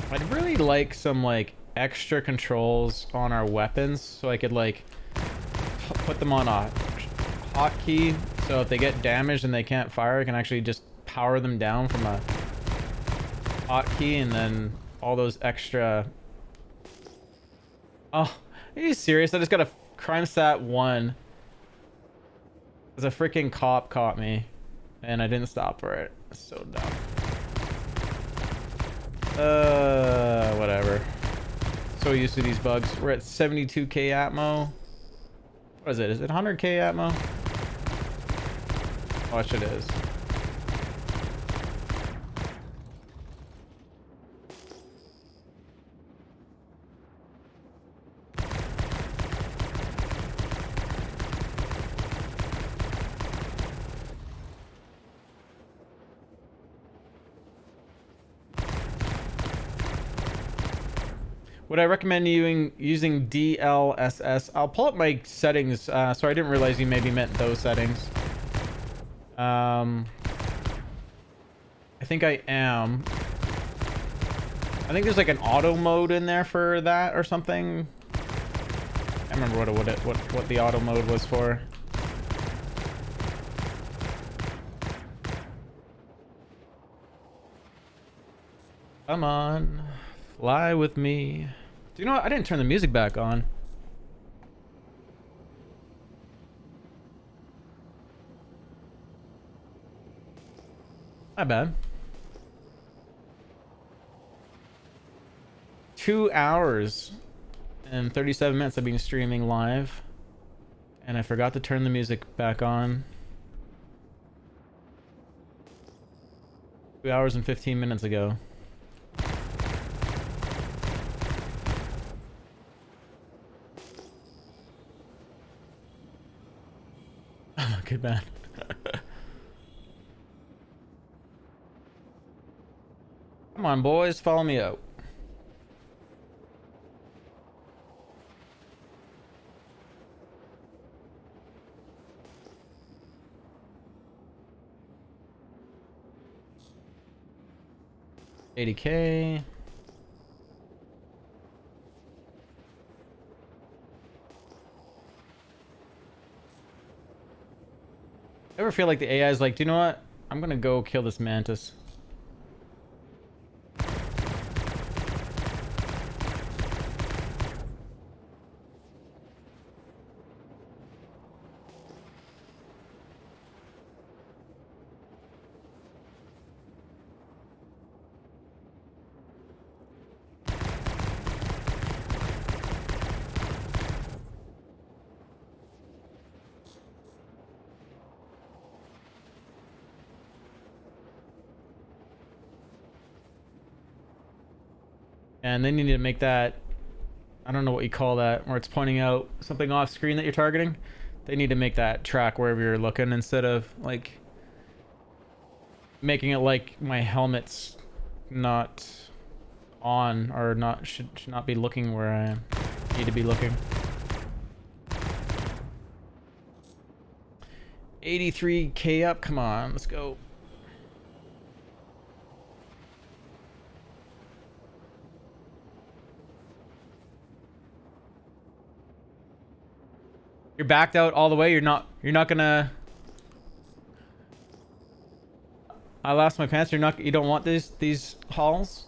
I'd really like some like extra controls on our weapons so I could like put them on a hotkey, so if they get damaged and they can't fire, I can actually just power them down from a hotkey, and then all those extra... Oh, are you serious? I just got a crime stat 1 because a freaking cop caught me and I didn't stop for it. So dumb. Whatever. So used to these bugs. We're at 72k atmo. What is it? Is it 100k atmo? Watch it is. Would I recommend you using DLSS? I'll pull up my settings. So I didn't realize you maybe meant those settings. I think I am. I think there's like an auto mode in there for that or something. I can't remember what the auto mode was for. Come on. Fly with me. Do you know what? I didn't turn the music back on. Not bad. 2 hours and 37 minutes I've been streaming live. And I forgot to turn the music back on. 2 hours and 15 minutes ago. Good man. Come on, boys, follow me out. $80K. Ever feel like the AI is like, do you know what? I'm gonna go kill this mantis. And they need to make that, I don't know what you call that, where it's pointing out something off screen that you're targeting. They need to make that track wherever you're looking instead of like making it like my helmet's not on or not should not be looking where I need to be looking. 83k up, come on, let's go. You're backed out all the way. You're not gonna. I lost my pants. You don't want these halls.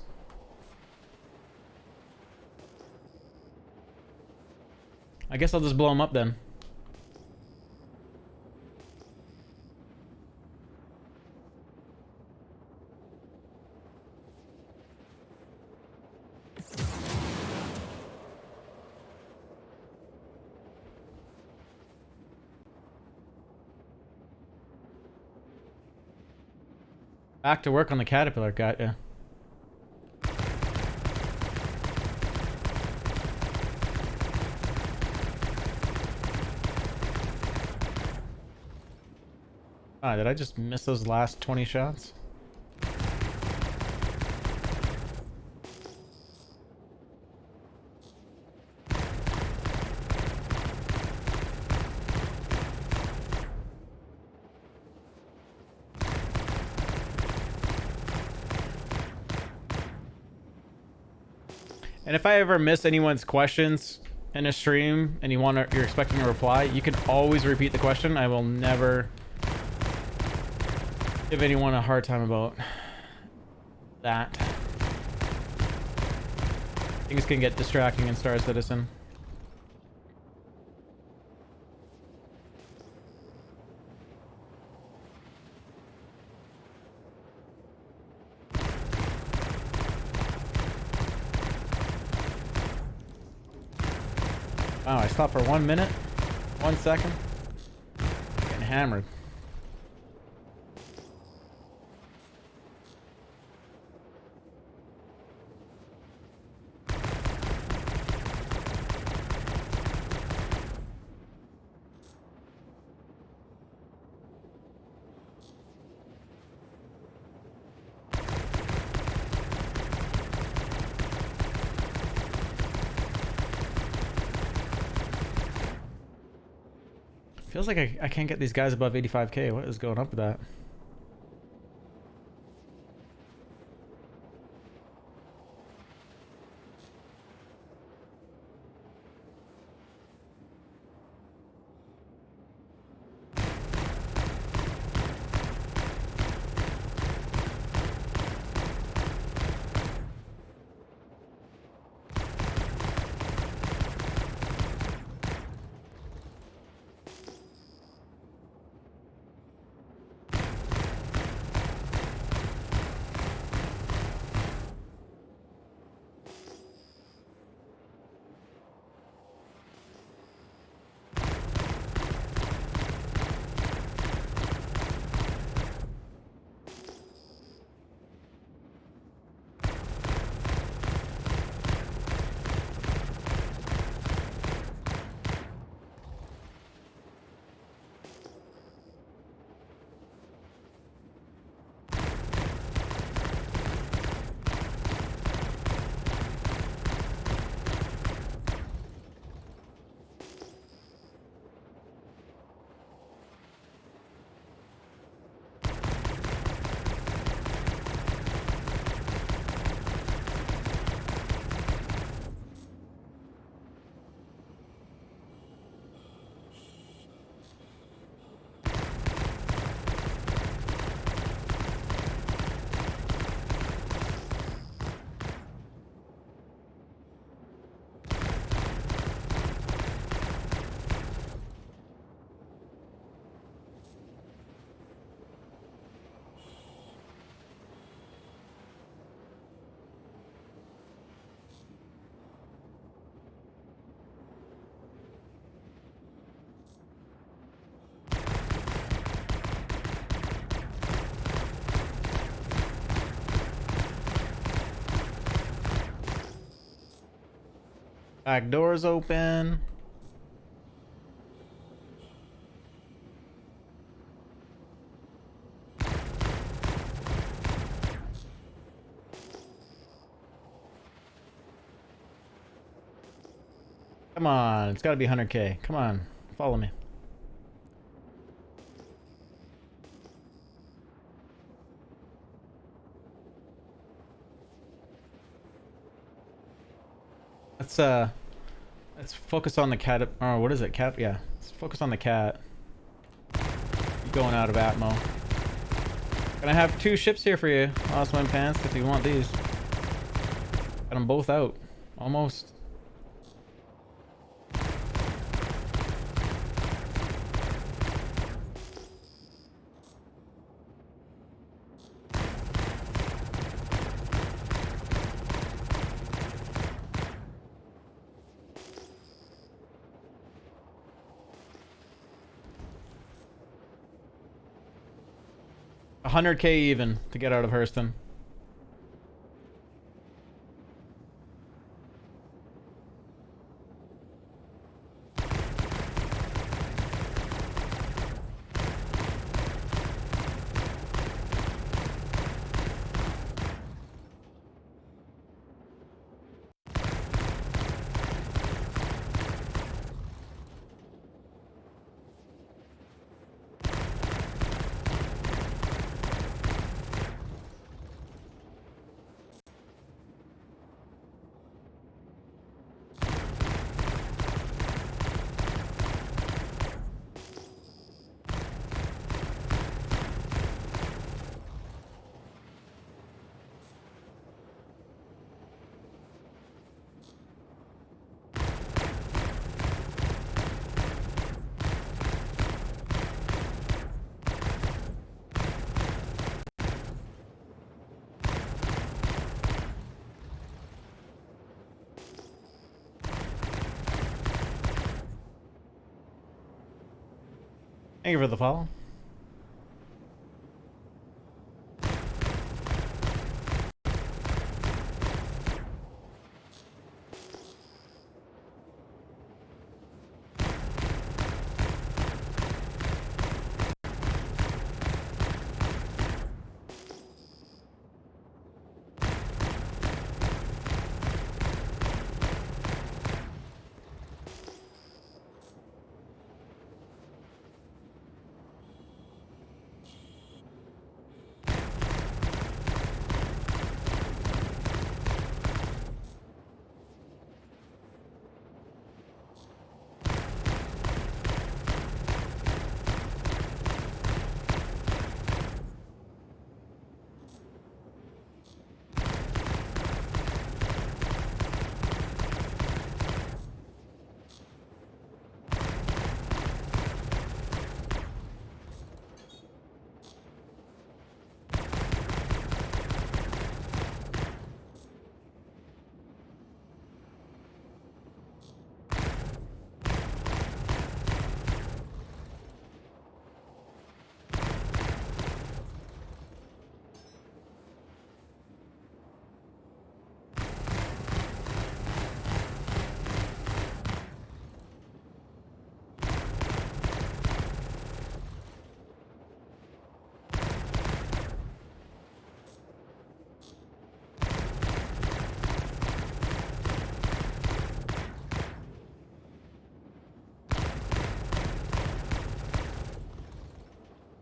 I guess I'll just blow them up then. Back to work on the caterpillar, got ya. Ah, did I just miss those last 20 shots? And if I ever miss anyone's questions in a stream and you're expecting a reply, you can always repeat the question. I will never give anyone a hard time about that. Things can get distracting in Star Citizen. Wow, I stopped for 1 minute, 1 second. Getting hammered. Feels like I can't get these guys above 85k. What is going up with that? Back door's open. Come on, it's got to be 100K. Come on, follow me. Let's focus on the cat. Or what is it? Cat? Yeah. Let's focus on the cat. You're going out of Atmo. Gonna have 2 ships here for you, Lost Wind Pants, if you want these. Got them both out. Almost. $100K even to get out of Hurston. Thank you for the follow.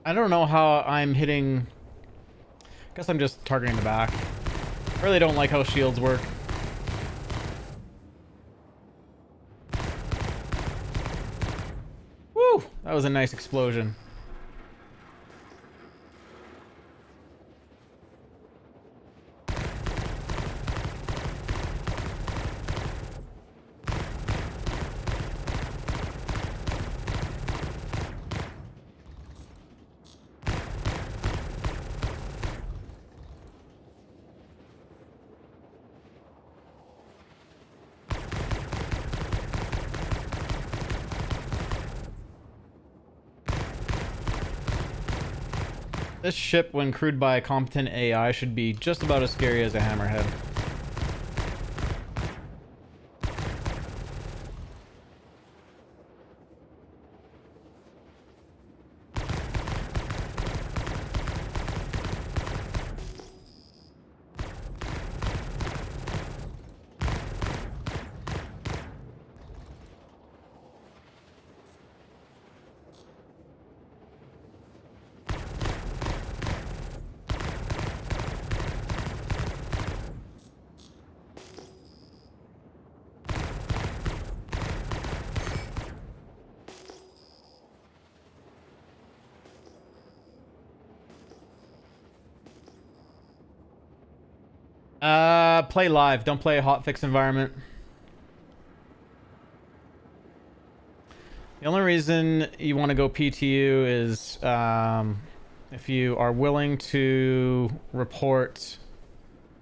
I don't know how I'm hitting. Guess I'm just targeting the back. I really don't like how shields work. Woo! That was a nice explosion. This ship, when crewed by a competent AI, should be just about as scary as a hammerhead. Play live. Don't play a hotfix environment. The only reason you want to go PTU is if you are willing to report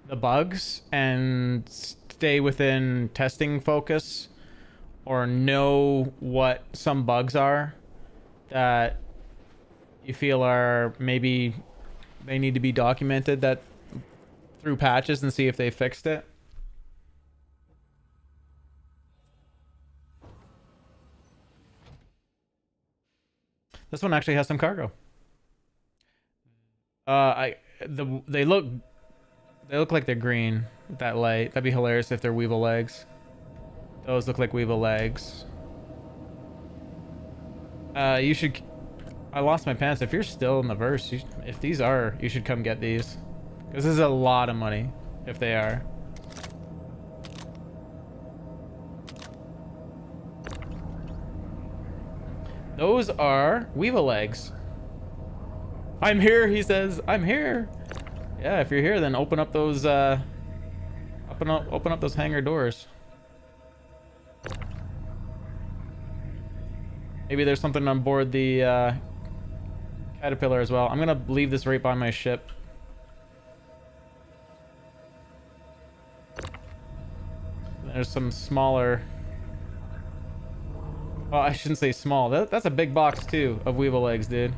the bugs and stay within testing focus, or know what some bugs are that you feel are maybe they need to be documented that through patches, and see if they fixed it. This one actually has some cargo. They look like they're green with that light. That'd be hilarious if they're Weevil legs. Those look like Weevil legs. You should. I lost my pants. If you're still in the verse, if these are, you should come get these, because this is a lot of money if they are. Those are Weevil legs. I'm here, he says. I'm here. Yeah, if you're here, then open up those open up those hangar doors. Maybe there's something on board the Caterpillar as well. I'm gonna leave this right by my ship. There's some smaller. Oh, I shouldn't say small. That's a big box too of Weevil legs, dude.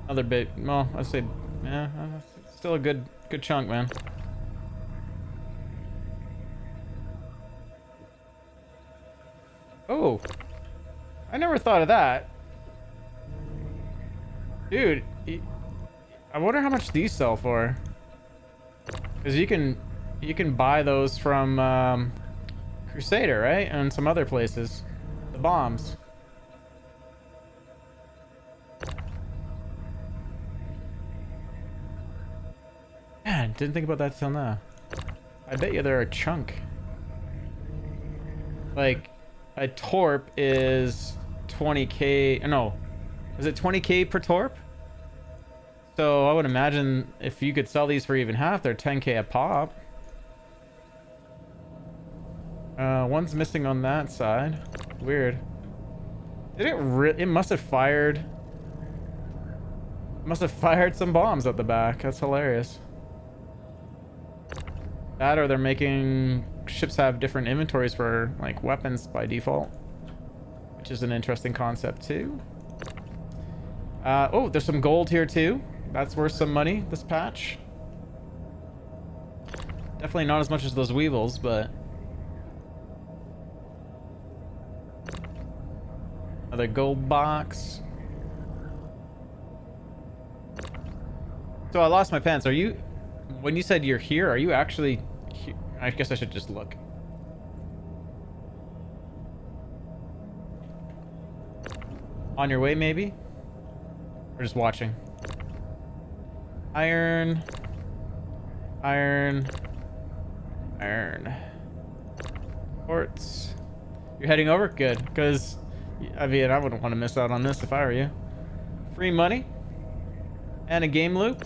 Another bit. Well, I'd say, yeah, still a good chunk, man. Oh, I never thought of that, dude. I wonder how much these sell for. Because you can buy those from Crusader, right, and some other places. The bombs. Man, didn't think about that till now. I bet you they're a chunk. Like, a torp is 20k. No, is it 20k per torp? So I would imagine if you could sell these for even half, they're 10k a pop. One's missing on that side. Weird. Did it must have fired. Must have fired some bombs at the back. That's hilarious. That, or they're making ships have different inventories for like weapons by default, which is an interesting concept too. Oh, there's some gold here too. That's worth some money, this patch. Definitely not as much as those Weevils, but another gold box. So I lost my pants. Are you, when you said you're here, are you actually here? I guess I should just look. On your way, maybe? Or just watching? Iron. Iron. Iron. Quartz. You're heading over? Good. Because, I mean, I wouldn't want to miss out on this if I were you. Free money. And a game loop.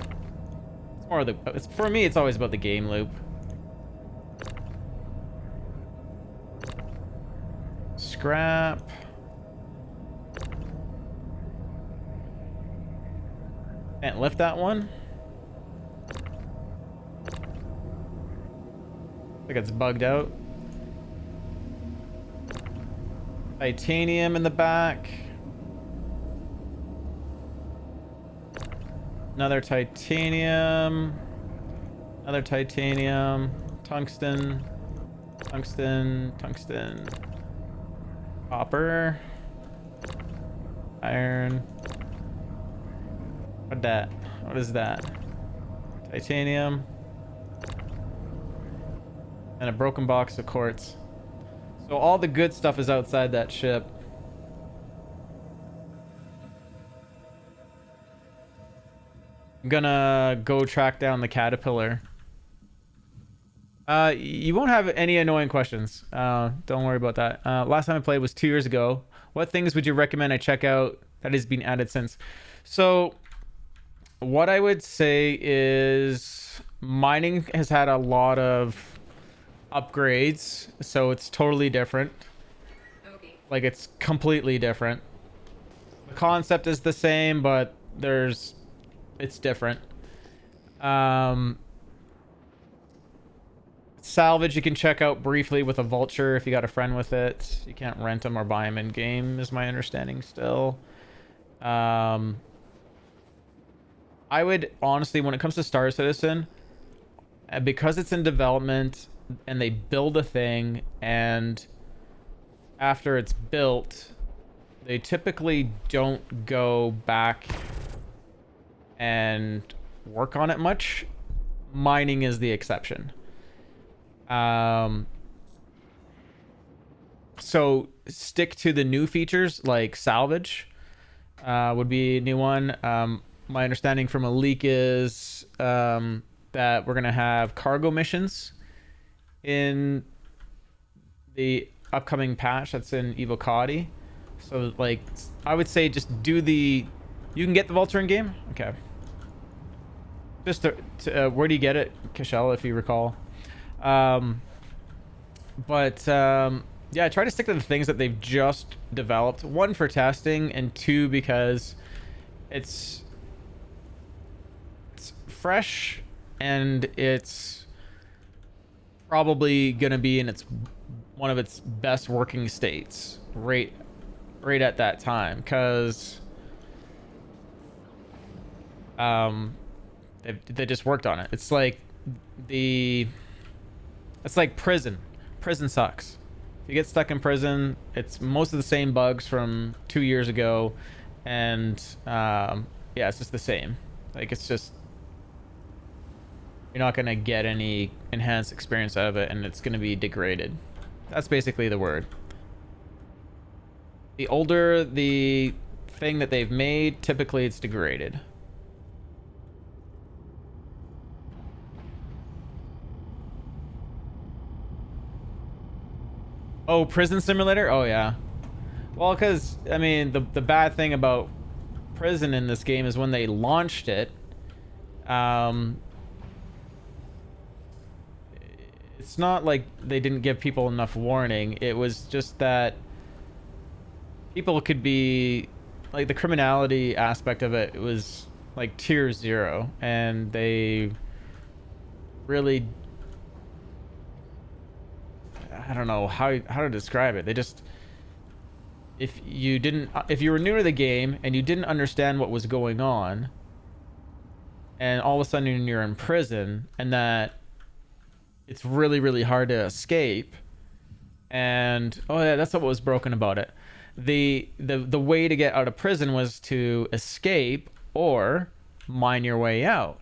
It's more of the... for me, it's always about the game loop. Scrap. Can't lift that one. I think it's bugged out. Titanium in the back. Another titanium. Another titanium. Tungsten. Tungsten. Tungsten. Copper. Iron. What that? What is that? Titanium. And a broken box of quartz. So all the good stuff is outside that ship. I'm gonna go track down the Caterpillar. You won't have any annoying questions. Don't worry about that. Last time I played was 2 years ago. What things would you recommend I check out that has been added since? So, what I would say is mining has had a lot of upgrades, so it's totally different. Okay. Like, it's completely different. The concept is the same, but it's different. Salvage you can check out briefly with a vulture if you got a friend with it. You can't rent them or buy them in game, is my understanding still. I would honestly, when it comes to Star Citizen, because it's in development and they build a thing, and after it's built, they typically don't go back and work on it much. Mining is the exception. So stick to the new features like salvage would be a new one. My understanding from a leak is that we're gonna have cargo missions in the upcoming patch that's in Evocati. So like I would say just do you can get the vulture in game. Okay. Just where do you get it, Kishel, if you recall? Yeah, try to stick to the things that they've just developed. One, for testing, and two, because it's fresh and it's probably gonna be in one of its best working states right at that time, because they just worked on it. It's like prison. Prison sucks. If you get stuck in prison, it's most of the same bugs from 2 years ago, and yeah, it's just the same. Like, it's just, you're not gonna get any enhanced experience out of it, and it's gonna be degraded. That's basically the word. The older the thing that they've made, typically it's degraded. Oh, Prison Simulator? Oh, yeah. Well, because, I mean, the bad thing about prison in this game is when they launched it, it's not like they didn't give people enough warning. It was just that people could be, like, the criminality aspect of it was, like, tier 0, and they really... I don't know how to describe it. They just, if you were new to the game and you didn't understand what was going on, and all of a sudden you're in prison, and that it's really, really hard to escape, and oh yeah, that's what was broken about it. The way to get out of prison was to escape or mine your way out.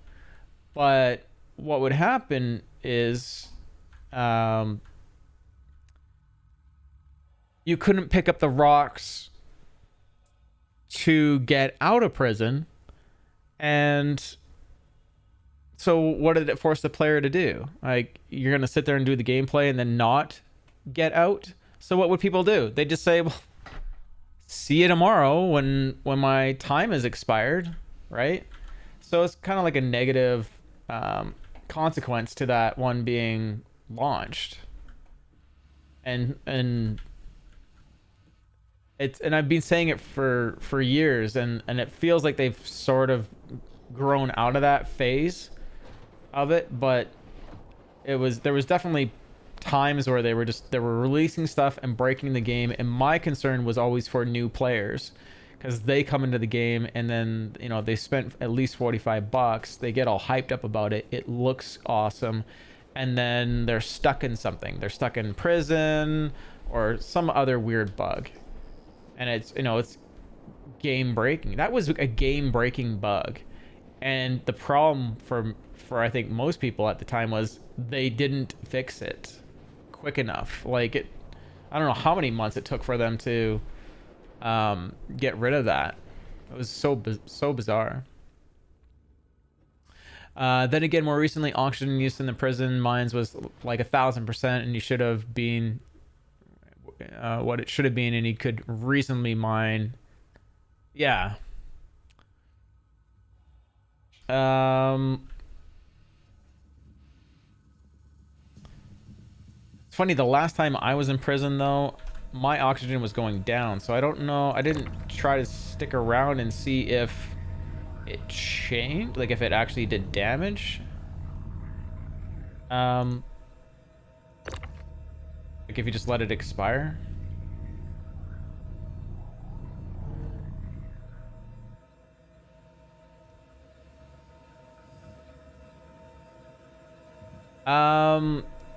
But what would happen is you couldn't pick up the rocks to get out of prison. And so what did it force the player to do? Like, you're going to sit there and do the gameplay and then not get out? So what would people do? They just say, well, see you tomorrow when my time is expired, right? So it's kind of like a negative consequence to that one being launched. And I've been saying it for years, and it feels like they've sort of grown out of that phase of it, but there was definitely times where they were releasing stuff and breaking the game, and my concern was always for new players, because they come into the game and then, you know, they spent at least $45, they get all hyped up about it, it looks awesome, and then they're stuck in something. They're stuck in prison or some other weird bug. And it's, you know, it's game breaking. That was a game breaking bug. And the problem for I think most people at the time was they didn't fix it quick enough. Like, I don't know how many months it took for them to get rid of that. It was so bizarre. Then again, more recently, oxygen use in the prison mines was like 1,000%, and you should have been what it should have been, and you could reasonably mine. Yeah. It's funny, the last time I was in prison, though, my oxygen was going down, so I don't know. I didn't try to stick around and see if it changed, like if it actually did damage. Like if you just let it expire.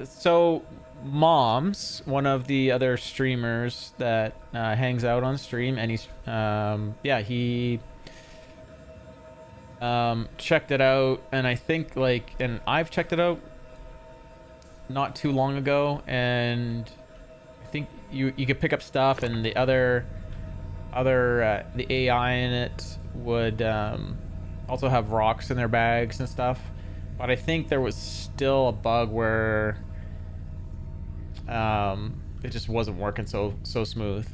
So Moms, one of the other streamers that hangs out on stream, and he's yeah, he checked it out, and I think like, and I've checked it out not too long ago, and I think you could pick up stuff, and the the AI in it would also have rocks in their bags and stuff. But I think there was still a bug where it just wasn't working so smooth.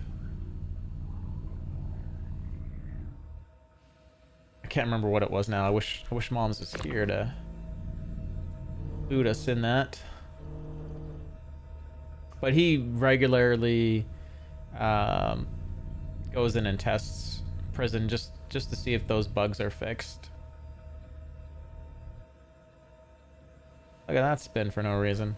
I can't remember what it was now. I wish Moms was here to boot us in that. But he regularly goes in and tests prison just to see if those bugs are fixed. Look at that spin for no reason.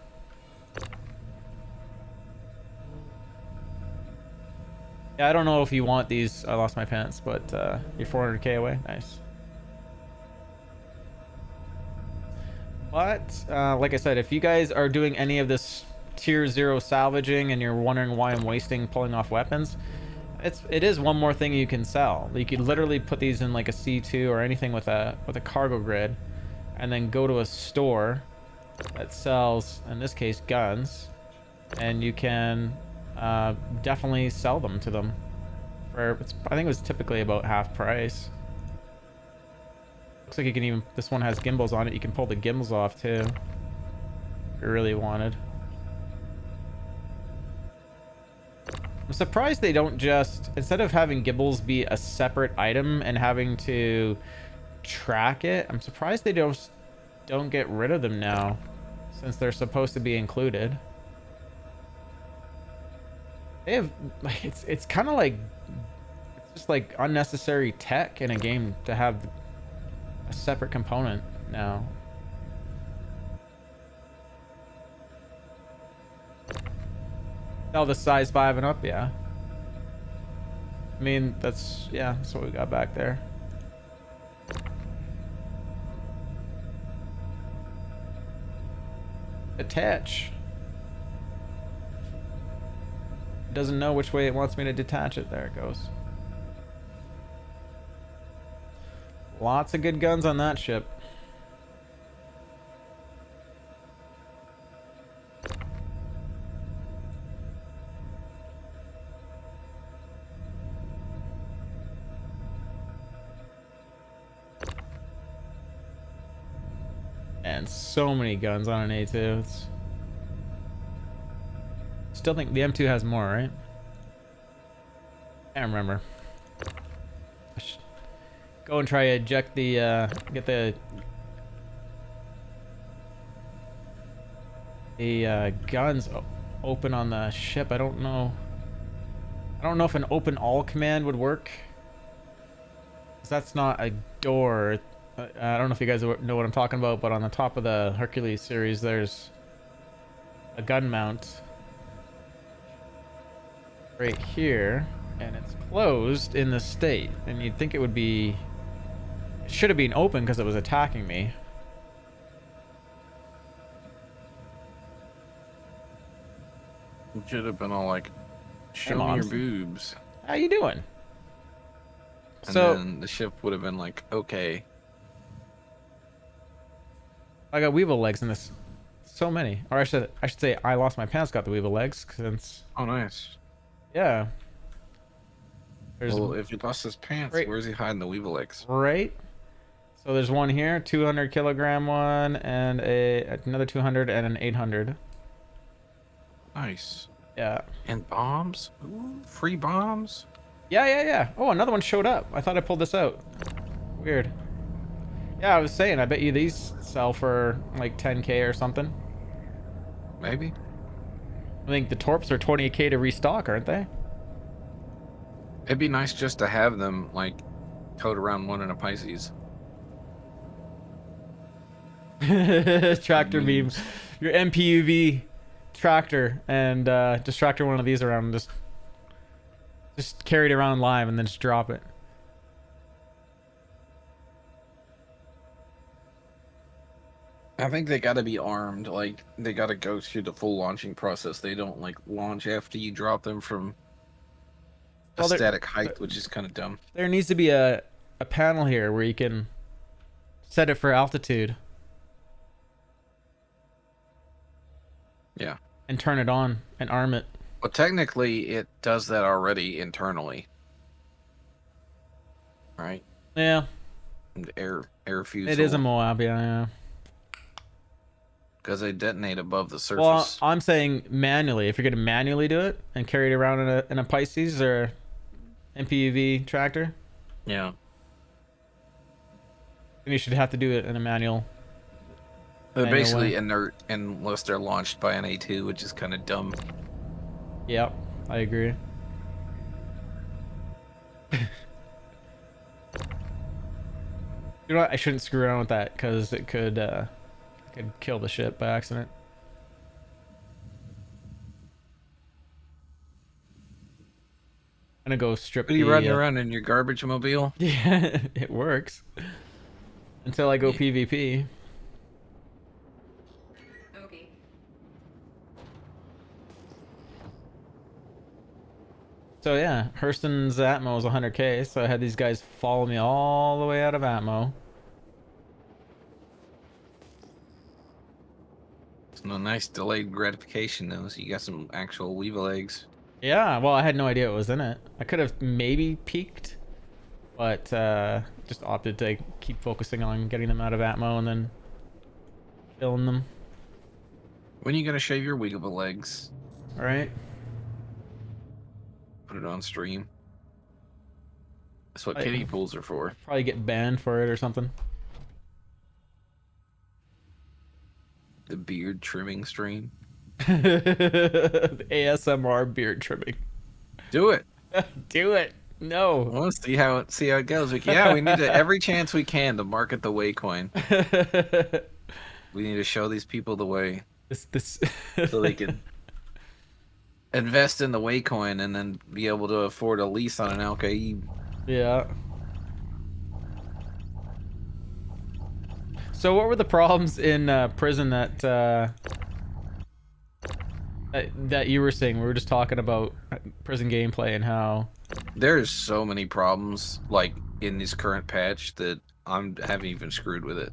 Yeah, I don't know if you want these. I lost my pants, but you're 400k away. Nice. But like I said, if you guys are doing any of this tier 0 salvaging and you're wondering why I'm wasting pulling off weapons, it is one more thing you can sell. You could literally put these in like a C2 or anything with a cargo grid, and then go to a store that sells, in this case, guns, and you can definitely sell them to them for, I think it was typically about half price. Looks like you can even, this one has gimbals on it, you can pull the gimbals off too if you really wanted. I'm surprised they don't just, instead of having gimbals be a separate item and having to track it, I'm surprised they don't get rid of them now, since they're supposed to be included. They have, like, it's kind of like, it's just like unnecessary tech in a game to have a separate component now. Oh, the size 5 and up, yeah. I mean, that's what we got back there. Attach. It doesn't know which way it wants me to detach it. There it goes. Lots of good guns on that ship. And so many guns on an A2. It's... Still think the M2 has more, right? Can't remember. Go and try to eject the get the guns open on the ship. I don't know if an open all command would work, 'cause that's not a door. I don't know if you guys know what I'm talking about, but on the top of the Hercules series there's a gun mount right here, and it's closed in the state, and you'd think it would be, it should have been open because it was attacking me. You should have been all like, show me your boobs. How you doing? And so then the ship would have been like, okay. I got weevil legs in this. So many. Or I should say I lost my pants got the weevil legs since. Oh, nice. Yeah. There's Well, if he lost his pants, right, where's he hiding the weevil legs? Right. So there's one here, 200 kilogram one, and another 200 and an 800. Nice. Yeah. And bombs? Ooh, free bombs? Yeah. Oh, another one showed up. I thought I pulled this out. Weird. Yeah, I was saying, I bet you these sell for like 10K or something. Maybe. I think the Torps are 20K to restock, aren't they? It'd be nice just to have them, like, towed around one in a Pisces. Tractor beam. Your MPUV tractor, and just tractor one of these around and just carry it around live and then just drop it. I think they gotta be armed. Like, they gotta go through the full launching process. They don't, like, launch after you drop them from a static height, which is kind of dumb. There needs to be a panel here where you can set it for altitude. Yeah. And turn it on and arm it. Well, technically, it does that already internally. Right? Yeah. Air fusel. It is a Moab, yeah. Because they detonate above the surface. Well, I'm saying manually. If you're gonna manually do it and carry it around in a Pisces or MPUV tractor, yeah, then you should have to do it in a manual. They're basically inert unless they're launched by an A2, which is kind of dumb. Yep, I agree. You know what? I shouldn't screw around with that because it could kill the ship by accident. I'm gonna go strip. Are you running around in your garbage mobile? Yeah, it works. Until I go PvP. Okay. So yeah, Hurston's Atmo was 100K, so I had these guys follow me all the way out of Atmo. It's no nice delayed gratification though, so you got some actual weevil eggs. Yeah, well, I had no idea it was in it. I could have maybe peeked, but just opted to keep focusing on getting them out of Atmo and then killing them. When are you gonna shave your weevil eggs? All right. Put it on stream. That's what kiddie pools are for. Probably get banned for it or something. The beard trimming stream. The ASMR beard trimming. Do it. Do it. No. I want to see how it goes. Like, yeah, we need to every chance we can to market the way coin. We need to show these people the way. This so they can invest in the way coin and then be able to afford a lease on an Alcaid. Yeah. So what were the problems in prison that you were saying? We were just talking about prison gameplay and how there's so many problems like in this current patch that I haven't even screwed with it.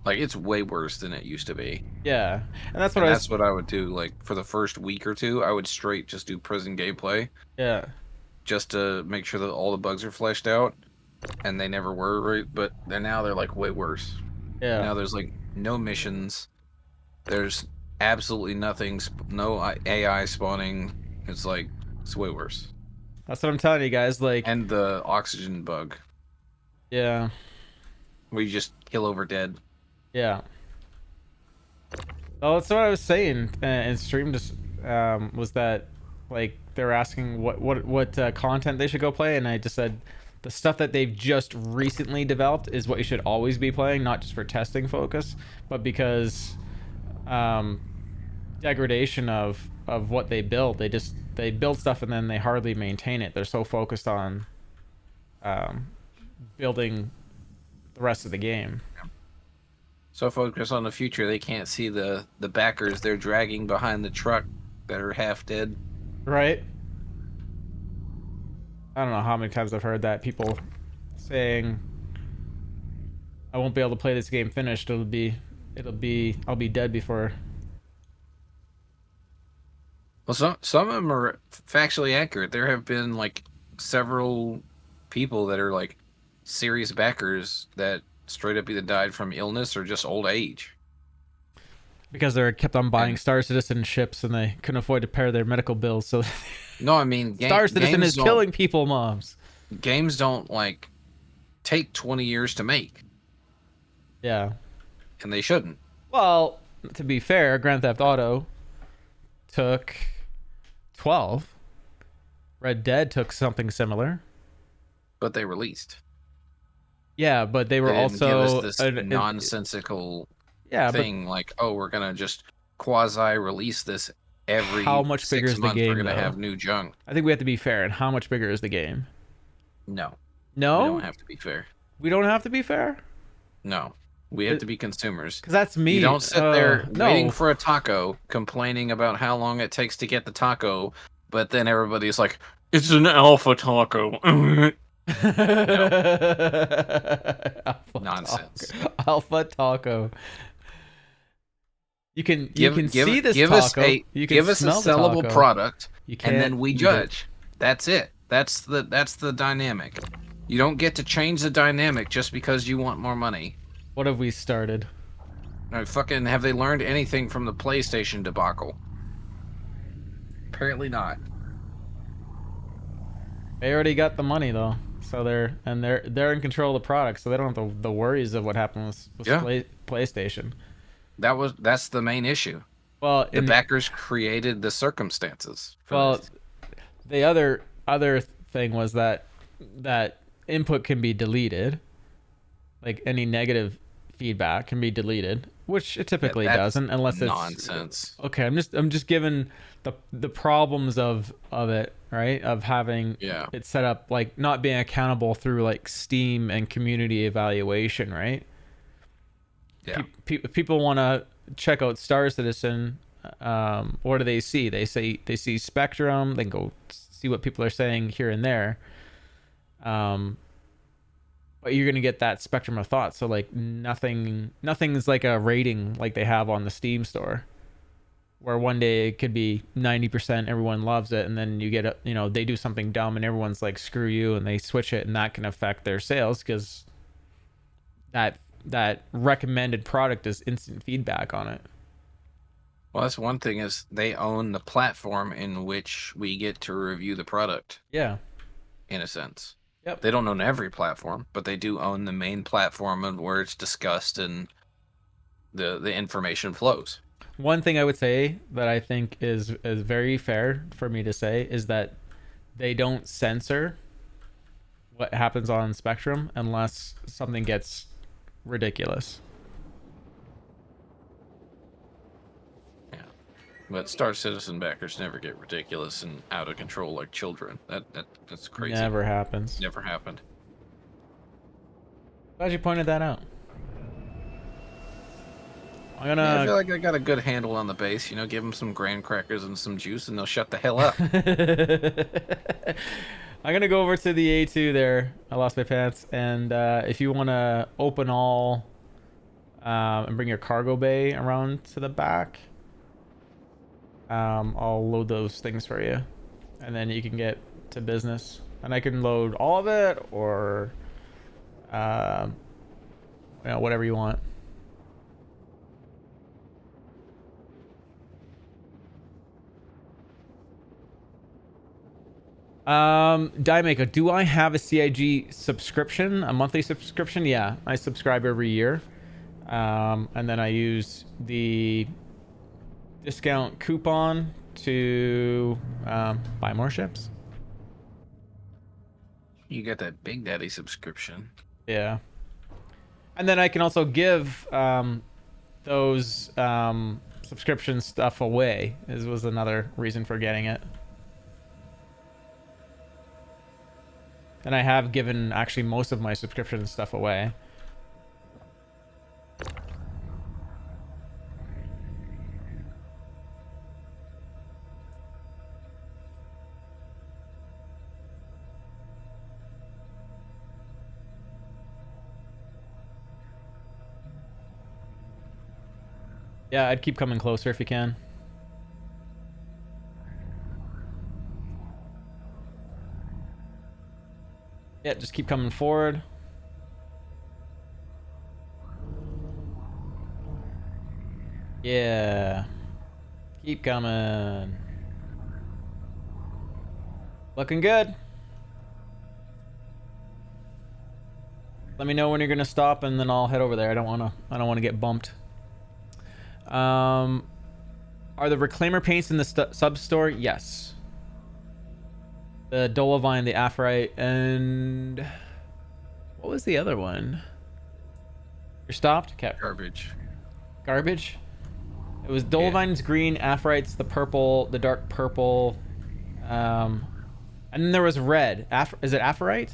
Like, it's way worse than it used to be. Yeah, and that's what I would do. Like, for the first week or two, I would straight just do prison gameplay. Yeah. Just to make sure that all the bugs are fleshed out, and they never were, right? But now they're like way worse. Yeah. Now there's like no missions. There's absolutely nothing. No AI spawning. It's like it's way worse. That's what I'm telling you guys. Like, and the oxygen bug. Yeah. Where you just kill over dead. Yeah. Well, that's what I was saying in stream. Just was that like they're asking what content they should go play, and I just said the stuff that they've just recently developed is what you should always be playing, not just for testing focus, but because degradation of what they build. They build stuff and then they hardly maintain it. They're so focused on building the rest of the game. So focused on the future, they can't see the backers they're dragging behind the truck that are half dead. Right. I don't know how many times I've heard that, people saying I won't be able to play this game finished. I'll be dead before. Well, some of them are factually accurate. There have been like several people that are like serious backers that straight up either died from illness or just old age. Because they kept on buying Star Citizen ships and they couldn't afford to pay their medical bills. So no, I mean, Star Citizen is killing people, moms. Games don't like take 20 years to make. Yeah. And they shouldn't. Well, to be fair, Grand Theft Auto took 12. Red Dead took something similar. But they released. Yeah, but they were didn't also give us this nonsensical yeah, thing like, oh, we're gonna just quasi-release this every how much 6 bigger is the months. game? We're gonna though? have new junk. I think we have to be fair. And how much bigger is the game? No. No, we don't have to be fair. We don't have to be fair. No, we have to be consumers. Because that's me. You don't sit there waiting no. for a taco, complaining about how long it takes to get the taco, but then everybody's like, "It's an alpha taco." Alpha Nonsense. Taco. Alpha taco. You can see this give taco. Give us a sellable product, and then we judge. That's it. That's the dynamic. You don't get to change the dynamic just because you want more money. What have we started? No, fucking have they learned anything from the PlayStation debacle? Apparently not. They already got the money though, so they're in control of the product, so they don't have the worries of what happened with PlayStation. That's the main issue. Well, the backers created the circumstances. The other thing was that input can be deleted, like any negative feedback can be deleted, which it typically doesn't unless it's nonsense. Okay, I'm just giving the problems of it, right? Of having it set up, like not being accountable through like Steam and community evaluation, right? Yeah. People want to check out Star Citizen. What do they see? They see Spectrum. They can go see what people are saying here and there. But you're gonna get that spectrum of thought. So like nothing's like a rating like they have on the Steam store, where one day it could be 90%, everyone loves it, and then you get they do something dumb and everyone's like screw you, and they switch it, and that can affect their sales because that recommended product is instant feedback on it. Well, that's one thing, is they own the platform in which we get to review the product. Yeah. In a sense. Yep. They don't own every platform, but they do own the main platform and where it's discussed and the information flows. One thing I would say that I think is very fair for me to say is that they don't censor what happens on Spectrum unless something gets ridiculous. Yeah. But Star Citizen backers never get ridiculous and out of control like children. That's crazy. Never happens. Never happened. Glad you pointed that out. I feel like I got a good handle on the base. Give them some graham crackers and some juice, and they'll shut the hell up. I'm gonna go over to the A2 there. I lost my pants, and if you want to open all and bring your cargo bay around to the back, I'll load those things for you, and then you can get to business. And I can load all of it, or whatever you want. Die Maker, do I have a CIG subscription, a monthly subscription? Yeah, I subscribe every year, and then I use the discount coupon to buy more ships. You got that Big Daddy subscription. Yeah, and then I can also give those subscription stuff away. This was another reason for getting it. And I have given actually most of my subscription stuff away. Yeah, I'd keep coming closer if you can. Yeah, just keep coming forward. Yeah. Keep coming. Looking good. Let me know when you're gonna stop, and then I'll head over there. I don't wanna get bumped. Are the reclaimer paints in the sub store? Yes. The Dolovine, the Aphorite, and what was the other one? You're stopped? Okay. Garbage. Garbage? It was Dolovine's green, Aphorite's the purple, the dark purple. And then there was red. Is it Aphorite?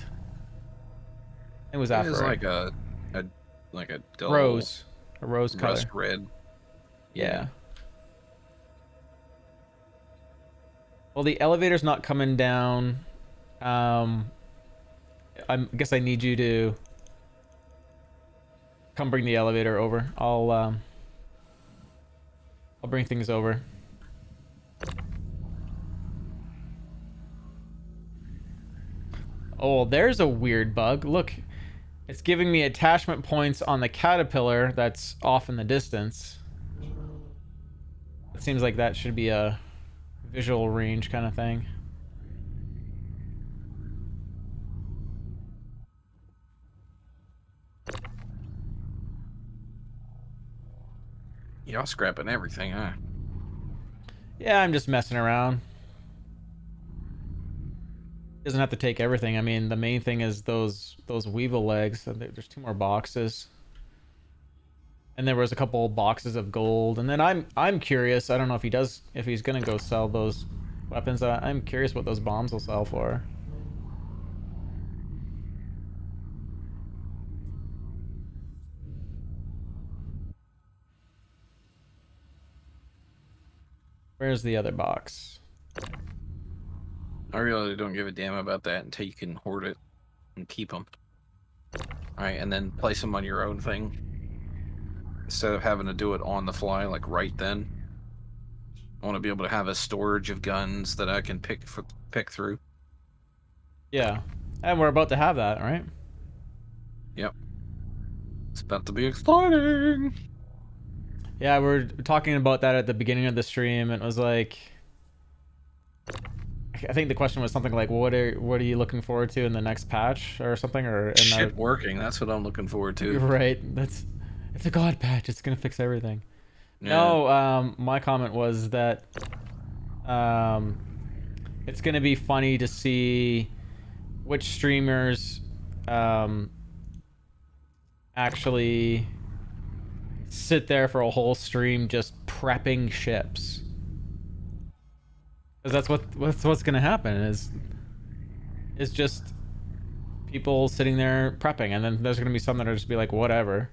It was Aphorite. It was like a dull rose. A rose color. Rust red. Yeah. Well, the elevator's not coming down. I guess I need you to come bring the elevator over. I'll bring things over. Oh, there's a weird bug. Look, it's giving me attachment points on the caterpillar that's off in the distance. It seems like that should be a visual range kind of thing. Y'all scrapping everything, huh? Yeah, I'm just messing around. Doesn't have to take everything. I mean, the main thing is those weevil legs. There's 2 more boxes. And there was a couple boxes of gold. And then I'm curious. I don't know if he's gonna go sell those weapons. I'm curious what those bombs will sell for. Where's the other box? I really don't give a damn about that until you can hoard it and keep them. Alright, and then place them on your own thing. Instead of having to do it on the fly, like right then. I want to be able to have a storage of guns that I can pick through. Yeah. And we're about to have that, right? Yep. It's about to be exciting! Yeah, we were talking about that at the beginning of the stream. It was like, I think the question was something like, what are you looking forward to in the next patch or something? Or in Shit working. That's what I'm looking forward to. Right. It's a god patch. It's gonna fix everything. Yeah. No, my comment was that it's gonna be funny to see which streamers actually sit there for a whole stream just prepping ships, because that's what's gonna happen is just people sitting there prepping, and then there's gonna be some that are just be like whatever,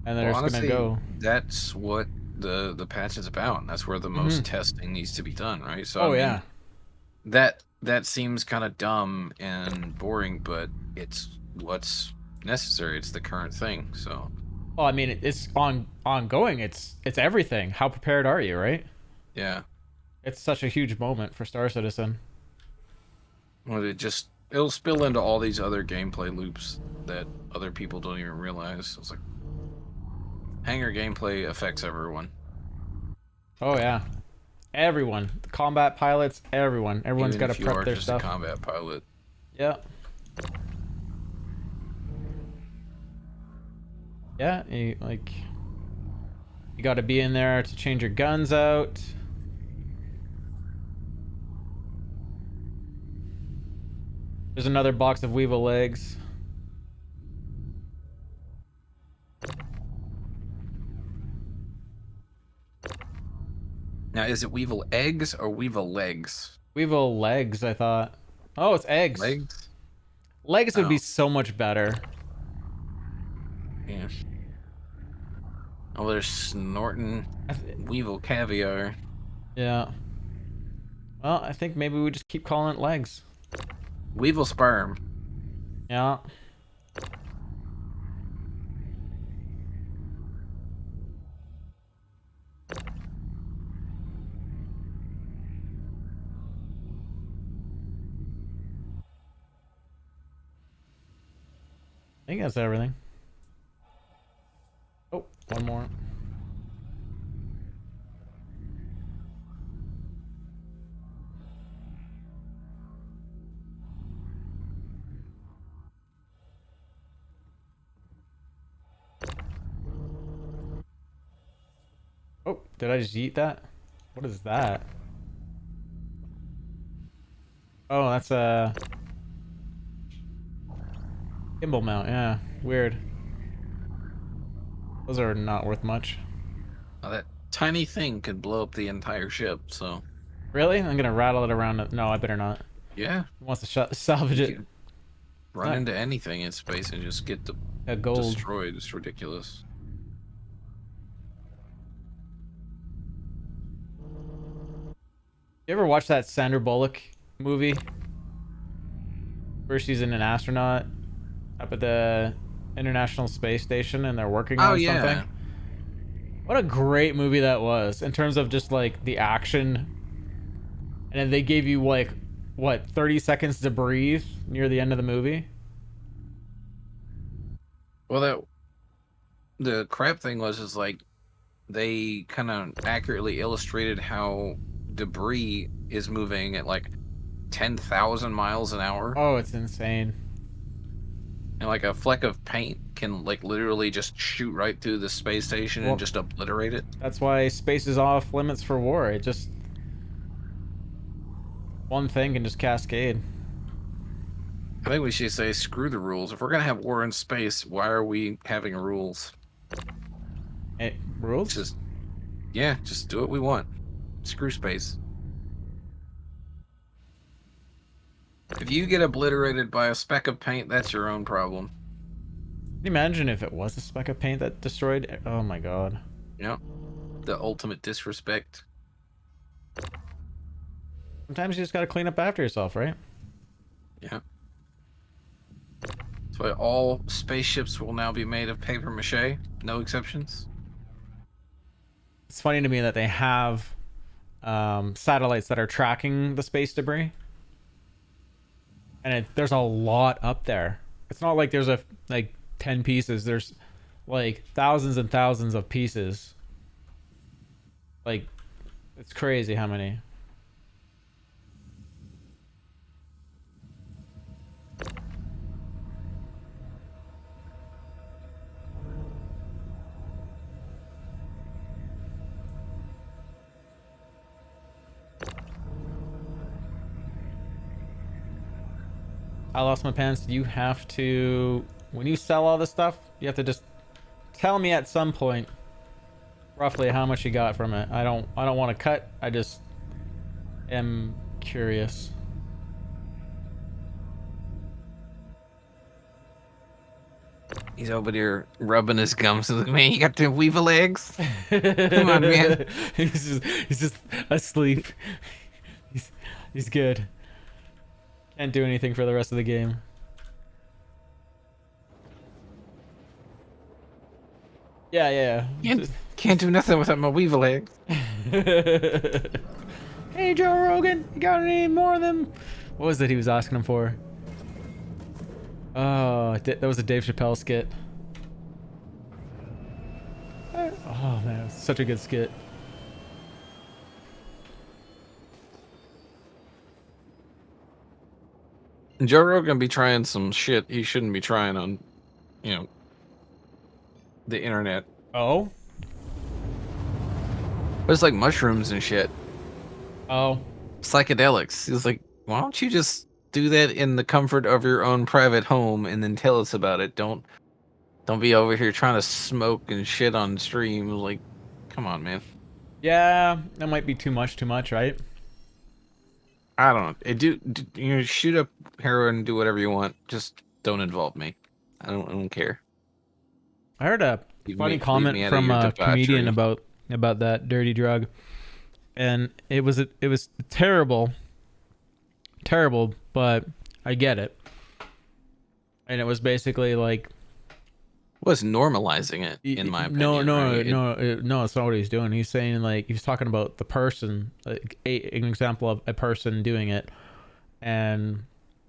and they're just honestly, gonna go. That's what the patch is about, and that's where the most testing needs to be done, right? So yeah, that seems kind of dumb and boring, but it's what's necessary. It's the current thing. So well, I mean, it's ongoing. It's everything. How prepared are you, right? Yeah. It's such a huge moment for Star Citizen. Well, it'll spill into all these other gameplay loops that other people don't even realize. It's like hangar gameplay affects everyone. Oh yeah, everyone. The combat pilots, everyone's got to prep their stuff. A combat pilot. Yeah. Yeah, you got to be in there to change your guns out. There's another box of weevil legs. Now, is it weevil eggs or weevil legs? Weevil legs, I thought. Oh, it's eggs. Legs? Legs would be so much better. Yeah. Oh, there's snorting weevil caviar. Yeah. Well, I think maybe we just keep calling it legs. Weevil sperm. Yeah. I think that's everything. Oh, one more. Did I just eat that? What is that? Oh, that's a gimbal mount. Yeah, weird. Those are not worth much. Now, that tiny thing could blow up the entire ship. So Really? I'm gonna rattle it around. No, I better not. yeah, He wants to salvage you it. can run Not into anything in space and just get gold. destroyed. It's ridiculous. You ever watch that Sandra Bullock movie where she's an astronaut up at the International Space Station and they're working on something? What a great movie that was in terms of just like the action. And then they gave you like, what, 30 seconds to breathe near the end of the movie? Well, the crap thing was is like they kind of accurately illustrated how debris is moving at like 10,000 miles an hour. Oh, it's insane. And like a fleck of paint can like literally just shoot right through the space station and just obliterate it. That's why space is off limits for war. It just, one thing can just cascade. I think we should say screw the rules. If we're gonna have war in space, why are we having rules? Rules? Just do what we want. Screw space. If you get obliterated by a speck of paint, that's your own problem. Can you imagine if it was a speck of paint that destroyed? Oh my god. Yep. The ultimate disrespect. Sometimes you just gotta clean up after yourself, right? Yeah. That's why all spaceships will now be made of paper mache. No exceptions. It's funny to me that they have satellites that are tracking the space debris. And there's a lot up there. It's not like there's like 10 pieces. There's like thousands and thousands of pieces. Like, it's crazy how many. I lost my pants. You have to, when you sell all this stuff, you have to just tell me at some point roughly how much you got from it. I don't want to cut. I just am curious. He's over there rubbing his gums. Like, man, you got them weevil eggs? Come on, man. he's just asleep. He's good. Can't do anything for the rest of the game. Yeah. Can't do nothing without my weevil eggs. Hey, Joe Rogan, you got any more of them? What was it he was asking him for? Oh, that was a Dave Chappelle skit. Oh man, it was such a good skit. Joe Rogan be trying some shit he shouldn't be trying on, the internet. Oh? But it's like mushrooms and shit. Oh. Psychedelics. He's like, why don't you just do that in the comfort of your own private home and then tell us about it? Don't be over here trying to smoke and shit on stream. Like, come on, man. Yeah, that might be too much, right? I don't know. Shoot up heroin and do whatever you want. Just don't involve me. I don't care. I heard a funny comment from a comedian about that dirty drug, and it was terrible, but I get it. And it was basically like, was normalizing it, in my opinion. No, it's not what he's doing. He's saying, like, he was talking about the person, like an example of a person doing it, and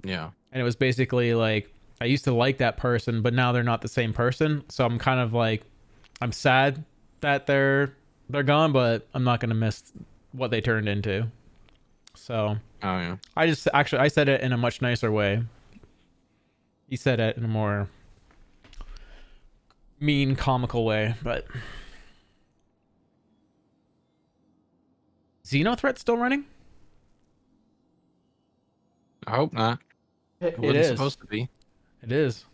it was basically like, I used to like that person, but now they're not the same person. So I'm kind of like, I'm sad that they're gone, but I'm not gonna miss what they turned into. So I said it in a much nicer way. He said it in a more mean, comical way, but Xenothreat still running? I hope not. It wasn't is supposed to be. It is.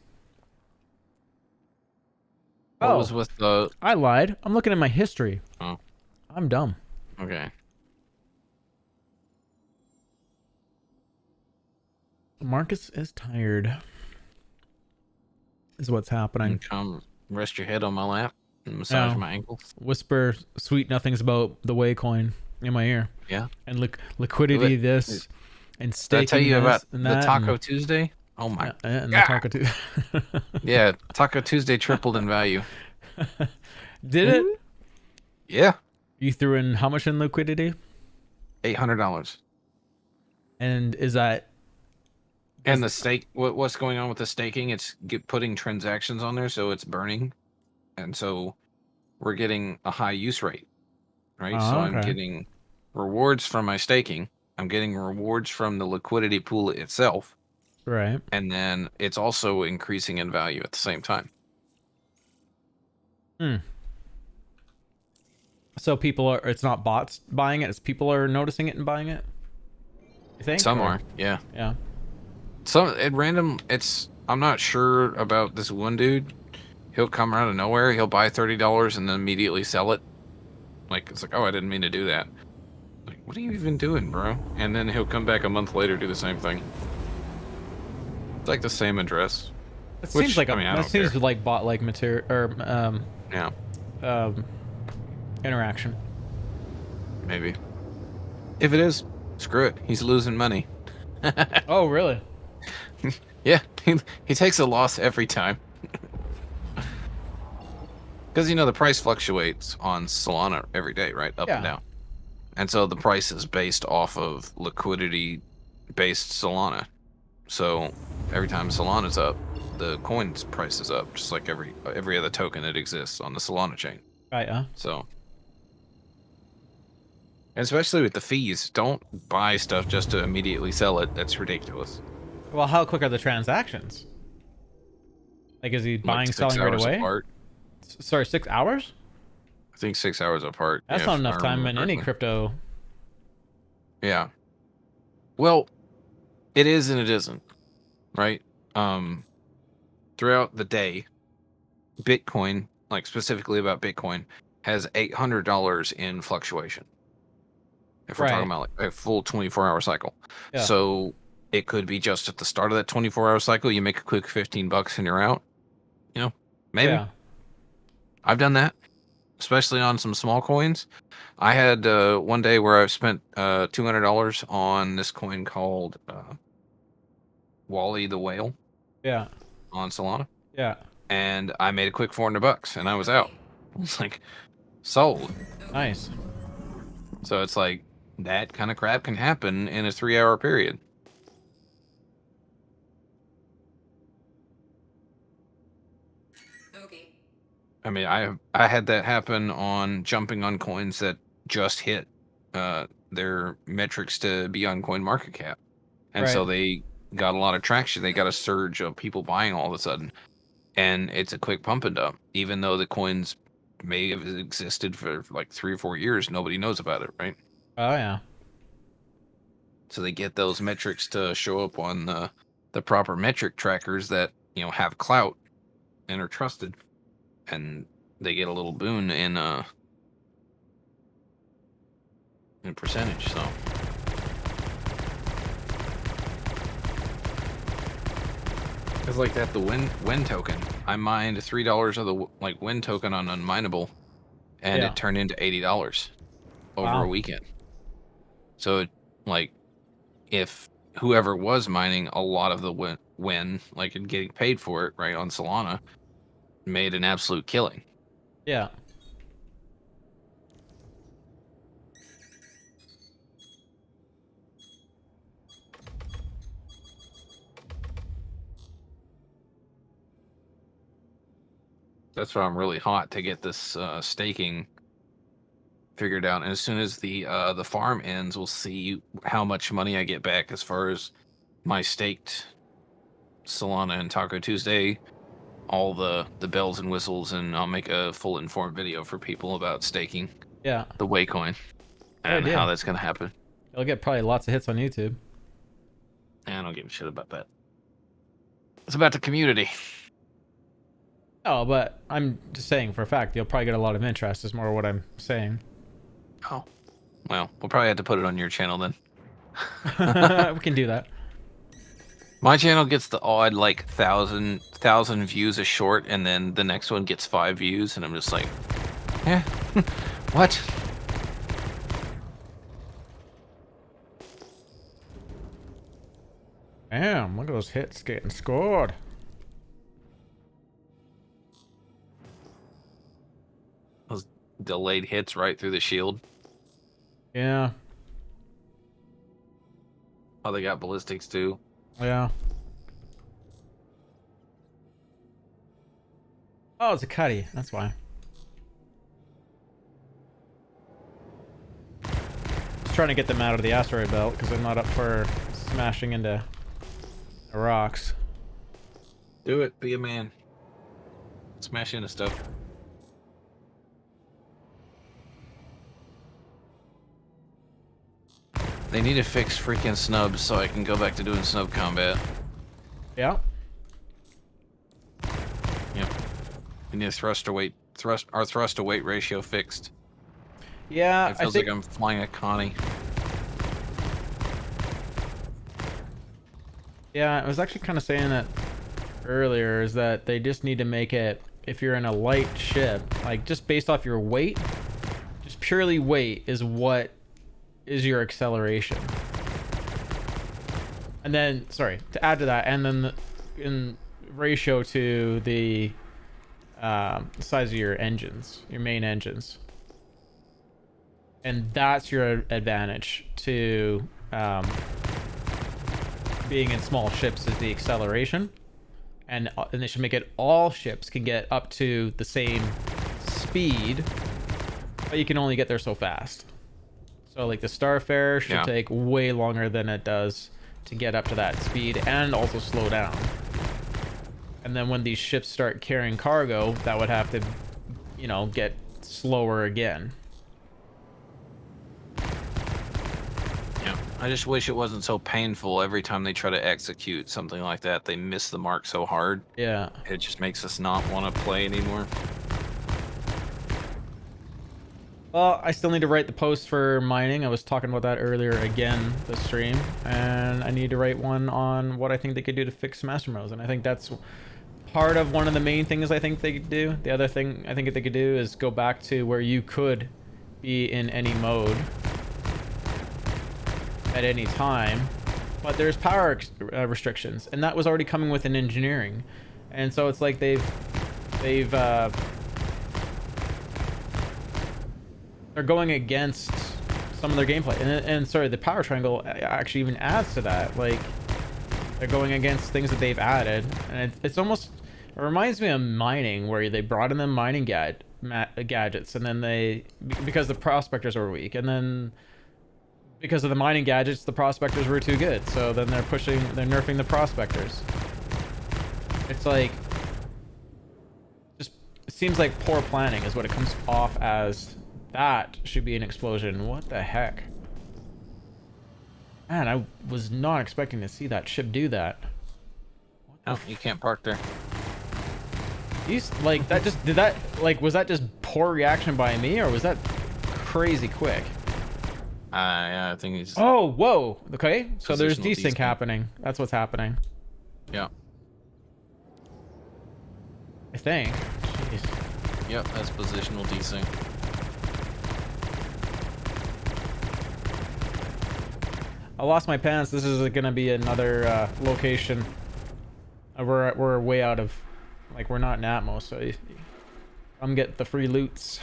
What was with the... I lied. I'm looking at my history. Oh. I'm dumb. Okay. Marcus is tired. Is what's happening. Come rest your head on my lap and massage No. my ankles. Whisper sweet nothings about the Way coin in my ear. Yeah. And liquidity this and Did I staking tell you this about and the that Taco and, Tuesday? Oh my and the God. Taco Tuesday. Yeah, Taco Tuesday tripled in value. Did it? Yeah. You threw in how much in liquidity? $800. And is that... And the stake, what's going on with the staking? It's putting transactions on there, so it's burning. And so we're getting a high use rate, right? So I'm getting rewards from my staking. I'm getting rewards from the liquidity pool itself. Right. And then it's also increasing in value at the same time. So people are... It's not bots buying it. It's people are noticing it and buying it? You think? Some are, yeah. Yeah. Some at random, I'm not sure about this one dude. He'll come out of nowhere. He'll buy $30 and then immediately sell it. Like, it's like, oh, I didn't mean to do that. Like, what are you even doing, bro? And then he'll come back a month later, do the same thing. It's like the same address. It seems like that seems like bot like material or yeah. Interaction. Maybe. If it is, screw it. He's losing money. Oh, really? Yeah, he takes a loss every time. Because, the price fluctuates on Solana every day, right? Up and down. And so the price is based off of liquidity-based Solana. So every time Solana's up, the coin's price is up, just like every other token that exists on the Solana chain. Right, So... And especially with the fees, don't buy stuff just to immediately sell it. That's ridiculous. Well, how quick are the transactions? Like, is he buying, selling right away? Apart. Sorry, 6 hours? I think 6 hours apart. That's not enough time in any crypto. Yeah. Well, it is and it isn't, right? Throughout the day, Bitcoin, like specifically about Bitcoin, has $800 in fluctuation. If we're talking about like a full 24-hour cycle. Yeah. So it could be just at the start of that 24-hour cycle, you make a quick $15 and you're out. Maybe. Yeah. I've done that, especially on some small coins. I had one day where I spent $200 on this coin called Wally the Whale. Yeah. On Solana. Yeah. And I made a quick $400 and I was out. I was like, sold. Nice. So it's like that kind of crap can happen in a 3-hour period. I mean, I had that happen on jumping on coins that just hit their metrics to be on CoinMarketCap. And so they got a lot of traction. They got a surge of people buying all of a sudden. And it's a quick pump and dump. Even though the coins may have existed for like 3 or 4 years, nobody knows about it, right? Oh, yeah. So they get those metrics to show up on the proper metric trackers that, have clout and are trusted. And they get a little boon in percentage, so. It's like that, the Win token. I mined $3 of the Win token on Unminable, and it turned into $80 over a weekend. So, if whoever was mining a lot of the Win, and getting paid for it, right, on Solana, made an absolute killing. Yeah. That's why I'm really hot to get this staking figured out. And as soon as the farm ends, we'll see how much money I get back as far as my staked Solana and Taco Tuesday, all the bells and whistles, and I'll make a full informed video for people about staking. Yeah. The Way coin. I don't know how that's gonna happen. It'll get probably lots of hits on YouTube. I don't give a shit about that. It's about the community. Oh, but I'm just saying for a fact, you'll probably get a lot of interest, is more what I'm saying. Oh. Well, we'll probably have to put it on your channel then. We can do that. My channel gets the odd, like, thousand views a short, and then the next one gets 5 views, and I'm just like, eh, what? Damn, look at those hits getting scored. Those delayed hits right through the shield. Yeah. Oh, they got ballistics too. Yeah. Oh, it's a cutty. That's why. Just trying to get them out of the asteroid belt because I'm not up for smashing into the rocks. Do it. Be a man. Smash into stuff. They need to fix freaking snubs so I can go back to doing snub combat. Yeah. Yep. We need a thrust to weight ratio fixed. Yeah, It feels like I'm flying a Connie. Yeah, I was actually kind of saying that earlier, is that they just need to make it, if you're in a light ship, like just based off your weight, just purely weight is what is your acceleration. And then, sorry, to add to that, and then in ratio to the size of your engines, your main engines. And that's your advantage to being in small ships, is the acceleration. And they should make it all ships can get up to the same speed, but you can only get there so fast. So like the Starfarer should take way longer than it does to get up to that speed, and also slow down. And then when these ships start carrying cargo, that would have to, you know, get slower again. Yeah. I just wish it wasn't so painful every time they try to execute something like that. They miss the mark so hard. Yeah. It just makes us not want to play anymore. Well, I still need to write the post for mining. I was talking about that earlier again this stream, and I need to write one on what I think they could do to fix Master Modes, and I think that's part of one of the main things I think they could do. The other thing I think they could do is go back to where you could be in any mode at any time, but there's power restrictions, and that was already coming with an engineering, and so it's like they're going against some of their gameplay, and sorry, the power triangle actually even adds to that. Like, they're going against things that they've added, and it's almost, it reminds me of mining, where they brought in the mining gadgets, and then because the prospectors were weak, and then because of the mining gadgets, the prospectors were too good, so then they're nerfing the prospectors. It's like, just, it seems like poor planning is what it comes off as. That should be an explosion. What the heck? Man, I was not expecting to see that ship do that. Oh, you can't park there. Like, that just, was that just poor reaction by me, or was that crazy quick? Yeah, I think he's... Oh, whoa! Okay, so there's desync happening. That's what's happening. Yeah. I think. Jeez. Yep, that's positional desync. I lost my pants. This is gonna be another location. We're way out of, like, we're not in Atmos, so come get the free loots.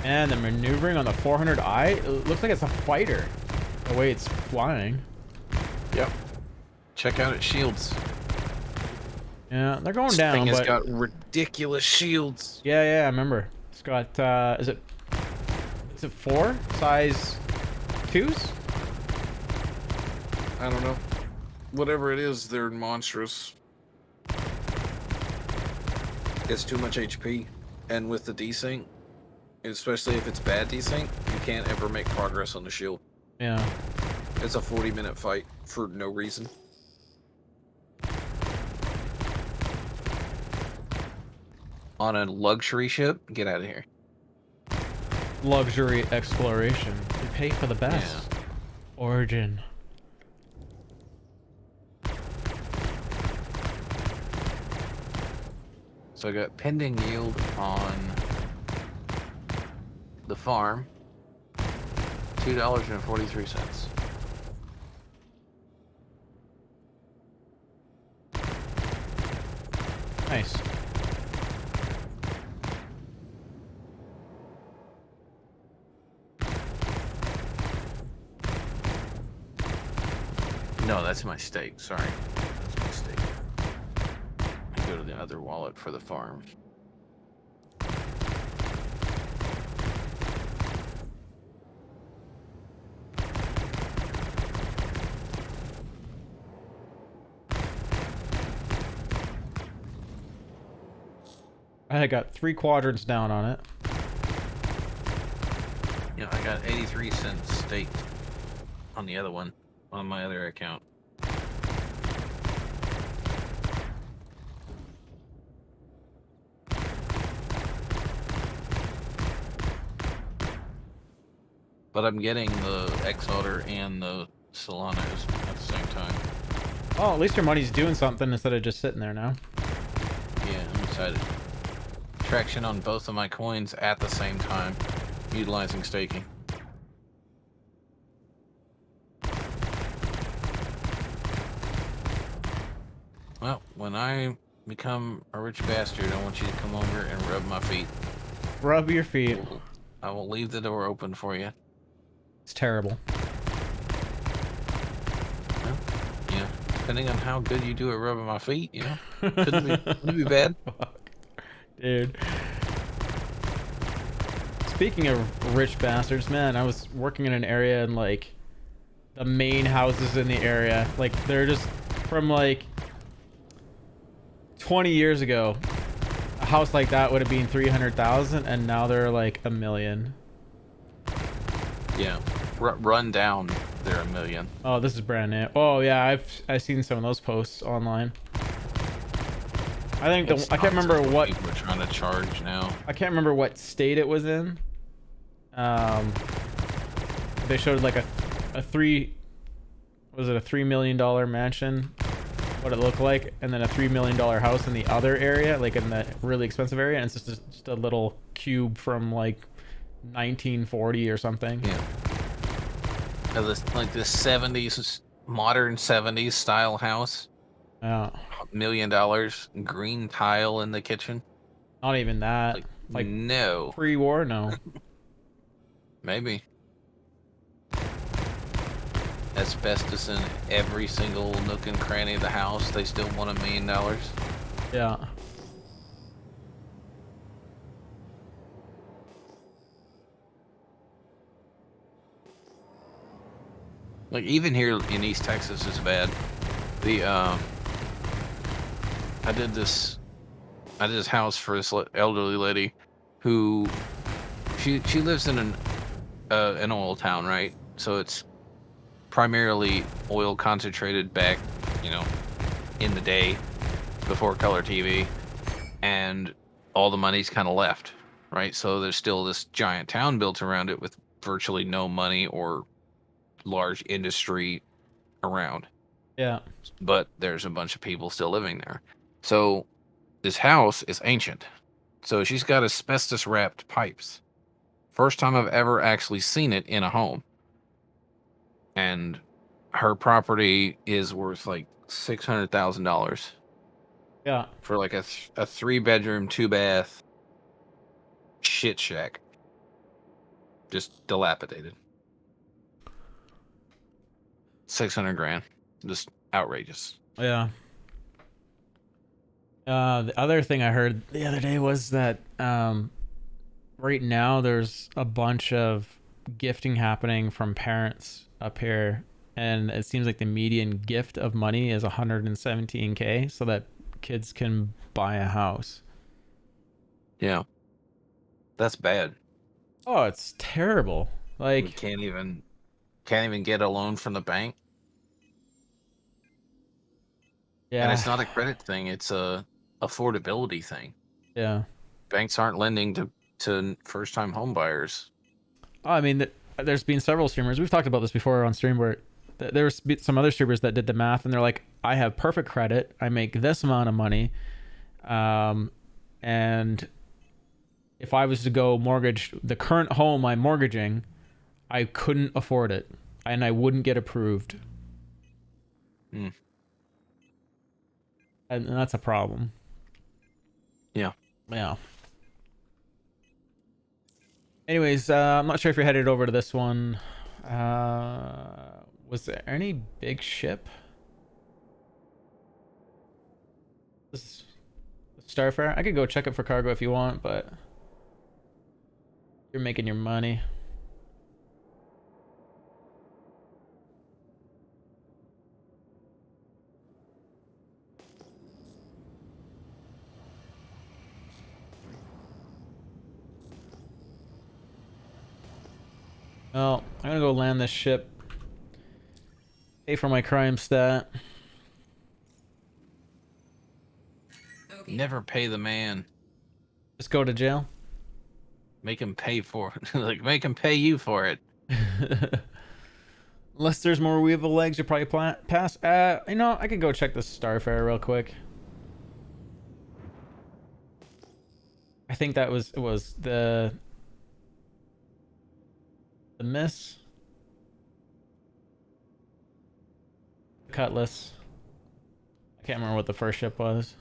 And the maneuvering on the 400i, it looks like it's a fighter, the way it's flying. Yep. Check out its shields. Yeah, they're going this down, thing has but... got ridiculous shields. Yeah, I remember. It's got, is it 4? Size 2s? I don't know. Whatever it is, they're monstrous. It's too much HP, and with the desync, especially if it's bad desync, you can't ever make progress on the shield. Yeah. It's a 40-minute fight for no reason. On a luxury ship, get out of here. Luxury exploration. You pay for the best. Yeah. Origin. So I got pending yield on the farm, $2.43. Nice. No, that's my stake. Sorry. That's my stake. I go to the other wallet for the farm. I got 3 quadrants down on it. Yeah, I got 83 cents staked on the other one, on my other account. But I'm getting the X-Otter and the Solanas at the same time. Oh, at least your money's doing something instead of just sitting there now. Yeah, I'm excited. Traction on both of my coins at the same time, utilizing staking. Well, when I become a rich bastard, I want you to come over and rub my feet. Rub your feet. I will leave the door open for you. It's terrible. Well, yeah, depending on how good you do at rubbing my feet, you know, couldn't be bad. Dude. Speaking of rich bastards, man, I was working in an area and like the main houses in the area, like they're just from like 20 years ago. A house like that would have been 300,000 and now they're like $1 million. Yeah, run down, they're $1 million. Oh, this is brand new. Oh yeah, I've seen some of those posts online. I think I can't remember what people are trying to charge now. I can't remember what state it was in. They showed like a $3 million mansion, what it looked like, and then a $3 million house in the other area, like in the really expensive area, and it's just a little cube from like 1940 or something. Yeah. Like this 70s, modern 70s style house. Yeah. $1 million, green tile in the kitchen. Not even that. Like no. Pre-war, no. Maybe. Asbestos in every single nook and cranny of the house. They still want $1 million. Yeah. Like even here in East Texas is bad. I did this house for this elderly lady who she lives in an oil town, right? So it's primarily oil concentrated back, you know, in the day before color TV, and all the money's kind of left, right? So there's still this giant town built around it with virtually no money or large industry around. Yeah. But there's a bunch of people still living there. So this house is ancient. So she's got asbestos wrapped pipes. First time I've ever actually seen it in a home. And her property is worth like $600,000. Yeah. For like a 3-bedroom, 2-bath shit shack. Just dilapidated. 600 grand. Just outrageous. Yeah. The other thing I heard the other day was that right now there's a bunch of gifting happening from parents up here, and it seems like the median gift of money is $117K so that kids can buy a house. Yeah, that's bad. Oh, it's terrible. We Like, can't even get a loan from the bank, and yeah, it's not a credit thing; it's a affordability thing. yeah. Banks aren't lending to first-time home buyers. Oh, I mean, there's been several streamers. We've talked about this before on stream where there's some other streamers that did the math and they're like, I have perfect credit. I make this amount of money. And if I was to go mortgage the current home I'm mortgaging, I couldn't afford it and I wouldn't get approved. Mm. And that's a problem. Yeah. Yeah. Anyways, I'm not sure if you're headed over to this one. Was there any big ship? This is Starfare. I could go check it for cargo if you want, but you're making your money. Well, I'm gonna go land this ship. Pay for my crime stat. Never pay the man. Just go to jail. Make him pay for it. Like, make him pay you for it. Unless there's more weevil legs, you'll probably pass. You know, I could go check the Starfare real quick. I think that was the miss. Cutlass. I can't remember what the first ship was.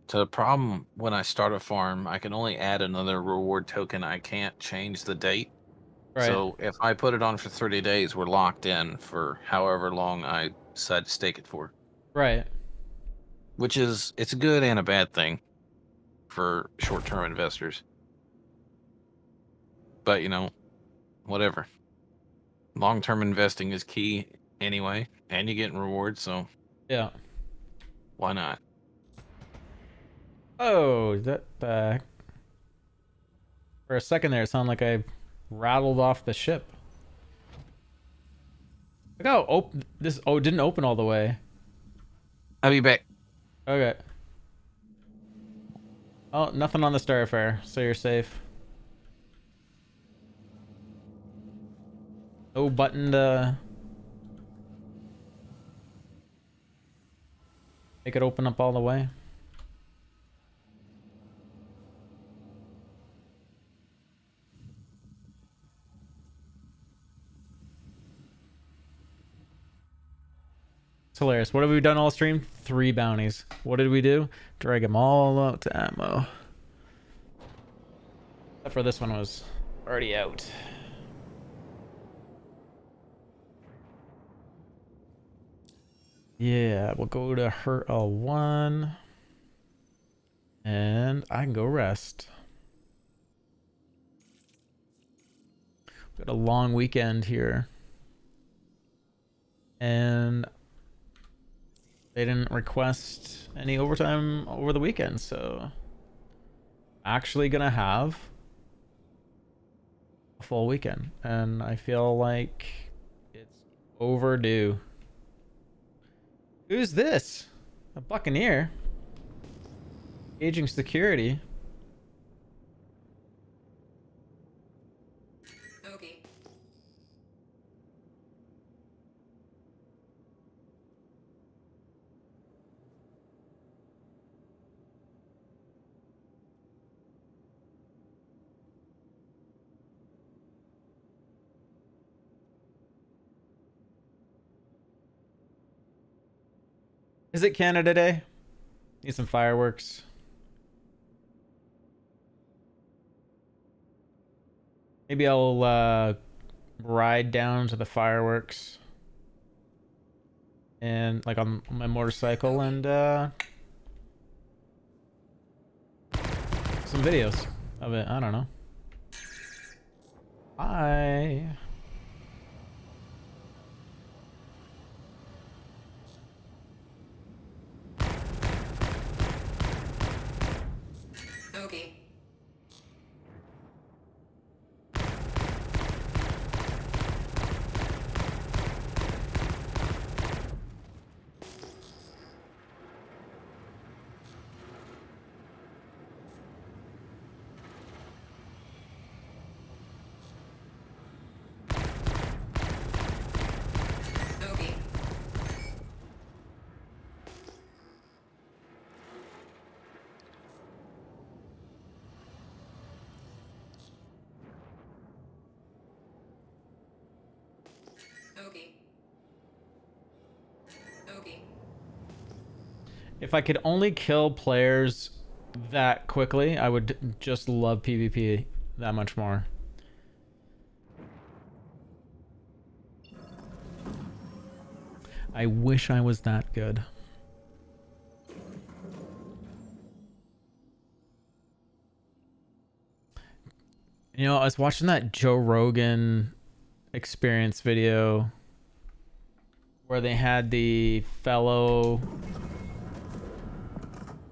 So the problem when I start a farm, I can only add another reward token. I can't change the date. Right. So if I put it on for 30 days, we're locked in for however long I decide to stake it for. Right. Which is, it's a good and a bad thing for short-term investors. But, you know, whatever. Long-term investing is key anyway, and you're getting rewards, so yeah. Why not? Oh, that for a second there, it sounded like I rattled off the ship. Look how this it didn't open all the way. I'll be back. Okay. Oh, nothing on the Starfare, so you're safe. No button to make it open up all the way. It's hilarious. What have we done all stream? 3 bounties. What did we do? Drag them all out to ammo. Except for this one was already out. Yeah, we'll go to her L1. And I can go rest. Got a long weekend here. And they didn't request any overtime over the weekend, so actually gonna have a full weekend. And I feel like it's overdue. Who's this? A Buccaneer? Aging security. Okay. Is it Canada Day? Need some fireworks. Maybe I'll ride down to the fireworks and like on my motorcycle and some videos of it. I don't know. Hi. If I could only kill players that quickly, I would just love PvP that much more. I wish I was that good. You know, I was watching that Joe Rogan experience video where they had the fellow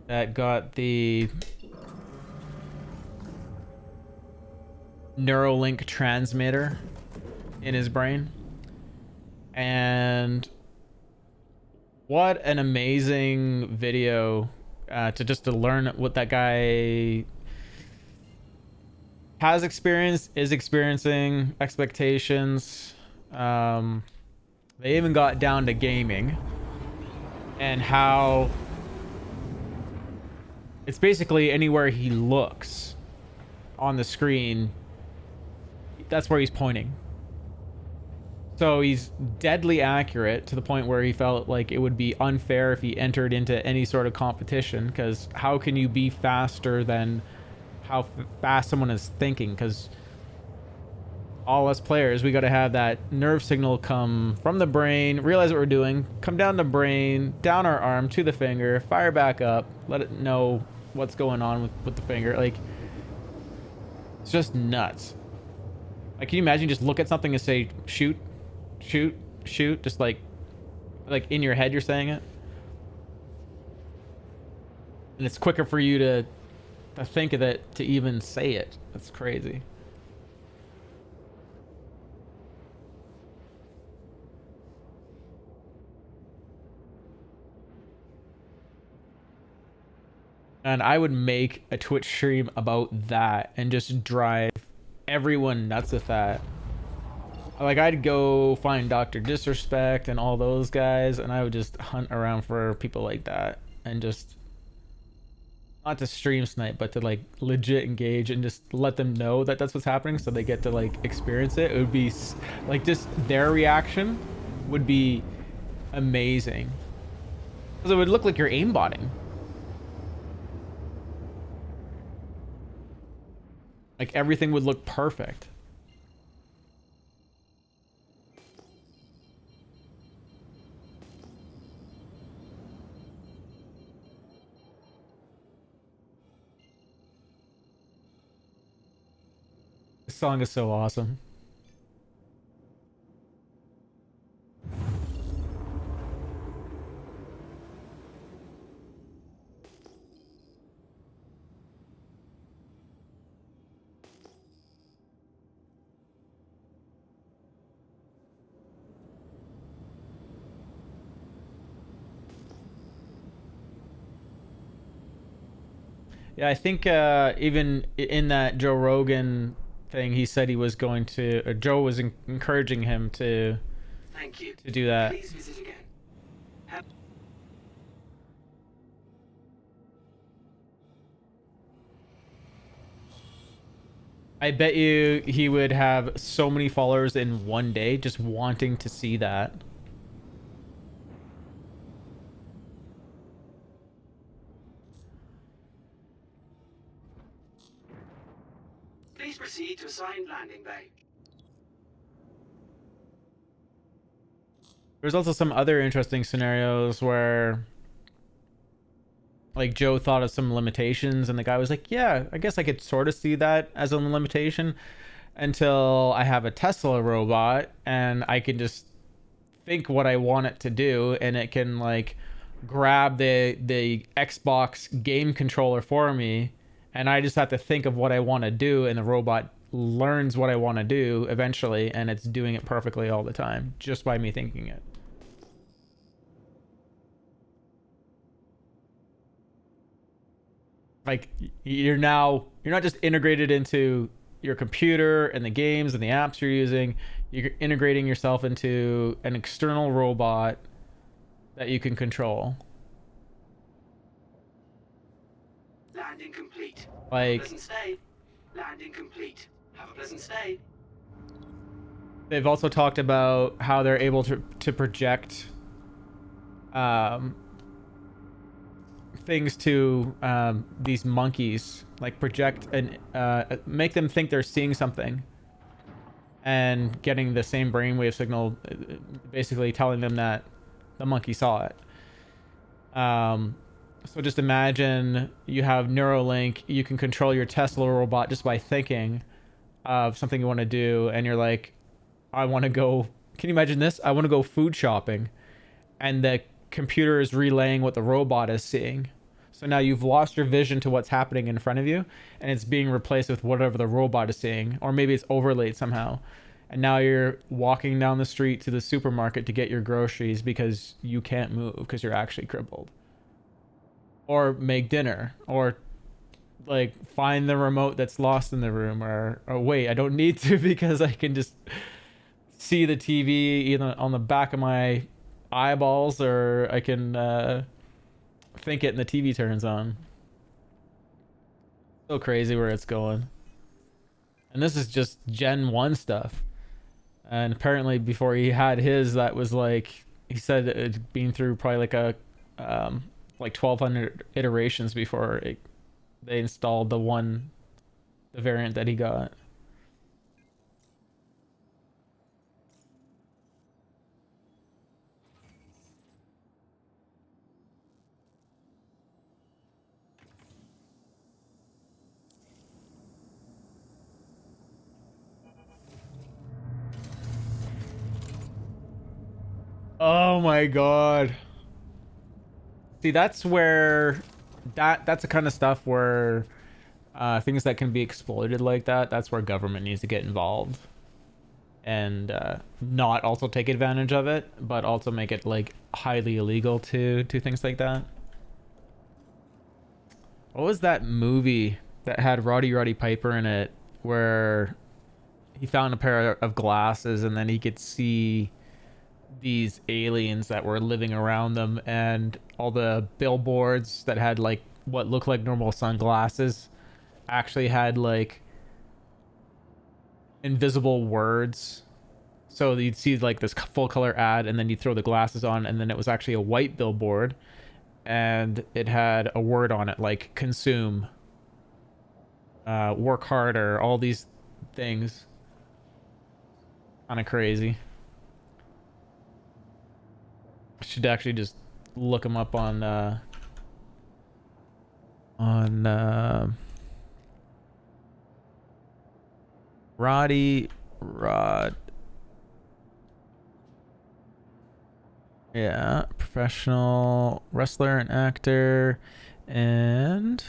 that got the Neuralink transmitter in his brain. And what an amazing video to learn what that guy has experienced, is experiencing, expectations. They even got down to gaming and how it's basically anywhere he looks on the screen, that's where he's pointing. So he's deadly accurate to the point where he felt like it would be unfair if he entered into any sort of competition, because how can you be faster than how fast someone is thinking? Because all us players, we got to have that nerve signal come from the brain, realize what we're doing, come down the brain, down our arm to the finger, fire back up, let it know what's going on with the finger. Like, it's just nuts. Like, can you imagine just look at something and say shoot, shoot, shoot, just like in your head you're saying it, and it's quicker for you to think of it to even say it. That's crazy. And I would make a Twitch stream about that and just drive everyone nuts with that. Like, I'd go find Dr. Disrespect and all those guys, and I would just hunt around for people like that and just, not to stream snipe, but to like legit engage and just let them know that that's what's happening, so they get to like experience it. It would be like, just their reaction would be amazing, because it would look like you're aimbotting. Like, everything would look perfect. This song is so awesome. Yeah, I think even in that Joe Rogan thing, he said he was going to, or Joe was encouraging him to, Thank you. to do that. Please visit again. I bet you he would have so many followers in one day just wanting to see that. Please proceed to assigned landing bay. There's also some other interesting scenarios where, like, Joe thought of some limitations and the guy was like, yeah, I guess I could sort of see that as a limitation, until I have a Tesla robot and I can just think what I want it to do, and it can like grab the Xbox game controller for me, and I just have to think of what I want to do, and the robot learns what I want to do eventually, and it's doing it perfectly all the time just by me thinking it. Like, you're not just integrated into your computer and the games and the apps you're using. You're integrating yourself into an external robot that you can control. Landing complete. Like, Pleasant stay. Landing complete. Have a pleasant stay. they've also talked about how they're able to project things to these monkeys, like project and make them think they're seeing something, and getting the same brainwave signal, basically telling them that the monkey saw it. So just imagine you have Neuralink, you can control your Tesla robot just by thinking of something you want to do, and you're like, I want to go, can you imagine this? I want to go food shopping, and the computer is relaying what the robot is seeing. So now you've lost your vision to what's happening in front of you, and it's being replaced with whatever the robot is seeing, or maybe it's overlaid somehow. And now you're walking down the street to the supermarket to get your groceries because you can't move because you're actually crippled. Or make dinner, or like find the remote that's lost in the room, or wait, I don't need to because I can just see the TV either on the back of my eyeballs, or I can think it and the TV turns on. So crazy where it's going. And this is just Gen 1 stuff. And apparently before he had his, that was like, he said it'd been through probably like a like 1,200 iterations before they installed the variant that he got. Oh my god. See, that's where that's the kind of stuff where things that can be exploited like that's where government needs to get involved, and not also take advantage of it, but also make it like highly illegal to things like that. What was that movie that had Roddy Piper in it, where he found a pair of glasses and then he could see these aliens that were living around them, and all the billboards that had like what looked like normal sunglasses actually had like invisible words. So you'd see like this full color ad, and then you throw the glasses on, and then it was actually a white billboard, and it had a word on it like consume, work harder, all these things. Kind of crazy. I should actually just look them up on Rod. Yeah, professional wrestler and actor, and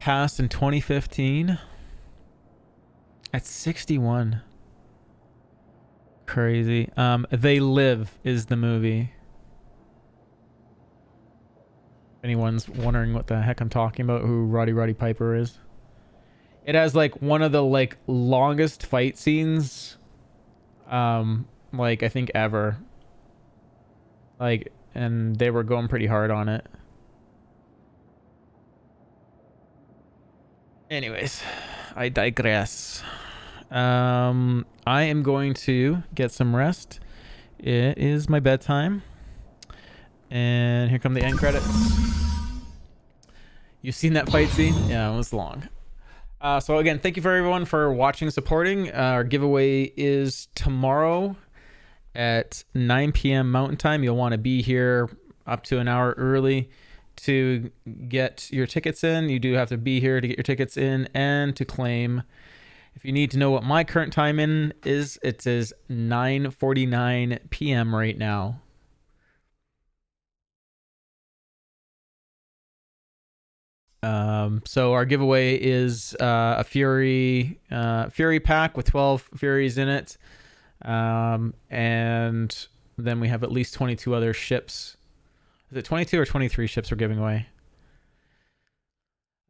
passed in 2015 at 61. Crazy. They Live is the movie. If anyone's wondering what the heck I'm talking about, who Roddy Piper is. It has like one of the like longest fight scenes, like I think ever. Like, and they were going pretty hard on it. Anyways, I digress. I am going to get some rest. It is my bedtime. And here come the end credits. You've seen that fight scene? Yeah, it was long. So again, thank you for everyone for watching and supporting. Our giveaway is tomorrow at 9 p.m. Mountain Time. You'll want to be here up to an hour early to get your tickets in. You do have to be here to get your tickets in and to claim. If you need to know what my current time in is, it is 9:49 p.m. right now. So our giveaway is a Fury pack with 12 Furies in it. And then we have at least 22 other ships. Is it 22 or 23 ships we're giving away?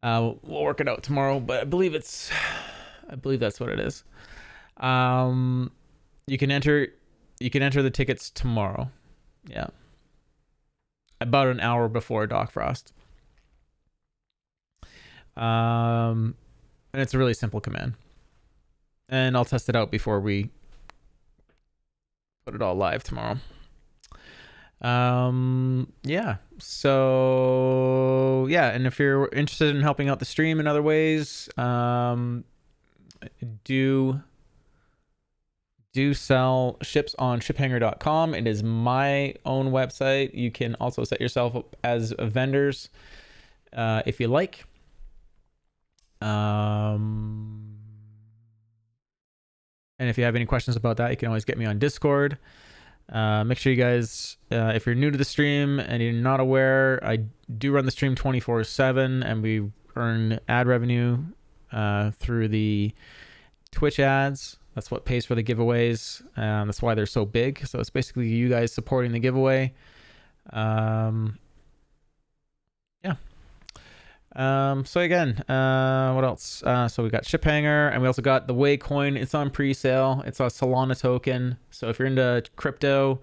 We'll work it out tomorrow, but I believe that's what it is. You can enter the tickets tomorrow. Yeah. About an hour before Doc Frost. And it's a really simple command. And I'll test it out before we put it all live tomorrow. Yeah. So yeah, and if you're interested in helping out the stream in other ways, do sell ships on shiphanger.com. It is my own website. You can also set yourself up as vendors if you like. And if you have any questions about that, you can always get me on Discord. Make sure you guys, if you're new to the stream and you're not aware, I do run the stream 24/7, and we earn ad revenue through the Twitch ads. That's what pays for the giveaways. That's why they're so big. So it's basically you guys supporting the giveaway. Yeah. So again, what else? So we got Shiphanger, and we also got the Way coin. It's on pre-sale. It's a Solana token. So if you're into crypto,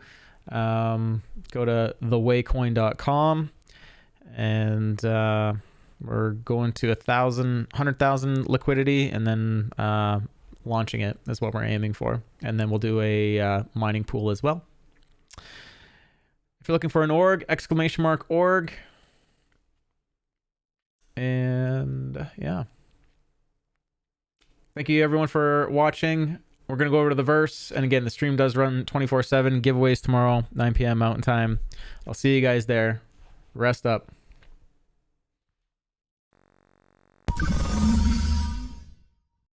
go to thewaycoin.com, and we're going to 100,000 liquidity, and then launching it is what we're aiming for. And then we'll do a mining pool as well. If you're looking for an org, !org. And yeah, thank you everyone for watching. We're gonna go over to the verse, and again, the stream does run 24/7. Giveaways tomorrow, 9 p.m. Mountain Time. I'll see you guys there. Rest up.